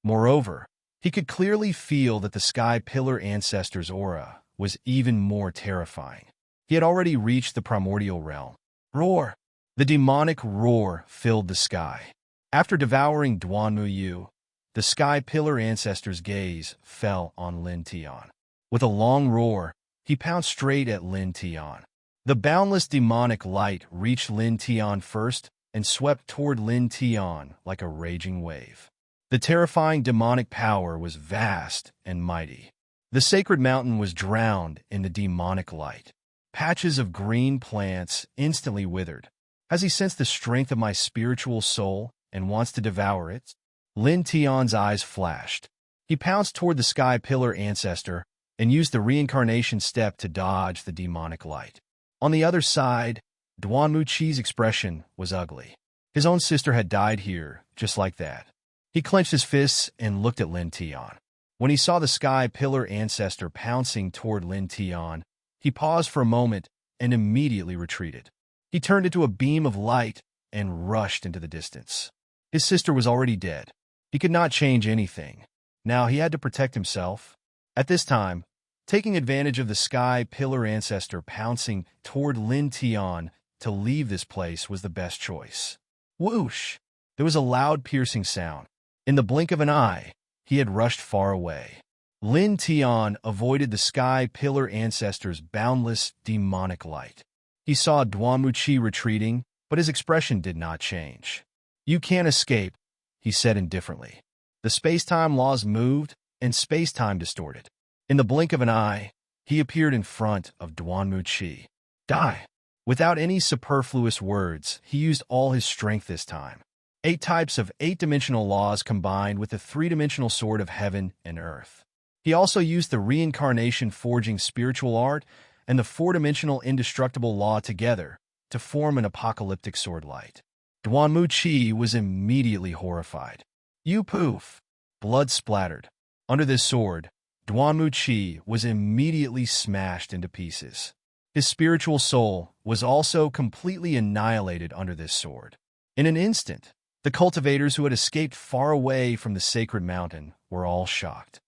Moreover, he could clearly feel that the Sky Pillar Ancestor's aura was even more terrifying. He had already reached the primordial realm. Roar! The demonic roar filled the sky. After devouring Duan Muyu, the Sky Pillar Ancestor's gaze fell on Lin Tian. With a long roar, he pounced straight at Lin Tian. The boundless demonic light reached Lin Tian first and swept toward Lin Tian like a raging wave. The terrifying demonic power was vast and mighty. The sacred mountain was drowned in the demonic light. Patches of green plants instantly withered. Has he sensed the strength of my spiritual soul and wants to devour it? Lin Tian's eyes flashed. He pounced toward the Sky Pillar Ancestor and used the reincarnation step to dodge the demonic light. On the other side, Duan Muqi's expression was ugly. His own sister had died here, just like that. He clenched his fists and looked at Lin Tian. When he saw the Sky Pillar Ancestor pouncing toward Lin Tian, he paused for a moment and immediately retreated. He turned into a beam of light and rushed into the distance. His sister was already dead. He could not change anything. Now he had to protect himself. At this time, taking advantage of the Sky Pillar Ancestor pouncing toward Lin Tian to leave this place was the best choice. Whoosh! There was a loud piercing sound. In the blink of an eye, he had rushed far away. Lin Tian avoided the Sky Pillar Ancestor's boundless demonic light. He saw Duan Muqi retreating, but his expression did not change. "You can't escape," he said indifferently. The space-time laws moved, and space-time distorted. In the blink of an eye, he appeared in front of Duan Muqi. Die! Without any superfluous words, he used all his strength this time. 8 types of 8-dimensional laws combined with the 3-dimensional sword of heaven and earth. He also used the reincarnation forging spiritual art and the 4-dimensional indestructible law together to form an apocalyptic sword light. Duan Muqi was immediately horrified. You poof! Blood splattered. Under this sword, Duan Muqi was immediately smashed into pieces. His spiritual soul was also completely annihilated under this sword. In an instant, the cultivators who had escaped far away from the sacred mountain were all shocked.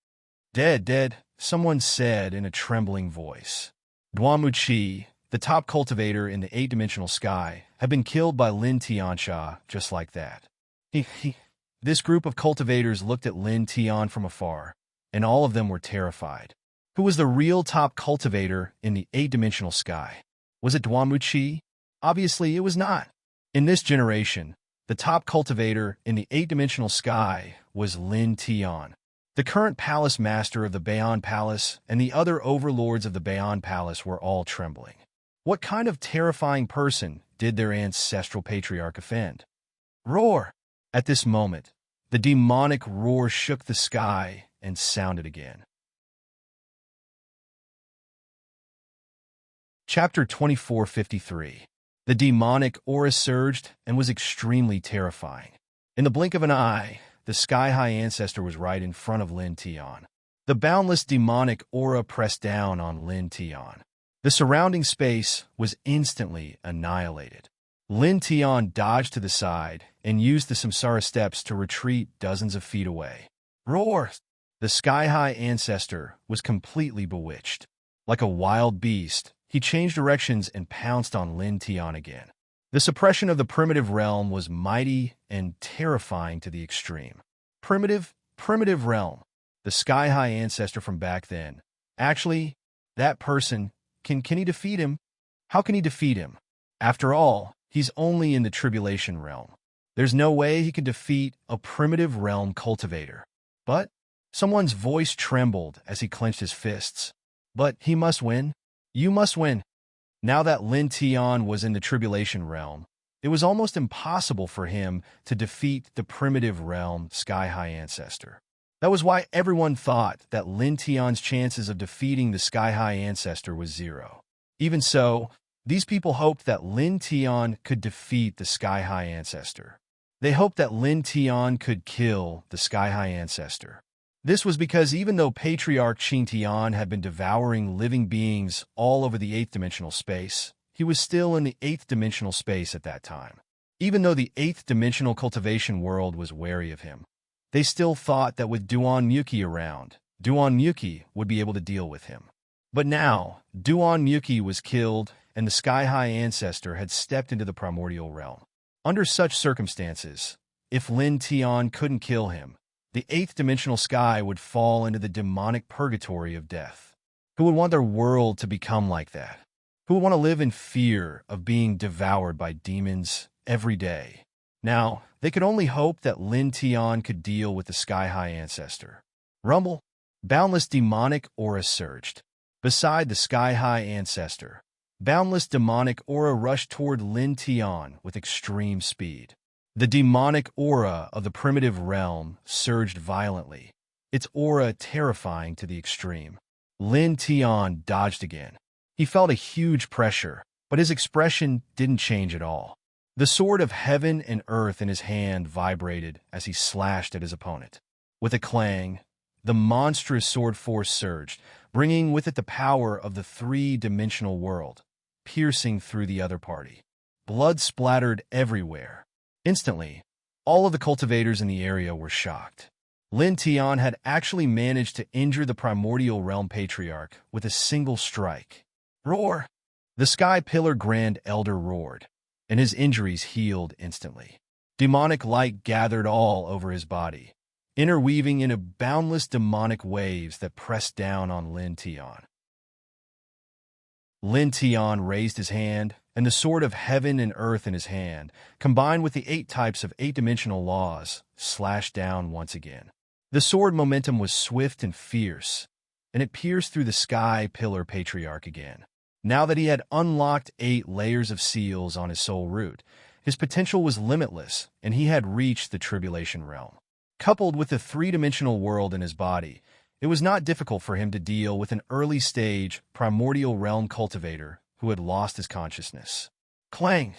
Dead, dead, someone said in a trembling voice. Duan Muqi, the top cultivator in the 8-dimensional sky, had been killed by Lin Tiansha just like that. This group of cultivators looked at Lin Tian from afar, and all of them were terrified. Who was the real top cultivator in the 8-dimensional sky? Was it Duan Muqi? Obviously, it was not. In this generation, the top cultivator in the 8-dimensional sky was Lin Tian. The current palace master of the Bayon Palace and the other overlords of the Bayon Palace were all trembling. What kind of terrifying person did their ancestral patriarch offend? Roar! At this moment, the demonic roar shook the sky and sounded again. Chapter 2453. The demonic aura surged and was extremely terrifying. In the blink of an eye, the sky-high ancestor was right in front of Lin Tian. The boundless demonic aura pressed down on Lin Tian. The surrounding space was instantly annihilated. Lin Tian dodged to the side and used the samsara steps to retreat dozens of feet away. Roar! The sky-high ancestor was completely bewitched. Like a wild beast, he changed directions and pounced on Lin Tian again. The suppression of the primitive realm was mighty and terrifying to the extreme. Primitive realm. The sky-high ancestor from back then. Actually, that person, can he defeat him? How can he defeat him? After all, he's only in the tribulation realm. There's no way he can defeat a primitive realm cultivator. But someone's voice trembled as he clenched his fists. But he must win. You must win. Now that Lin Tian was in the tribulation realm, it was almost impossible for him to defeat the primitive realm sky-high ancestor. That was why everyone thought that Lin Tian's chances of defeating the sky-high ancestor was 0. Even so, these people hoped that Lin Tian could defeat the sky-high ancestor. They hoped that Lin Tian could kill the sky-high ancestor. This was because even though Patriarch Qin Tian had been devouring living beings all over the 8th dimensional space, he was still in the 8th dimensional space at that time. Even though the 8th dimensional cultivation world was wary of him, they still thought that with Duan Muki around, Duan Muki would be able to deal with him. But now, Duan Muki was killed and the sky-high ancestor had stepped into the primordial realm. Under such circumstances, if Lin Tian couldn't kill him, the 8th dimensional sky would fall into the demonic purgatory of death. Who would want their world to become like that? Who would want to live in fear of being devoured by demons every day? Now, they could only hope that Lin Tian could deal with the sky-high ancestor. Rumble! Boundless demonic aura surged. Beside the sky-high ancestor, boundless demonic aura rushed toward Lin Tian with extreme speed. The demonic aura of the primitive realm surged violently, its aura terrifying to the extreme. Lin Tian dodged again. He felt a huge pressure, but his expression didn't change at all. The sword of heaven and earth in his hand vibrated as he slashed at his opponent. With a clang, the monstrous sword force surged, bringing with it the power of the 3-dimensional world, piercing through the other party. Blood splattered everywhere. Instantly, all of the cultivators in the area were shocked. Lin Tian had actually managed to injure the primordial realm patriarch with a single strike. Roar! The Sky Pillar Grand Elder roared, and his injuries healed instantly. Demonic light gathered all over his body, interweaving into boundless demonic waves that pressed down on Lin Tian. Lin Tian raised his hand, and the sword of heaven and earth in his hand, combined with the 8 types of 8-dimensional laws, slashed down once again. The sword momentum was swift and fierce, and it pierced through the Sky Pillar Patriarch again. Now that he had unlocked 8 layers of seals on his soul root, his potential was limitless, and he had reached the tribulation realm. Coupled with the 3-dimensional world in his body, it was not difficult for him to deal with an early-stage primordial realm cultivator who had lost his consciousness. Clang!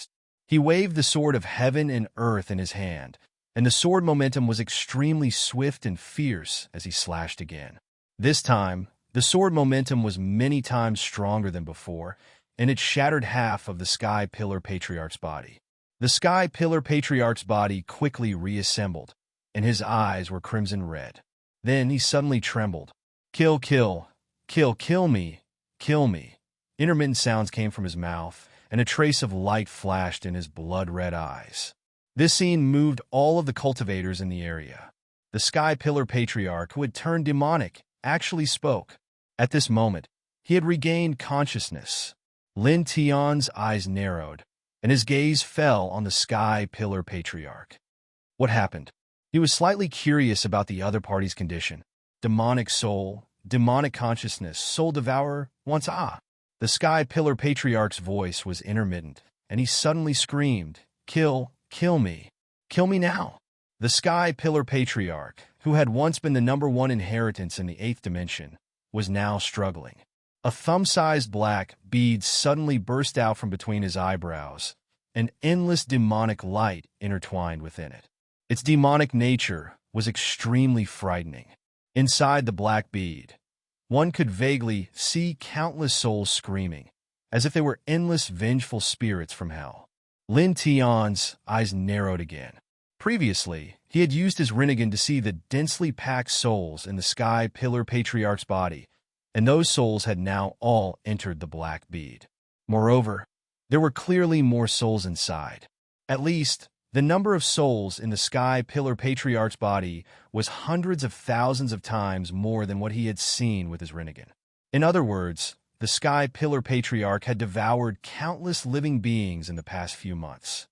He waved the sword of heaven and earth in his hand, and the sword momentum was extremely swift and fierce as he slashed again. This time, the sword momentum was many times stronger than before, and it shattered half of the Sky Pillar Patriarch's body. The Sky Pillar Patriarch's body quickly reassembled, and his eyes were crimson red. Then he suddenly trembled. Kill me, kill me. Intermittent sounds came from his mouth, and a trace of light flashed in his blood-red eyes. This scene moved all of the cultivators in the area. The Sky Pillar Patriarch, who had turned demonic, actually spoke. At this moment, he had regained consciousness. Lin Tian's eyes narrowed, and his gaze fell on the Sky Pillar Patriarch. What happened? He was slightly curious about the other party's condition. demonic soul, demonic consciousness, soul devourer, once ah. The Sky Pillar Patriarch's voice was intermittent, and he suddenly screamed, "Kill, kill me. Kill me now." The Sky Pillar Patriarch, who had once been the #1 inheritance in the 8th dimension, was now struggling. A thumb-sized black bead suddenly burst out from between his eyebrows, an endless demonic light intertwined within it. Its demonic nature was extremely frightening. Inside the black bead, one could vaguely see countless souls screaming, as if they were endless vengeful spirits from hell. Lin Tian's eyes narrowed again. Previously, he had used his Rinnegan to see the densely packed souls in the Sky Pillar Patriarch's body, and those souls had now all entered the black bead. Moreover, there were clearly more souls inside. At least, the number of souls in the Sky Pillar Patriarch's body was hundreds of thousands of times more than what he had seen with his Rinnegan. In other words, the Sky Pillar Patriarch had devoured countless living beings in the past few months.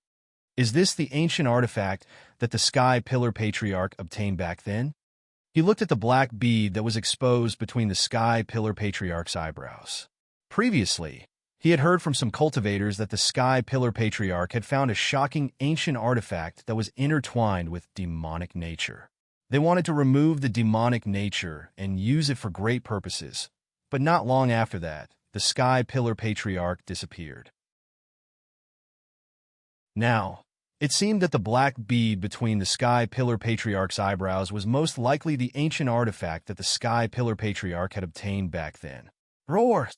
Is this the ancient artifact that the Sky Pillar Patriarch obtained back then? He looked at the black bead that was exposed between the Sky Pillar Patriarch's eyebrows. Previously, he had heard from some cultivators that the Sky Pillar Patriarch had found a shocking ancient artifact that was intertwined with demonic nature. They wanted to remove the demonic nature and use it for great purposes, but not long after that, the Sky Pillar Patriarch disappeared. Now, it seemed that the black bead between the Sky Pillar Patriarch's eyebrows was most likely the ancient artifact that the Sky Pillar Patriarch had obtained back then. Roar!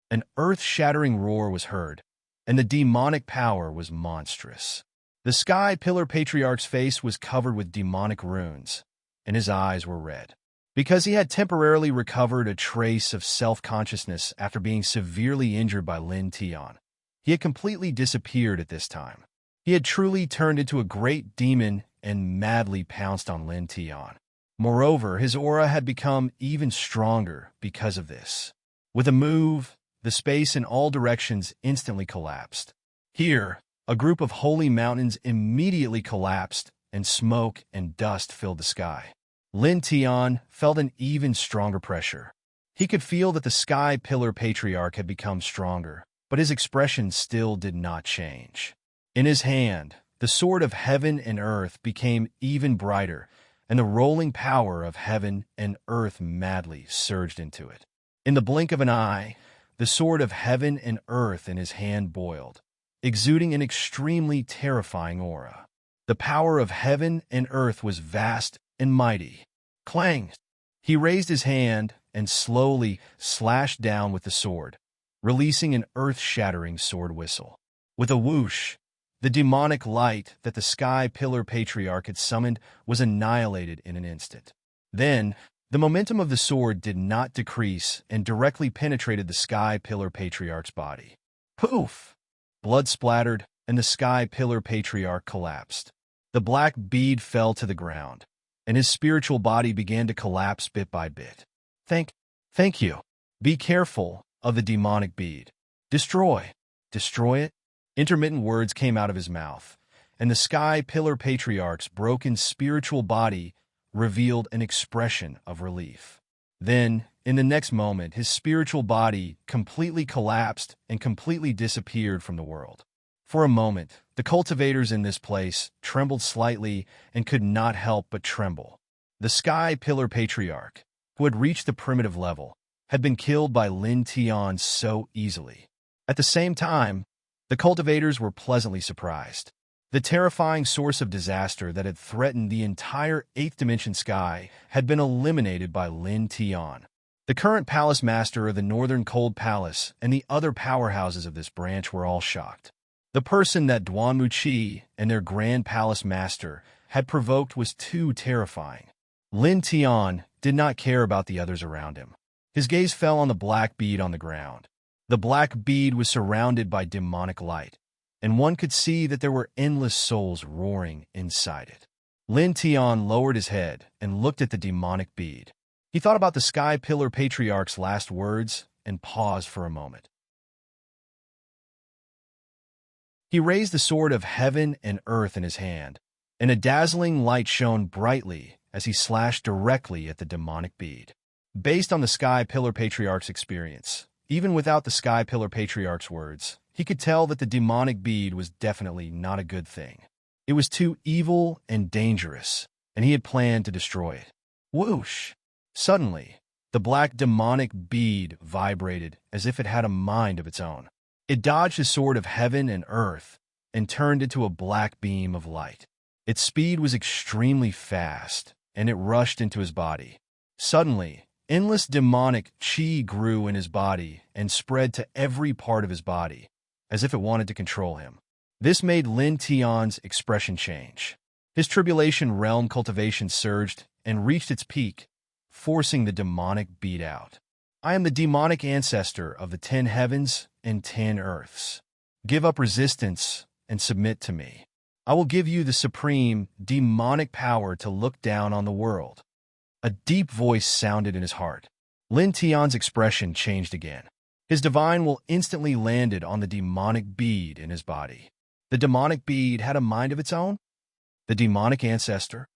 An earth-shattering roar was heard, and the demonic power was monstrous. The Sky Pillar Patriarch's face was covered with demonic runes, and his eyes were red. Because he had temporarily recovered a trace of self-consciousness after being severely injured by Lin Tian, he had completely disappeared at this time. He had truly turned into a great demon and madly pounced on Lin Tian. Moreover, his aura had become even stronger because of this. With a move, the space in all directions instantly collapsed. Here, a group of holy mountains immediately collapsed, and smoke and dust filled the sky. Lin Tian felt an even stronger pressure. He could feel that the Sky Pillar Patriarch had become stronger, but his expression still did not change. In his hand, the sword of heaven and earth became even brighter, and the rolling power of heaven and earth madly surged into it. In the blink of an eye, the sword of heaven and earth in his hand boiled, exuding an extremely terrifying aura. The power of heaven and earth was vast and mighty. Clang! He raised his hand and slowly slashed down with the sword, releasing an earth-shattering sword whistle. With a whoosh, the demonic light that the Sky Pillar Patriarch had summoned was annihilated in an instant. Then, the momentum of the sword did not decrease and directly penetrated the Sky Pillar Patriarch's body. Poof! Blood splattered, and the Sky Pillar Patriarch collapsed. The black bead fell to the ground, and his spiritual body began to collapse bit by bit. Thank you. Be careful of the demonic bead. Destroy it. Intermittent words came out of his mouth, and the Sky Pillar Patriarch's broken spiritual body revealed an expression of relief. Then, in the next moment, his spiritual body completely collapsed and completely disappeared from the world. For a moment, the cultivators in this place trembled slightly and could not help but tremble. The Sky Pillar Patriarch, who had reached the primitive level, had been killed by Lin Tian so easily. At the same time, the cultivators were pleasantly surprised. The terrifying source of disaster that had threatened the entire 8th dimension sky had been eliminated by Lin Tian. The current palace master of the Northern Cold Palace and the other powerhouses of this branch were all shocked. The person that Duanmu Qi and their Grand Palace Master had provoked was too terrifying. Lin Tian did not care about the others around him. His gaze fell on the black bead on the ground. The black bead was surrounded by demonic light, and one could see that there were endless souls roaring inside it. Lin Tian lowered his head and looked at the demonic bead. He thought about the Sky Pillar Patriarch's last words and paused for a moment. He raised the sword of heaven and earth in his hand, and a dazzling light shone brightly as he slashed directly at the demonic bead. Based on the Sky Pillar Patriarch's experience, even without the Sky Pillar Patriarch's words, he could tell that the demonic bead was definitely not a good thing. It was too evil and dangerous, and he had planned to destroy it. Whoosh! Suddenly, the black demonic bead vibrated as if it had a mind of its own. It dodged his sword of heaven and earth and turned into a black beam of light. Its speed was extremely fast, and it rushed into his body. Suddenly, endless demonic chi grew in his body and spread to every part of his body, as if it wanted to control him. This made Lin Tian's expression change. His tribulation realm cultivation surged and reached its peak, forcing the demonic bead out. I am the demonic ancestor of the 10 heavens and 10 earths. Give up resistance and submit to me. I will give you the supreme demonic power to look down on the world. A deep voice sounded in his heart. Lin Tian's expression changed again. His divine will instantly landed on the demonic bead in his body. The demonic bead had a mind of its own? The demonic ancestor?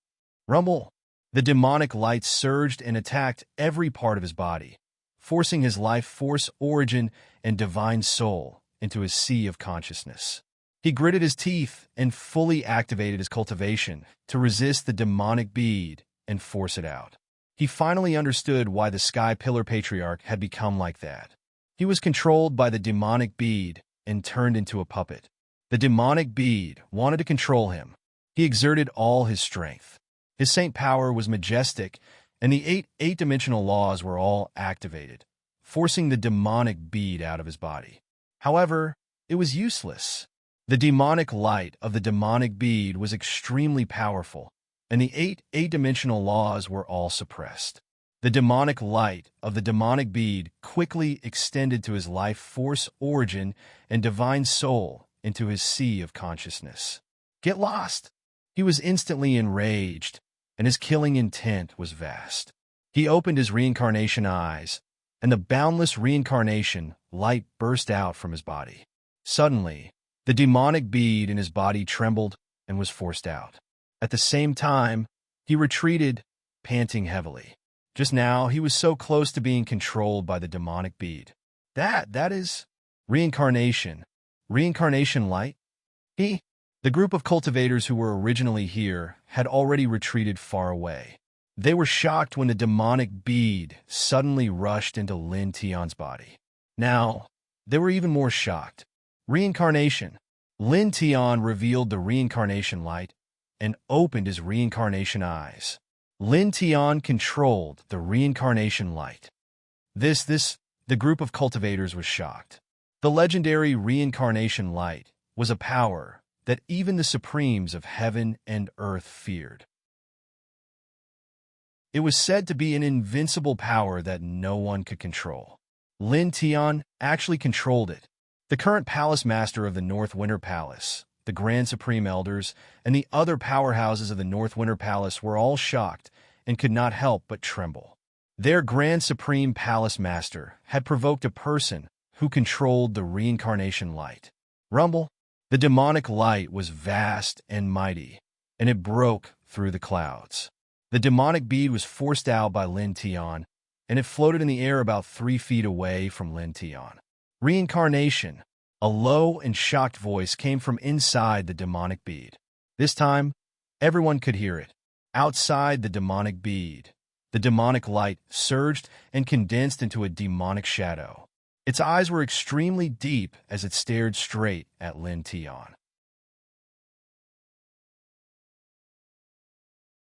Rumble! The demonic light surged and attacked every part of his body, forcing his life force, origin, and divine soul into his sea of consciousness. He gritted his teeth and fully activated his cultivation to resist the demonic bead and force it out. He finally understood why the Sky Pillar Patriarch had become like that. He was controlled by the demonic bead and turned into a puppet. The demonic bead wanted to control him. He exerted all his strength. His saint power was majestic, and the eight-dimensional laws were all activated, forcing the demonic bead out of his body. However, it was useless. The demonic light of the demonic bead was extremely powerful, and the eight-dimensional laws were all suppressed. The demonic light of the demonic bead quickly extended to his life force, origin, and divine soul into his sea of consciousness. Get lost! He was instantly enraged, and his killing intent was vast. He opened his reincarnation eyes, and the boundless reincarnation light burst out from his body. Suddenly, the demonic bead in his body trembled and was forced out. At the same time, he retreated, panting heavily. Just now, he was so close to being controlled by the demonic bead. That is reincarnation. Reincarnation light? The group of cultivators who were originally here had already retreated far away. They were shocked when the demonic bead suddenly rushed into Lin Tian's body. Now, they were even more shocked. Reincarnation. Lin Tian revealed the reincarnation light and opened his reincarnation eyes. Lin Tian controlled the reincarnation light. The group of cultivators was shocked. The legendary reincarnation light was a power that even the supremes of heaven and earth feared. It was said to be an invincible power that no one could control. Lin Tian actually controlled it. The current palace master of the North Winter Palace, the Grand Supreme Elders, and the other powerhouses of the North Winter Palace were all shocked and could not help but tremble. Their Grand Supreme Palace Master had provoked a person who controlled the reincarnation light. Rumble! The demonic light was vast and mighty, and it broke through the clouds. The demonic bead was forced out by Lin Tian, and it floated in the air about 3 feet away from Lin Tian. Reincarnation. A low and shocked voice came from inside the demonic bead. This time, everyone could hear it. Outside the demonic bead, the demonic light surged and condensed into a demonic shadow. Its eyes were extremely deep as it stared straight at Lin Tian.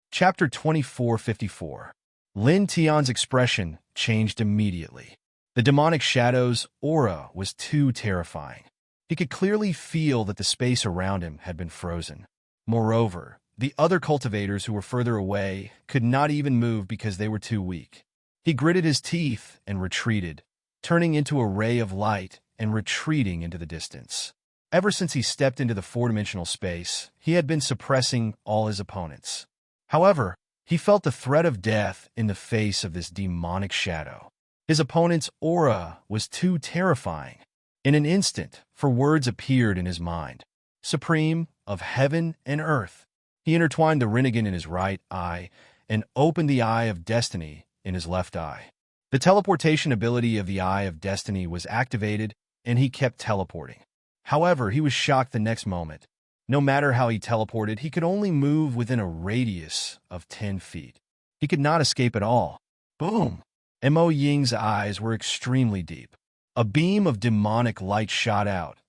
Chapter 2454. Lin Tian's expression changed immediately. The demonic shadow's aura was too terrifying. He could clearly feel that the space around him had been frozen. Moreover, the other cultivators who were further away could not even move because they were too weak. He gritted his teeth and retreated, turning into a ray of light and retreating into the distance. Ever since he stepped into the four-dimensional space, he had been suppressing all his opponents. However, he felt the threat of death in the face of this demonic shadow. His opponent's aura was too terrifying. In an instant, for words appeared in his mind. Supreme of heaven and earth. He intertwined the rinnegan in his right eye and opened the Eye of Destiny in his left eye. The teleportation ability of the Eye of Destiny was activated, and he kept teleporting. However, he was shocked the next moment. No matter how he teleported, he could only move within a radius of 10 feet. He could not escape at all. Boom! Mo Ying's eyes were extremely deep. A beam of demonic light shot out,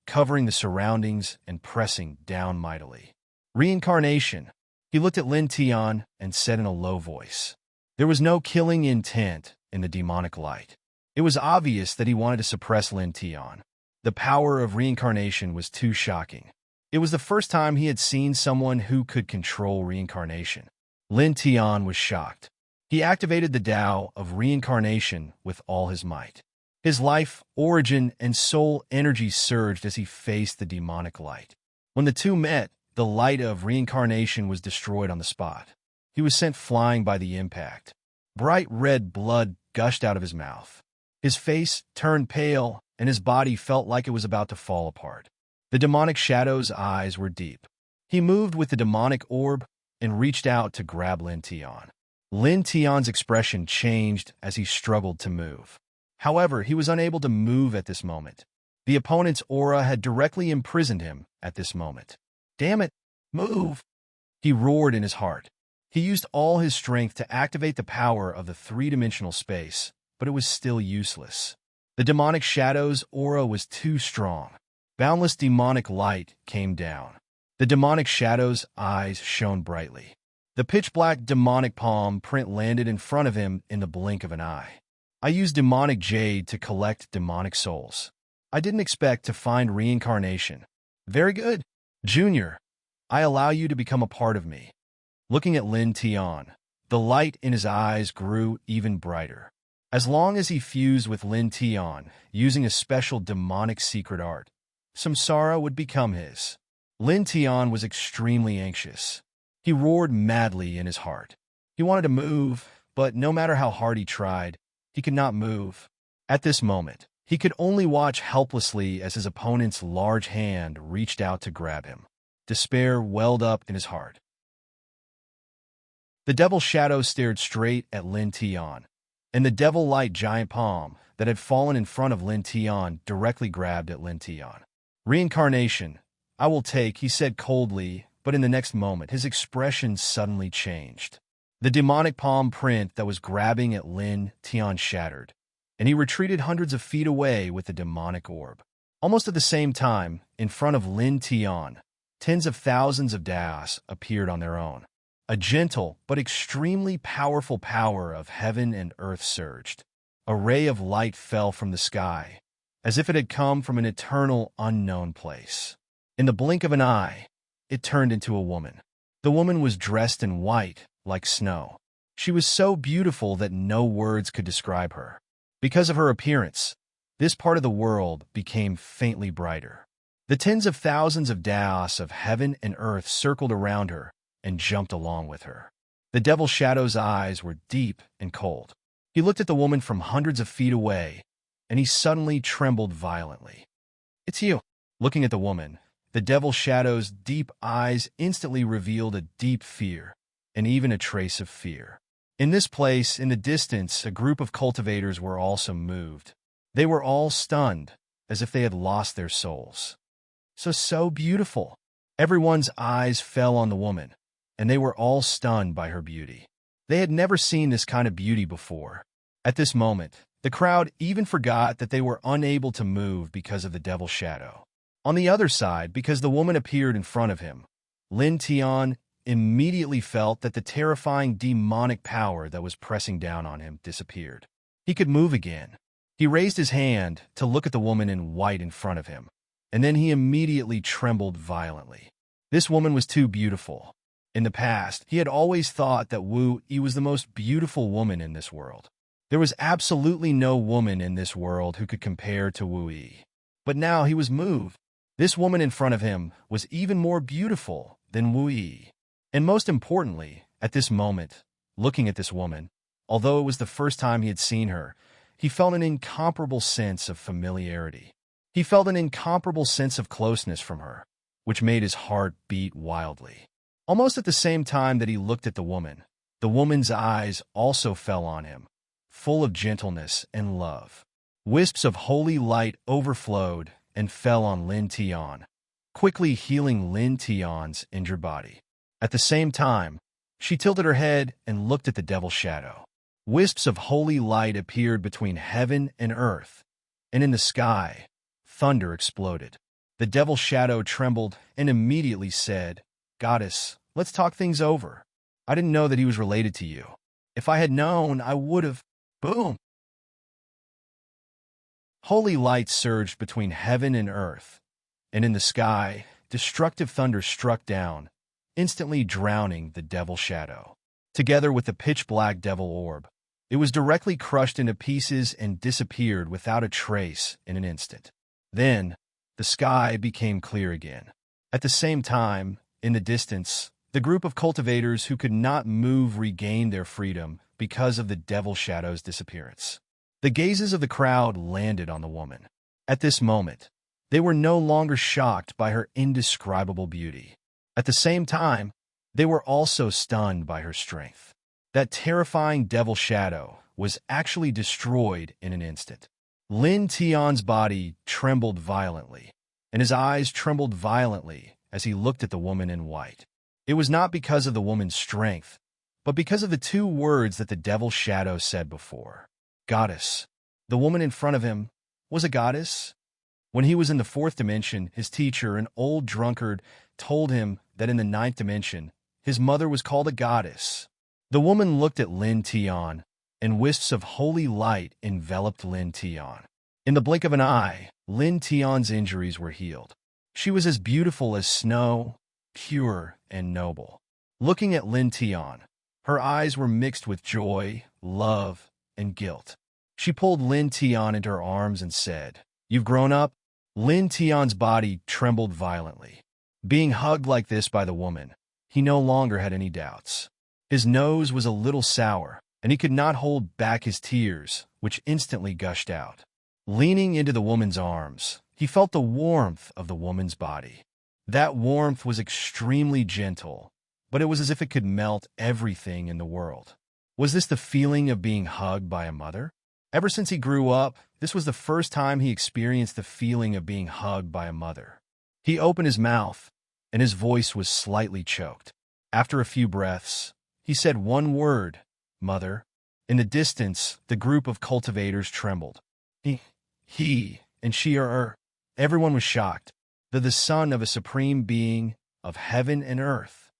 covering the surroundings and pressing down mightily. Reincarnation. He looked at Lin Tian and said in a low voice. There was no killing intent in the demonic light. It was obvious that he wanted to suppress Lin Tian. The power of reincarnation was too shocking. It was the first time he had seen someone who could control reincarnation. Lin Tian was shocked. He activated the Tao of reincarnation with all his might. His life, origin, and soul energy surged as he faced the demonic light. When the two met, the light of reincarnation was destroyed on the spot. He was sent flying by the impact. Bright red blood gushed out of his mouth. His face turned pale, and his body felt like it was about to fall apart. The demonic shadow's eyes were deep. He moved with the demonic orb and reached out to grab Lin Tian. Lin Tian's expression changed as he struggled to move. However, he was unable to move at this moment. The opponent's aura had directly imprisoned him at this moment. Damn it, move! He roared in his heart. He used all his strength to activate the power of the three-dimensional space, but it was still useless. The demonic shadow's aura was too strong. Boundless demonic light came down. The demonic shadow's eyes shone brightly. The pitch-black demonic palm print landed in front of him in the blink of an eye. I used demonic jade to collect demonic souls. I didn't expect to find reincarnation. Very good. Junior, I allow you to become a part of me. Looking at Lin Tian, the light in his eyes grew even brighter. As long as he fused with Lin Tian, using a special demonic secret art, samsara would become his. Lin Tian was extremely anxious. He roared madly in his heart. He wanted to move, but no matter how hard he tried, he could not move. At this moment, he could only watch helplessly as his opponent's large hand reached out to grab him. Despair welled up in his heart. The devil shadow stared straight at Lin Tian, and the devil-light giant palm that had fallen in front of Lin Tian directly grabbed at Lin Tian. Reincarnation, I will take, he said coldly, but in the next moment his expression suddenly changed. The demonic palm print that was grabbing at Lin Tian shattered, and he retreated hundreds of feet away with the demonic orb. Almost at the same time, in front of Lin Tian, tens of thousands of Deities appeared on their own. A gentle but extremely powerful power of heaven and earth surged. A ray of light fell from the sky, as if it had come from an eternal, unknown place. In the blink of an eye, it turned into a woman. The woman was dressed in white, like snow. She was so beautiful that no words could describe her. Because of her appearance, this part of the world became faintly brighter. The tens of thousands of Deities of heaven and earth circled around her and jumped along with her. The devil shadow's eyes were deep and cold. He looked at the woman from hundreds of feet away, and he suddenly trembled violently. It's you. Looking at the woman, the devil shadow's deep eyes instantly revealed a deep fear, and even a trace of fear. In this place, in the distance, a group of cultivators were also moved. They were all stunned, as if they had lost their souls. So beautiful. Everyone's eyes fell on the woman, and they were all stunned by her beauty. They had never seen this kind of beauty before. At this moment, the crowd even forgot that they were unable to move because of the devil shadow. On the other side, because the woman appeared in front of him, Lin Tian immediately felt that the terrifying demonic power that was pressing down on him disappeared. He could move again. He raised his hand to look at the woman in white in front of him, and then he immediately trembled violently. This woman was too beautiful. In the past, he had always thought that Wu Yi was the most beautiful woman in this world. There was absolutely no woman in this world who could compare to Wu Yi. But now he was moved. This woman in front of him was even more beautiful than Wu Yi. And most importantly, at this moment, looking at this woman, although it was the first time he had seen her, he felt an incomparable sense of familiarity. He felt an incomparable sense of closeness from her, which made his heart beat wildly. Almost at the same time that he looked at the woman, The woman's eyes also fell on him, full of gentleness and love. Wisps of holy light overflowed and fell on Lin Tian, quickly healing Lin Tian's injured body. At the same time, she tilted her head and looked at the devil's shadow. Wisps of holy light appeared between heaven and earth, and in the sky, thunder exploded. The devil's shadow trembled and immediately said, "Goddess, let's talk things over. I didn't know that he was related to you. If I had known, I would have—" Boom! Holy light surged between heaven and earth, and in the sky, destructive thunder struck down, instantly drowning the devil's shadow. Together with the pitch-black devil orb, it was directly crushed into pieces and disappeared without a trace in an instant. Then, the sky became clear again. At the same time, in the distance, the group of cultivators who could not move regained their freedom because of the devil shadow's disappearance. The gazes of the crowd landed on the woman. At this moment, they were no longer shocked by her indescribable beauty. At the same time, they were also stunned by her strength. That terrifying devil shadow was actually destroyed in an instant. Lin Tian's body trembled violently, and his eyes trembled violently as he looked at the woman in white. It was not because of the woman's strength, but because of the two words that the devil's shadow said before. Goddess. The woman in front of him was a goddess? When he was in the fourth dimension, his teacher, an old drunkard, told him that in the ninth dimension, his mother was called a goddess. The woman looked at Lin Tian, and wisps of holy light enveloped Lin Tian. In the blink of an eye, Lin Tian's injuries were healed. She was as beautiful as snow, pure and noble. Looking at Lin Tian, her eyes were mixed with joy, love, and guilt. She pulled Lin Tian into her arms and said, "You've grown up?" Lin Tian's body trembled violently. Being hugged like this by the woman, he no longer had any doubts. His nose was a little sour, and he could not hold back his tears, which instantly gushed out. Leaning into the woman's arms, he felt the warmth of the woman's body. That warmth was extremely gentle, but it was as if it could melt everything in the world. Was this the feeling of being hugged by a mother? Ever since he grew up, this was the first time he experienced the feeling of being hugged by a mother. He opened his mouth, and his voice was slightly choked. After a few breaths, he said one word, "Mother." In the distance, the group of cultivators trembled. He and she are. Everyone was shocked. The son of a supreme being of heaven and earth.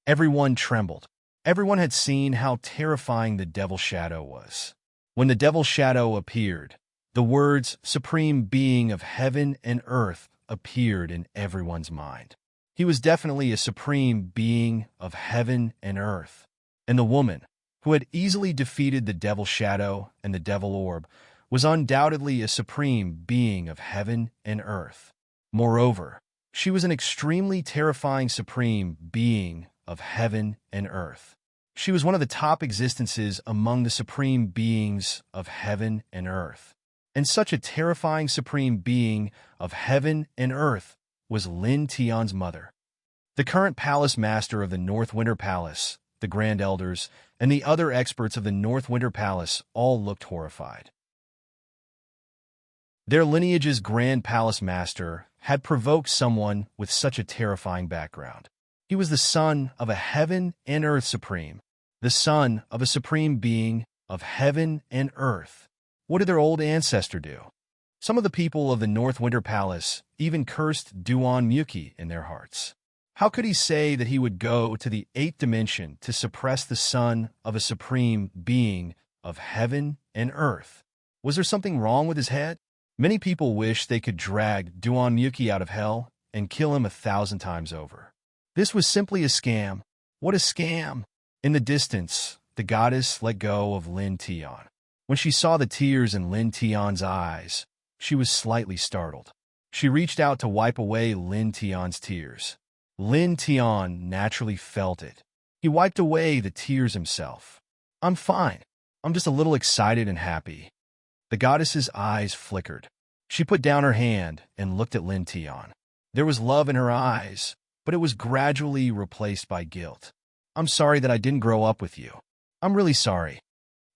Everyone trembled. Everyone had seen how terrifying the devil shadow was. When the devil shadow appeared, the words "supreme being of heaven and earth" appeared in everyone's mind. He was definitely a supreme being of heaven and earth. And the woman, who had easily defeated the devil shadow and the devil orb, was undoubtedly a supreme being of heaven and earth. Moreover, she was an extremely terrifying supreme being of heaven and earth. She was one of the top existences among the supreme beings of heaven and earth. And such a terrifying supreme being of heaven and earth was Lin Tian's mother. The current palace master of the North Winter Palace, the Grand Elders, and the other experts of the North Winter Palace all looked horrified. Their lineage's Grand Palace Master had provoked someone with such a terrifying background. He was the son of a heaven and earth supreme, the son of a supreme being of heaven and earth. What did their old ancestor do? Some of the people of the North Winter Palace even cursed Duan Muki in their hearts. How could he say that he would go to the 8th dimension to suppress the son of a supreme being of heaven and earth? Was there something wrong with his head? Many people wish they could drag Duan Muki out of hell and kill him 1,000 times over. This was simply a scam. What a scam! In the distance, the goddess let go of Lin Tian. When she saw the tears in Lin Tian's eyes, she was slightly startled. She reached out to wipe away Lin Tian's tears. Lin Tian naturally felt it. He wiped away the tears himself. "I'm fine. I'm just a little excited and happy." The goddess's eyes flickered. She put down her hand and looked at Lin Tian. There was love in her eyes, but it was gradually replaced by guilt. I'm sorry that I didn't grow up with you. I'm really sorry."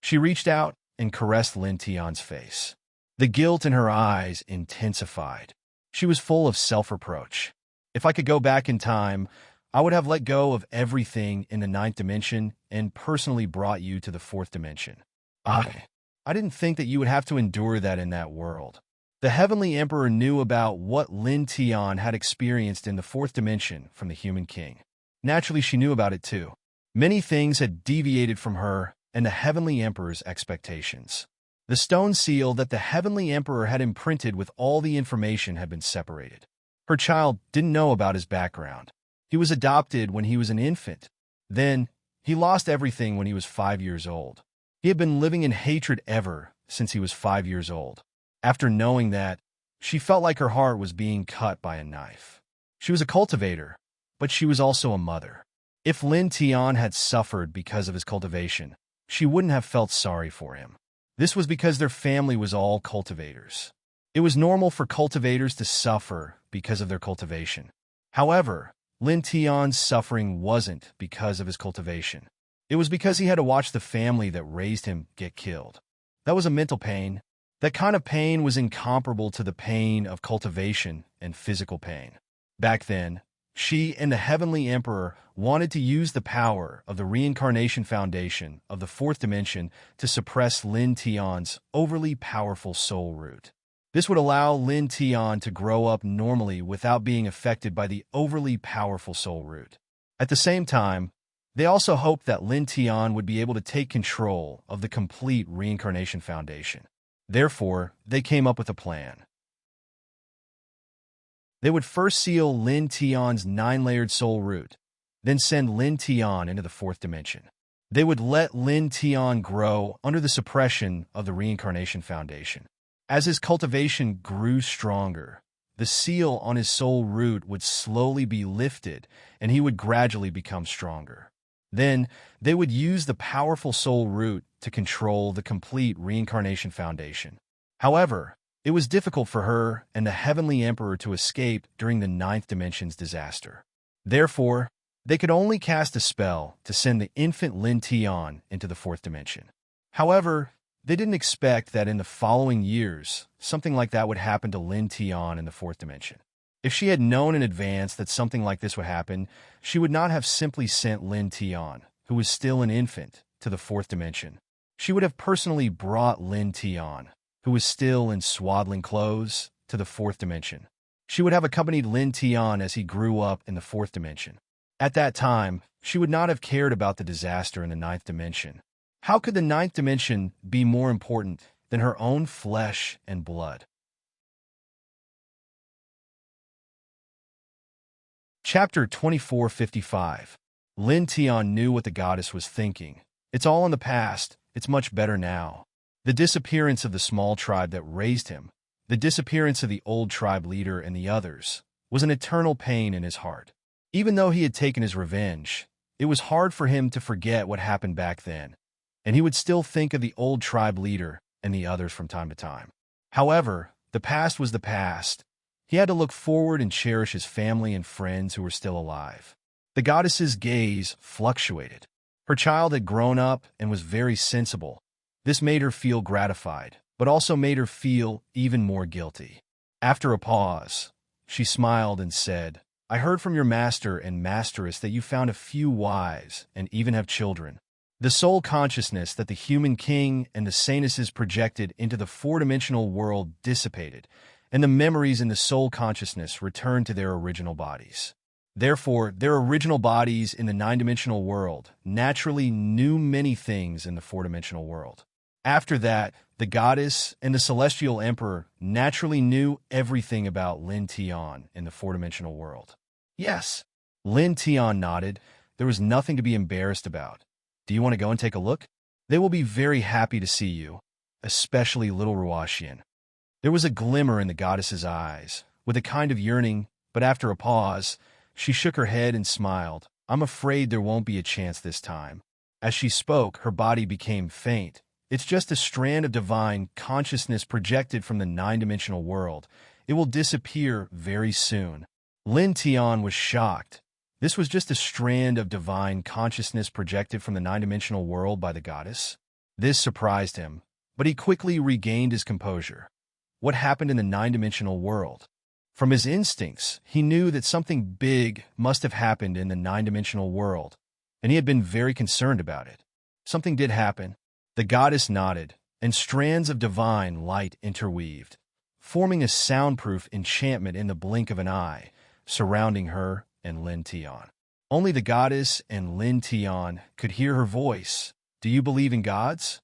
She reached out and caressed Lin Tian's face. The guilt in her eyes intensified. She was full of self-reproach. "If I could go back in time, I would have let go of everything in the ninth dimension and personally brought you to the fourth dimension. I didn't think that you would have to endure that in that world." The Heavenly Emperor knew about what Lin Tian had experienced in the fourth dimension from the Human King. Naturally, she knew about it too. Many things had deviated from her and the Heavenly Emperor's expectations. The stone seal that the Heavenly Emperor had imprinted with all the information had been separated. Her child didn't know about his background. He was adopted when he was an infant. Then, he lost everything when he was 5 years old. He had been living in hatred ever since he was 5 years old. After knowing that, she felt like her heart was being cut by a knife. She was a cultivator, but she was also a mother. If Lin Tian had suffered because of his cultivation, she wouldn't have felt sorry for him. This was because their family was all cultivators. It was normal for cultivators to suffer because of their cultivation. However, Lin Tian's suffering wasn't because of his cultivation. It was because he had to watch the family that raised him get killed. That was a mental pain. That kind of pain was incomparable to the pain of cultivation and physical pain. Back then, she and the Heavenly Emperor wanted to use the power of the Reincarnation Foundation of the fourth dimension to suppress Lin Tian's overly powerful soul root. This would allow Lin Tian to grow up normally without being affected by the overly powerful soul root. At the same time, they also hoped that Lin Tian would be able to take control of the complete Reincarnation Foundation. Therefore, they came up with a plan. They would first seal Lin Tian's 9-layered soul root, then send Lin Tian into the fourth dimension. They would let Lin Tian grow under the suppression of the Reincarnation Foundation. As his cultivation grew stronger, the seal on his soul root would slowly be lifted, and he would gradually become stronger. Then, they would use the powerful soul root to control the complete Reincarnation Foundation. However, it was difficult for her and the Heavenly Emperor to escape during the ninth dimension's disaster. Therefore, they could only cast a spell to send the infant Lin Tian into the fourth dimension. However, they didn't expect that in the following years, something like that would happen to Lin Tian in the fourth dimension. If she had known in advance that something like this would happen, she would not have simply sent Lin Tian, who was still an infant, to the fourth dimension. She would have personally brought Lin Tian, who was still in swaddling clothes, to the fourth dimension. She would have accompanied Lin Tian as he grew up in the fourth dimension. At that time, she would not have cared about the disaster in the ninth dimension. How could the ninth dimension be more important than her own flesh and blood? Chapter 2455. Lin Tian knew what the goddess was thinking. It's all in the past. It's much better now. The disappearance of the small tribe that raised him, the disappearance of the old tribe leader and the others, was an eternal pain in his heart. Even though he had taken his revenge, it was hard for him to forget what happened back then, and he would still think of the old tribe leader and the others from time to time. However, the past was the past. He had to look forward and cherish his family and friends who were still alive. The goddess's gaze fluctuated. Her child had grown up and was very sensible. This made her feel gratified, but also made her feel even more guilty. After a pause, she smiled and said, "I heard from your master and masteress that you found a few wives and even have children." The soul consciousness that the human king and the saintesses projected into the four-dimensional world dissipated, and the memories in the soul consciousness returned to their original bodies. Therefore, their original bodies in the nine-dimensional world naturally knew many things in the four-dimensional world. After that, the goddess and the celestial emperor naturally knew everything about Lin Tian in the four-dimensional world. Yes, Lin Tian nodded. There was nothing to be embarrassed about. Do you want to go and take a look? They will be very happy to see you, especially little Ruashian. There was a glimmer in the goddess's eyes, with a kind of yearning, but after a pause, she shook her head and smiled. "I'm afraid there won't be a chance this time." As she spoke, her body became faint. It's just a strand of divine consciousness projected from the nine-dimensional world. It will disappear very soon. Lin Tian was shocked. This was just a strand of divine consciousness projected from the nine-dimensional world by the goddess. This surprised him, but he quickly regained his composure. What happened in the nine-dimensional world? From his instincts, he knew that something big must have happened in the nine-dimensional world, and he had been very concerned about it. Something did happen. The goddess nodded, and strands of divine light interweaved, forming a soundproof enchantment in the blink of an eye, surrounding her and Lin Tian. Only the goddess and Lin Tian could hear her voice. "Do you believe in gods?"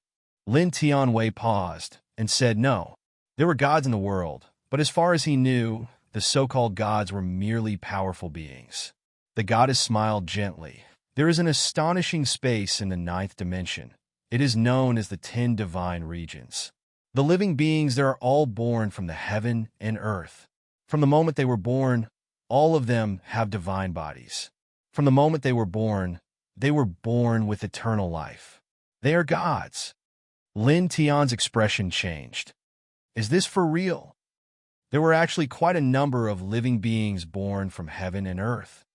Lin Tianwei paused and said no. There were gods in the world, but as far as he knew, the so-called gods were merely powerful beings. The goddess smiled gently. "There is an astonishing space in the ninth dimension. It is known as the 10 divine regions. The living beings there are all born from the heaven and earth. From the moment they were born, all of them have divine bodies. From the moment they were born with eternal life. They are gods." Lin Tian's expression changed. "Is this for real?" There were actually quite a number of living beings born from heaven and earth.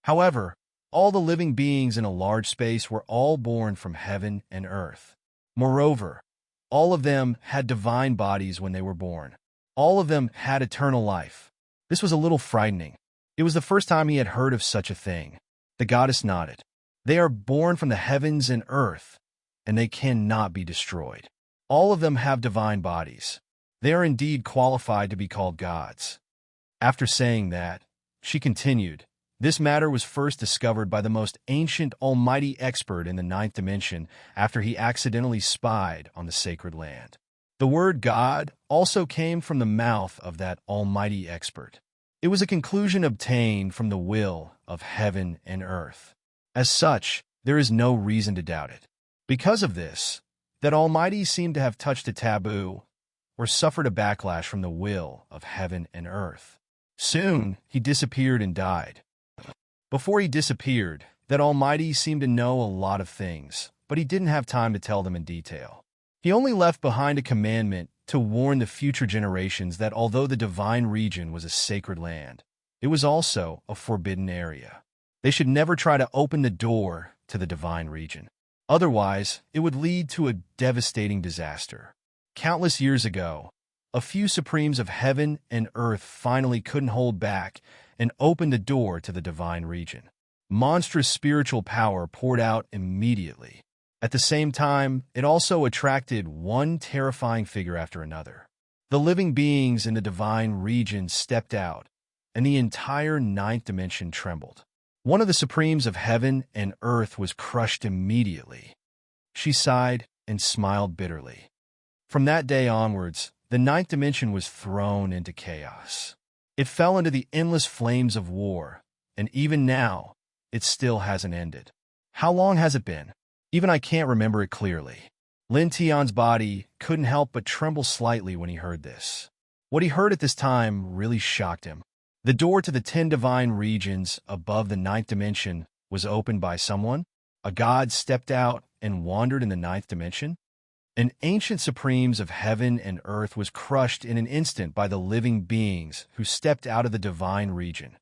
However, all the living beings in a large space were all born from heaven and earth. Moreover, all of them had divine bodies when they were born. All of them had eternal life. This was a little frightening. It was the first time he had heard of such a thing. The goddess nodded. "They are born from the heavens and earth, and they cannot be destroyed. All of them have divine bodies. They are indeed qualified to be called gods." After saying that, she continued, "This matter was first discovered by the most ancient almighty expert in the ninth dimension after he accidentally spied on the sacred land. The word God also came from the mouth of that almighty expert. It was a conclusion obtained from the will of heaven and earth. As such, there is no reason to doubt it. Because of this, that Almighty seemed to have touched a taboo or suffered a backlash from the will of heaven and earth. Soon, he disappeared and died. Before he disappeared, that Almighty seemed to know a lot of things, but he didn't have time to tell them in detail. He only left behind a commandment to warn the future generations that although the divine region was a sacred land, it was also a forbidden area. They should never try to open the door to the divine region. Otherwise, it would lead to a devastating disaster. Countless years ago, a few supremes of heaven and earth finally couldn't hold back and opened the door to the divine region. Monstrous spiritual power poured out immediately. At the same time, it also attracted one terrifying figure after another. The living beings in the divine region stepped out, and the entire ninth dimension trembled. One of the supremes of heaven and earth was crushed immediately. She sighed and smiled bitterly. From that day onwards, the ninth dimension was thrown into chaos. It fell into the endless flames of war, and even now, it still hasn't ended. How long has it been? Even I can't remember it clearly. Lin Tian's body couldn't help but tremble slightly when he heard this. What he heard at this time really shocked him. The door to the 10 divine regions above the ninth dimension was opened by someone. A god stepped out and wandered in the ninth dimension. An ancient supremes of heaven and earth was crushed in an instant by the living beings who stepped out of the divine region.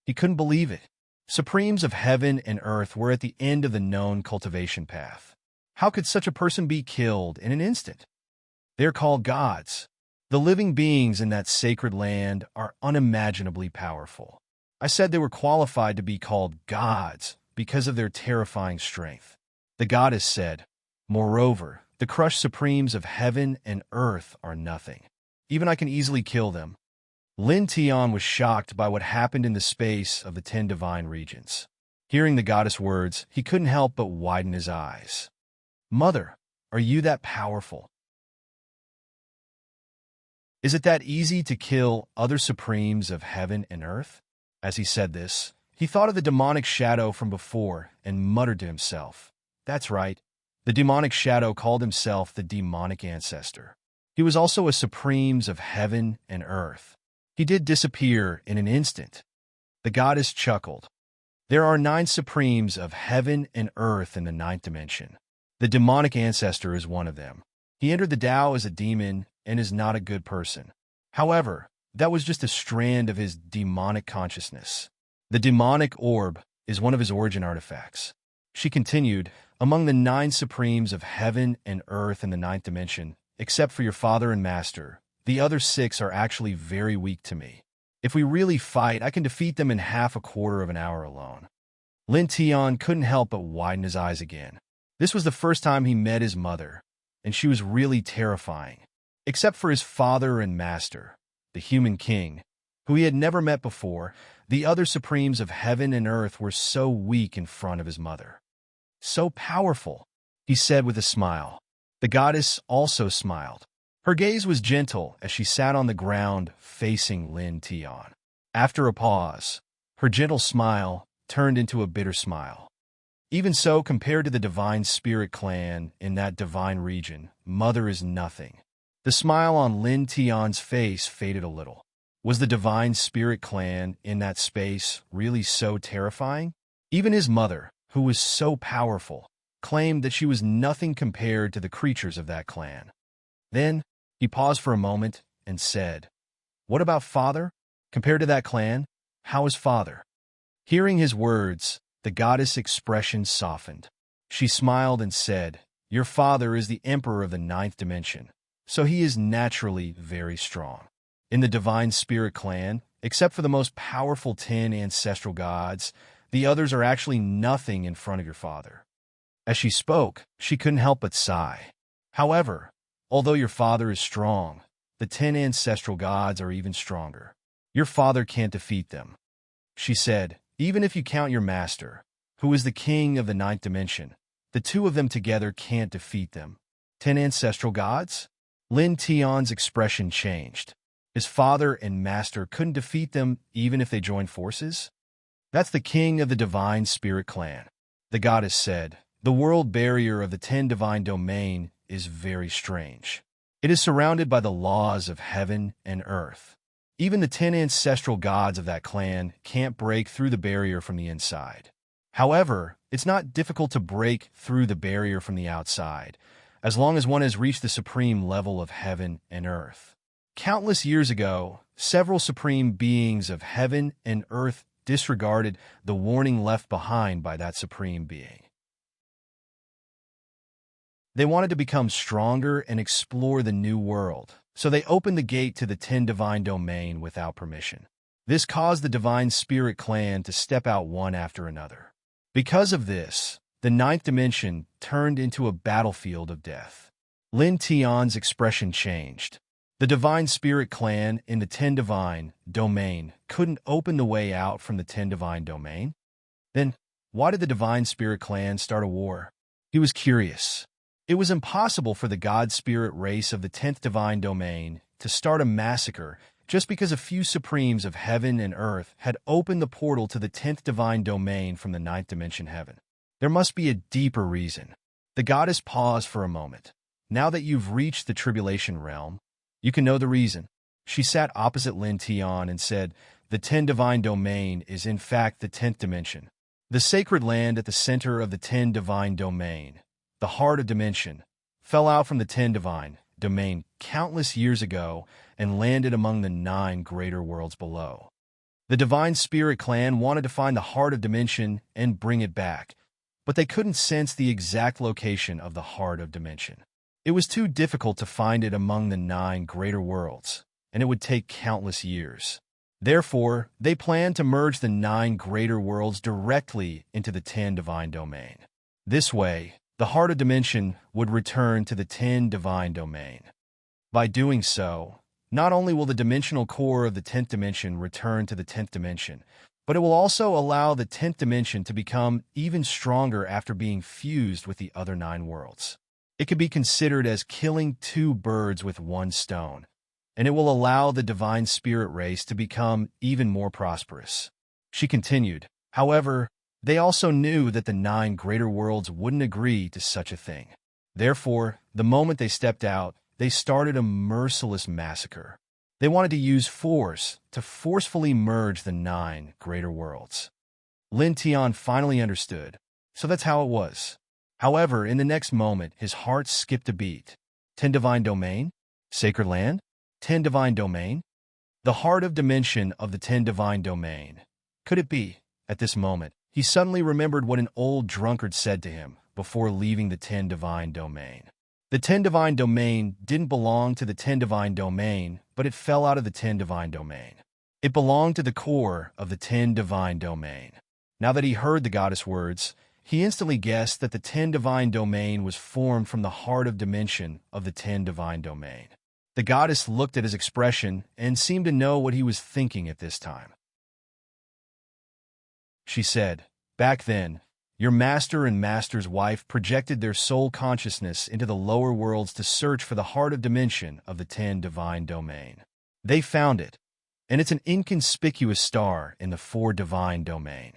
He couldn't believe it. Supremes of heaven and earth were at the end of the known cultivation path. How could such a person be killed in an instant? They're called gods. The living beings in that sacred land are unimaginably powerful. I said they were qualified to be called gods because of their terrifying strength. The goddess said, "Moreover, the crushed supremes of heaven and earth are nothing. Even I can easily kill them." Lin Tian was shocked by what happened in the space of the 10 divine regions. Hearing the goddess' words, he couldn't help but widen his eyes. "Mother, are you that powerful? Is it that easy to kill other supremes of heaven and earth?" As he said this, he thought of the demonic shadow from before and muttered to himself, "That's right. The demonic shadow called himself the demonic ancestor. He was also a supremes of heaven and earth. He did disappear in an instant." The goddess chuckled. "There are 9 supremes of heaven and earth in the ninth dimension. The demonic ancestor is one of them. He entered the Tao as a demon and is not a good person. However, That was just a strand of his demonic consciousness. The demonic orb is one of his origin artifacts. She continued, among the 9 supremes of heaven and earth in the 9th dimension, except for your father and master, the other 6 are actually very weak to me. If we really fight, I can defeat them in half a quarter of an hour alone. Lin Tian couldn't help but widen his eyes again. This was the first time he met his mother, and she was really terrifying. Except for his father and master, the human king, who he had never met before, the other supremes of heaven and earth were so weak in front of his mother. So powerful, he said with a smile. The goddess also smiled. Her gaze was gentle as she sat on the ground facing Lin Tian. After a pause, her gentle smile turned into a bitter smile. Even so, compared to the divine spirit clan in that divine region, Mother is nothing. The smile on Lin Tian's face faded a little. Was the divine spirit clan in that space really so terrifying? Even his mother, who was so powerful, claimed that she was nothing compared to the creatures of that clan. Then, he paused for a moment and said, "What about father? Compared to that clan, how is father?" Hearing his words, the goddess' expression softened. She smiled and said, "Your father is the emperor of the 9th dimension, so he is naturally very strong. In the divine spirit clan, except for the most powerful 10 ancestral gods, the others are actually nothing in front of your father." As she spoke, she couldn't help but sigh. However, although your father is strong, the 10 ancestral gods are even stronger. Your father can't defeat them. She said, even if you count your master, who is the king of the 9th dimension, the 2 of them together can't defeat them. 10 ancestral gods? Lin Tian's expression changed. His father and master couldn't defeat them even if they joined forces? That's the king of the divine spirit clan. The goddess said, the world barrier of the 10 divine domain is very strange. It is surrounded by the laws of heaven and earth. Even the 10 ancestral gods of that clan can't break through the barrier from the inside. However, it's not difficult to break through the barrier from the outside, as long as one has reached the supreme level of heaven and earth. Countless years ago, several supreme beings of heaven and earth disregarded the warning left behind by that supreme being. They wanted to become stronger and explore the new world, so they opened the gate to the 10 divine domain without permission. This caused the divine spirit clan to step out one after another. Because of this, the 9th dimension turned into a battlefield of death. Lin Tian's expression changed. The divine spirit clan in the 10 divine domain couldn't open the way out from the 10 divine domain? Then, why did the divine spirit clan start a war? He was curious. It was impossible for the god spirit race of the 10th divine domain to start a massacre just because a few supremes of heaven and earth had opened the portal to the 10th divine domain from the 9th dimension heaven. There must be a deeper reason. The goddess paused for a moment. Now that you've reached the tribulation realm, you can know the reason. She sat opposite Lin Tian and said, the 10 divine domain is in fact the 10th dimension. The sacred land at the center of the 10 divine domain, the heart of dimension, fell out from the 10 divine domain countless years ago and landed among the 9 greater worlds below. The divine spirit clan wanted to find the heart of dimension and bring it back, but they couldn't sense the exact location of the heart of dimension. It was too difficult to find it among the 9 greater worlds, and it would take countless years. Therefore, they planned to merge the 9 greater worlds directly into the 10 divine domain. This way, the heart of dimension would return to the 10 divine domain. By doing so, not only will the dimensional core of the 10th dimension return to the 10th dimension, but it will also allow the 10th dimension to become even stronger after being fused with the other 9 worlds. It could be considered as killing 2 birds with 1 stone, and it will allow the divine spirit race to become even more prosperous. She continued, however, they also knew that the 9 greater worlds wouldn't agree to such a thing. Therefore, the moment they stepped out, they started a merciless massacre. They wanted to use force to forcefully merge the 9 greater worlds. Lin Tian finally understood, so that's how it was. However, in the next moment, his heart skipped a beat. 10 divine domain? Sacred land? 10 divine domain? The heart of dimension of the 10 divine domain. Could it be? At this moment, he suddenly remembered what an old drunkard said to him before leaving the 10 divine domain. The 10 divine domain didn't belong to the 10 divine domain, but it fell out of the 10 divine domain. It belonged to the core of the 10 divine domain. Now that he heard the goddess words, he instantly guessed that the 10 divine domain was formed from the heart of dimension of the 10 divine domain. The goddess looked at his expression and seemed to know what he was thinking at this time. She said, "Back then, your master and master's wife projected their soul consciousness into the lower worlds to search for the heart of dimension of the 10 divine domain. They found it, and it's an inconspicuous star in the 4 divine domain.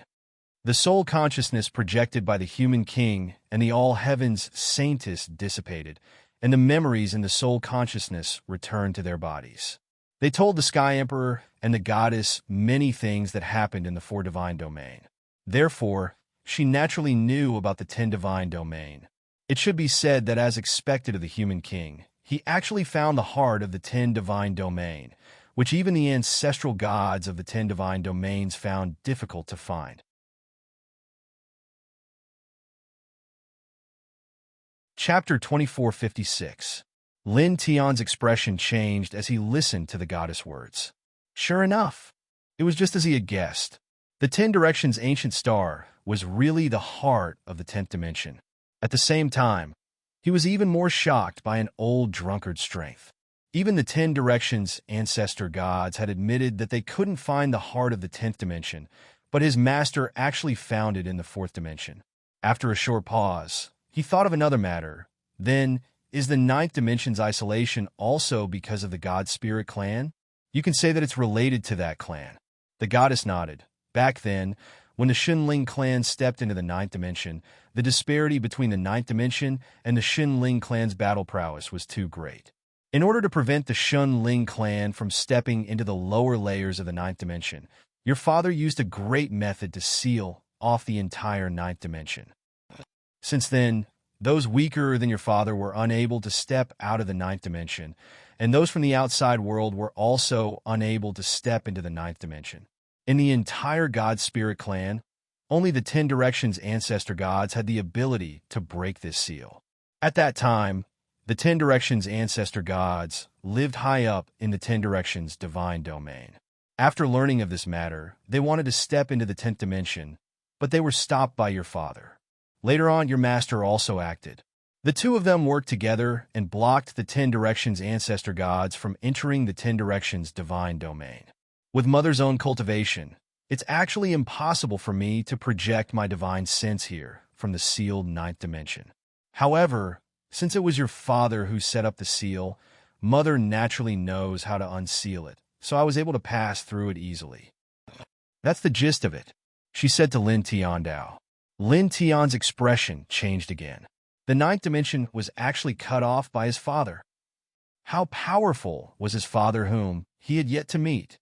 The soul consciousness projected by the human king and the all heavens saintess dissipated, and the memories in the soul consciousness returned to their bodies. They told the Sky Emperor and the goddess many things that happened in the 4 divine domain. Therefore, she naturally knew about the 10 divine domain. It should be said that as expected of the human king, he actually found the heart of the 10 divine domain, which even the ancestral gods of the 10 divine domains found difficult to find. Chapter 2456. Lin Tian's expression changed as he listened to the goddess' words. Sure enough, it was just as he had guessed. The 10 Directions ancient star was really the heart of the 10th dimension. At the same time, he was even more shocked by an old drunkard's strength. Even the 10 Directions ancestor gods had admitted that they couldn't find the heart of the 10th dimension, but his master actually found it in the 4th dimension. After a short pause, he thought of another matter. Then, is the 9th dimension's isolation also because of the God Spirit clan? You can say that it's related to that clan. The goddess nodded. Back then, when the Xunling clan stepped into the 9th dimension, the disparity between the 9th dimension and the Xunling clan's battle prowess was too great. In order to prevent the Xunling clan from stepping into the lower layers of the 9th dimension, your father used a great method to seal off the entire 9th dimension. Since then, those weaker than your father were unable to step out of the 9th dimension, and those from the outside world were also unable to step into the 9th dimension. In the entire God Spirit clan, only the 10 Directions ancestor gods had the ability to break this seal. At that time, the 10 Directions ancestor gods lived high up in the 10 Directions divine domain. After learning of this matter, they wanted to step into the 10th dimension, but they were stopped by your father. Later on, your master also acted. The two of them worked together and blocked the 10 Directions ancestor gods from entering the 10 Directions divine domain. With Mother's own cultivation, it's actually impossible for me to project my divine sense here from the sealed 9th dimension. However, since it was your father who set up the seal, Mother naturally knows how to unseal it, so I was able to pass through it easily. That's the gist of it, she said to Lin Tiandao. Lin Tian's expression changed again. The 9th dimension was actually cut off by his father. How powerful was his father whom he had yet to meet?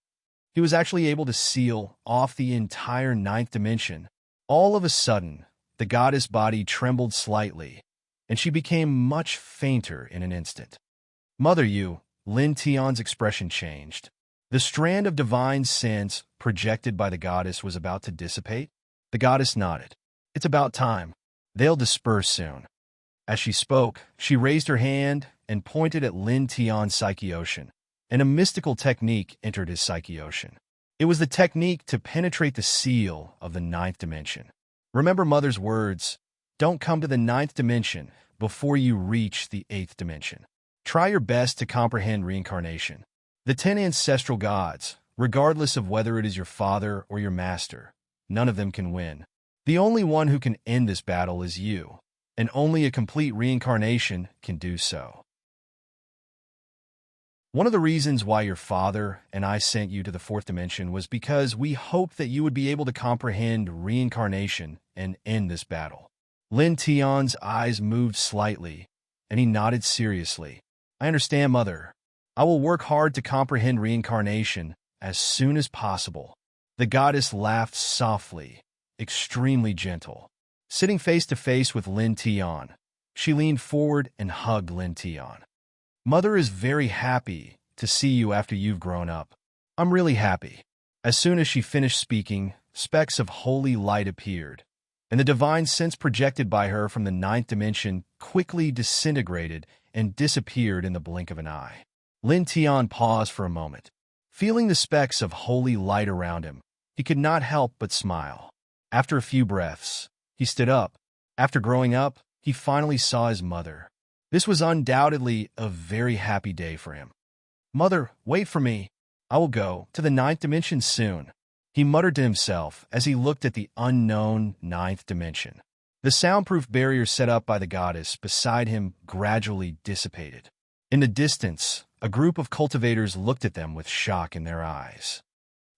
He was actually able to seal off the entire 9th dimension. All of a sudden, the goddess' body trembled slightly, and she became much fainter in an instant. Mother, Lin Tian's expression changed. The strand of divine sense projected by the goddess was about to dissipate. The goddess nodded. It's about time. They'll disperse soon. As she spoke, she raised her hand and pointed at Lin Tian's psyche ocean, and a mystical technique entered his psyche ocean. It was the technique to penetrate the seal of the 9th dimension. Remember Mother's words, don't come to the 9th dimension before you reach the 8th dimension. Try your best to comprehend reincarnation. The 10 ancestral gods, regardless of whether it is your father or your master, none of them can win. The only one who can end this battle is you, and only a complete reincarnation can do so. One of the reasons why your father and I sent you to the 4th dimension was because we hoped that you would be able to comprehend reincarnation and end this battle. Lin Tian's eyes moved slightly, and he nodded seriously. I understand, Mother. I will work hard to comprehend reincarnation as soon as possible. The goddess laughed softly, extremely gentle. Sitting face to face with Lin Tian, she leaned forward and hugged Lin Tian. Mother is very happy to see you after you've grown up. I'm really happy. As soon as she finished speaking, specks of holy light appeared, and the divine sense projected by her from the ninth dimension quickly disintegrated and disappeared in the blink of an eye. Lin Tian paused for a moment. Feeling the specks of holy light around him, he could not help but smile. After a few breaths, he stood up. After growing up, he finally saw his mother. This was undoubtedly a very happy day for him. "Mother, wait for me. I will go to the ninth dimension soon," he muttered to himself as he looked at the unknown ninth dimension. The soundproof barrier set up by the goddess beside him gradually dissipated. In the distance, a group of cultivators looked at them with shock in their eyes.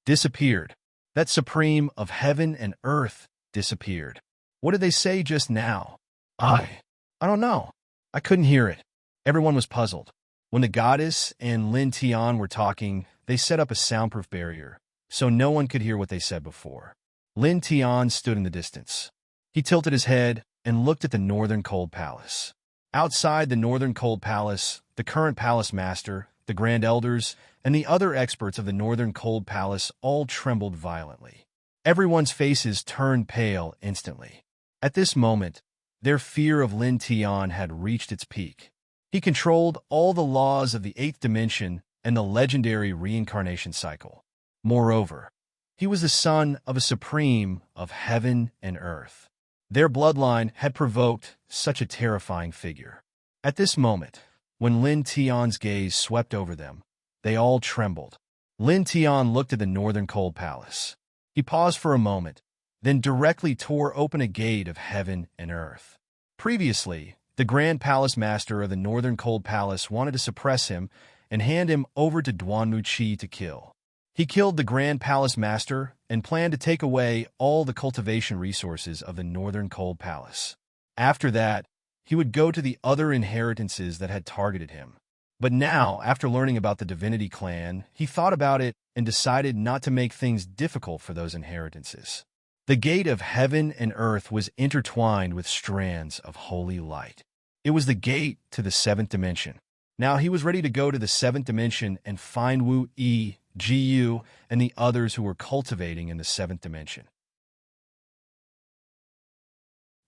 Disappeared. That supreme of heaven and earth disappeared. What did they say just now? I don't know. I couldn't hear it. Everyone was puzzled. When the goddess and Lin Tian were talking, they set up a soundproof barrier, so no one could hear what they said before. Lin Tian stood in the distance. He tilted his head and looked at the Northern Cold Palace. Outside the Northern Cold Palace, the current palace master, the Grand Elders, and the other experts of the Northern Cold Palace all trembled violently. Everyone's faces turned pale instantly. At this moment, their fear of Lin Tian had reached its peak. He controlled all the laws of the eighth dimension and the legendary reincarnation cycle. Moreover, he was the son of a supreme of heaven and earth. Their bloodline had provoked such a terrifying figure. At this moment, when Lin Tian's gaze swept over them, they all trembled. Lin Tian looked at the Northern Cold Palace. He paused for a moment, then directly tore open a gate of heaven and earth. Previously, the Grand Palace Master of the Northern Cold Palace wanted to suppress him and hand him over to Duanmu Qi to kill. He killed the Grand Palace Master and planned to take away all the cultivation resources of the Northern Cold Palace. After that, he would go to the other inheritances that had targeted him. But now, after learning about the Divinity Clan, he thought about it and decided not to make things difficult for those inheritances. The gate of heaven and earth was intertwined with strands of holy light. It was the gate to the seventh dimension. Now he was ready to go to the seventh dimension and find Wu Yi, Jiyu, and the others who were cultivating in the seventh dimension.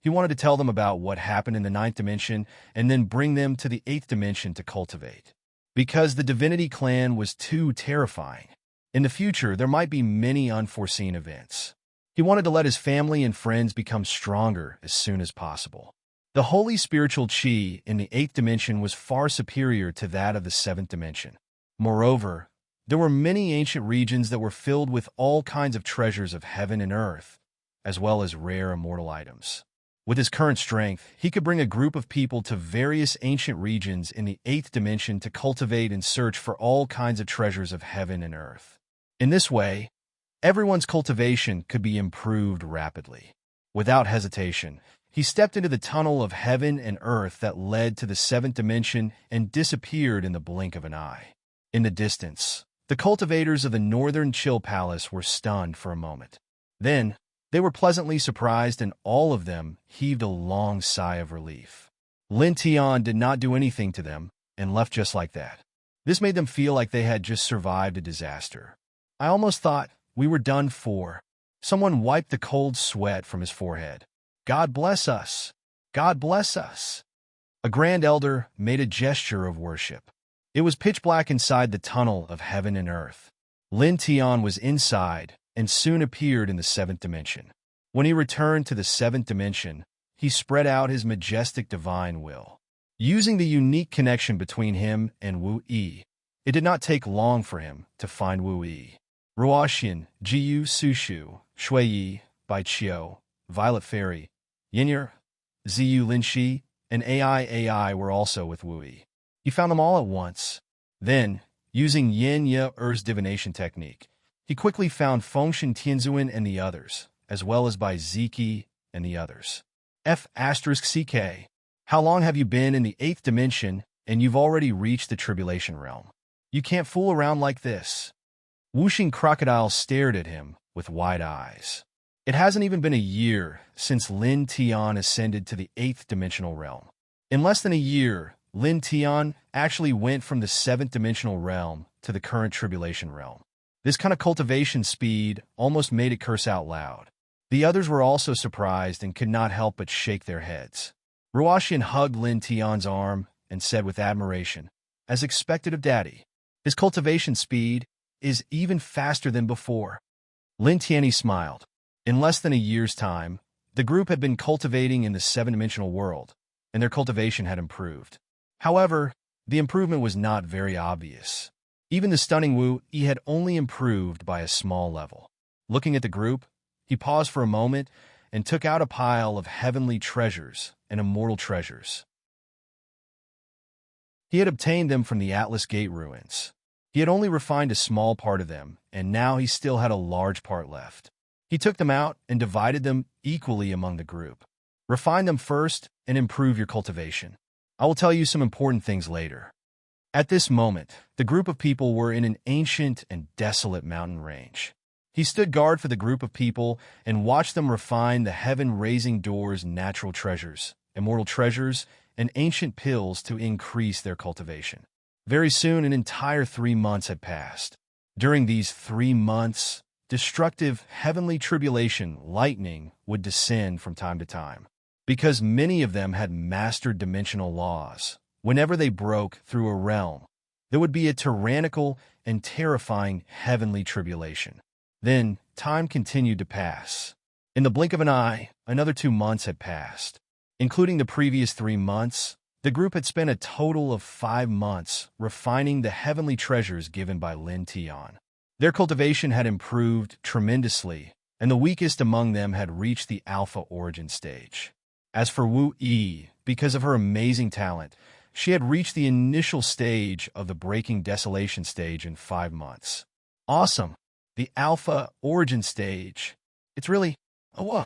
He wanted to tell them about what happened in the ninth dimension and then bring them to the eighth dimension to cultivate. Because the Divinity Clan was too terrifying. In the future, there might be many unforeseen events. He wanted to let his family and friends become stronger as soon as possible. The holy spiritual chi in the eighth dimension was far superior to that of the seventh dimension. Moreover, there were many ancient regions that were filled with all kinds of treasures of heaven and earth, as well as rare immortal items. With his current strength, he could bring a group of people to various ancient regions in the eighth dimension to cultivate and search for all kinds of treasures of heaven and earth. In this way, everyone's cultivation could be improved rapidly. Without hesitation, he stepped into the tunnel of heaven and earth that led to the seventh dimension and disappeared in the blink of an eye. In the distance, the cultivators of the Northern Chill Palace were stunned for a moment. Then, they were pleasantly surprised and all of them heaved a long sigh of relief. Lin Tian did not do anything to them and left just like that. This made them feel like they had just survived a disaster. I almost thought we were done for. Someone wiped the cold sweat from his forehead. God bless us. God bless us. A Grand Elder made a gesture of worship. It was pitch black inside the tunnel of heaven and earth. Lin Tian was inside and soon appeared in the seventh dimension. When he returned to the seventh dimension, he spread out his majestic divine will. Using the unique connection between him and Wu Yi, it did not take long for him to find Wu Yi. Ruoxian, Jiyu Sushu, Shuiyi, Bai Qiu, Violet Fairy, Yinyer, Ziyu Linshi, and AI were also with Wu Yi. He found them all at once. Then, using Yin Ye Er's divination technique, he quickly found Fengshen Tianzuan and the others, as well as by Ziki and the others. F*CK. How long have you been in the eighth dimension and you've already reached the tribulation realm? You can't fool around like this. Whooshing Crocodile stared at him with wide eyes. It hasn't even been a year since Lin Tian ascended to the eighth dimensional realm. In less than a year, Lin Tian actually went from the seventh dimensional realm to the current tribulation realm. This kind of cultivation speed almost made it curse out loud. The others were also surprised and could not help but shake their heads. Ruashian hugged Lin Tian's arm and said with admiration, as expected of Daddy, his cultivation speed is even faster than before. Lin Tianyi smiled. In less than a year's time, the group had been cultivating in the seven-dimensional world, and their cultivation had improved. However, the improvement was not very obvious. Even the stunning Wu Yi had only improved by a small level. Looking at the group, he paused for a moment and took out a pile of heavenly treasures and immortal treasures. He had obtained them from the Atlas Gate ruins. He had only refined a small part of them, and now he still had a large part left. He took them out and divided them equally among the group. Refine them first and improve your cultivation. I will tell you some important things later. At this moment, the group of people were in an ancient and desolate mountain range. He stood guard for the group of people and watched them refine the heaven-raising doors' natural treasures, immortal treasures, and ancient pills to increase their cultivation. Very soon, an entire 3 months had passed. During these 3 months, destructive heavenly tribulation, lightning, would descend from time to time. Because many of them had mastered dimensional laws, whenever they broke through a realm, there would be a tyrannical and terrifying heavenly tribulation. Then, time continued to pass. In the blink of an eye, another 2 months had passed. Including the previous 3 months, the group had spent a total of 5 months refining the heavenly treasures given by Lin Tian. Their cultivation had improved tremendously, and the weakest among them had reached the alpha origin stage. As for Wu Yi, because of her amazing talent, she had reached the initial stage of the breaking desolation stage in 5 months. Awesome! The alpha origin stage. It's really... oh,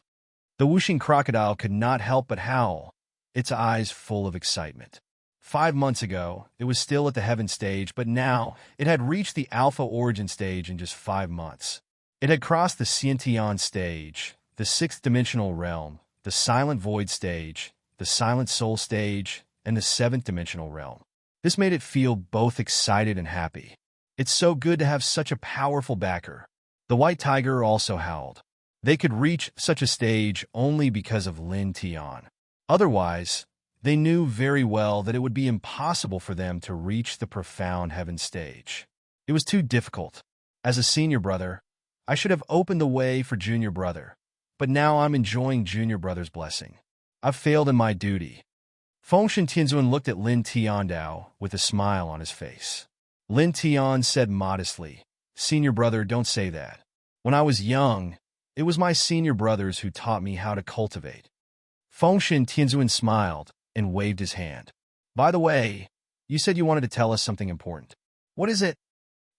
The whooshing crocodile could not help but howl, its eyes full of excitement. 5 months ago, it was still at the heaven stage, but now it had reached the alpha origin stage in just 5 months. It had crossed the Xiantian stage, the sixth-dimensional realm, the silent void stage, the silent soul stage, and the seventh-dimensional realm. This made it feel both excited and happy. It's so good to have such a powerful backer. The white tiger also howled. They could reach such a stage only because of Lin Tian. Otherwise, they knew very well that it would be impossible for them to reach the profound heaven stage. It was too difficult. As a senior brother, I should have opened the way for junior brother, but now I'm enjoying junior brother's blessing. I've failed in my duty. Fengshen Tianzun looked at Lin Tiandao with a smile on his face. Lin Tian said modestly, "Senior brother, don't say that. When I was young, it was my senior brothers who taught me how to cultivate." Fengshen Tianzun smiled and waved his hand. "By the way, you said you wanted to tell us something important. What is it?"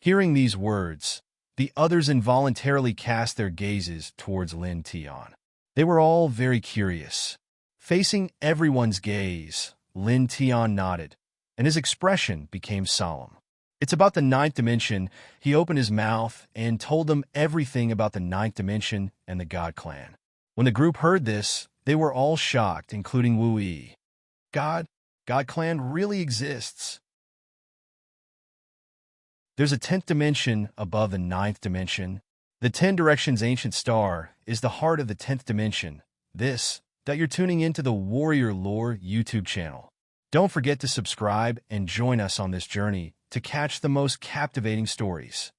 Hearing these words, the others involuntarily cast their gazes towards Lin Tian. They were all very curious. Facing everyone's gaze, Lin Tian nodded, and his expression became solemn. "It's about the ninth dimension." He opened his mouth and told them everything about the ninth dimension and the God Clan. When the group heard this, they were all shocked, including Wu Yi. God Clan really exists. There's a 10th dimension above the 9th dimension. The 10 Directions Ancient Star is the heart of the 10th dimension. That you're tuning into the Warrior Lore YouTube channel. Don't forget to subscribe and join us on this journey to catch the most captivating stories.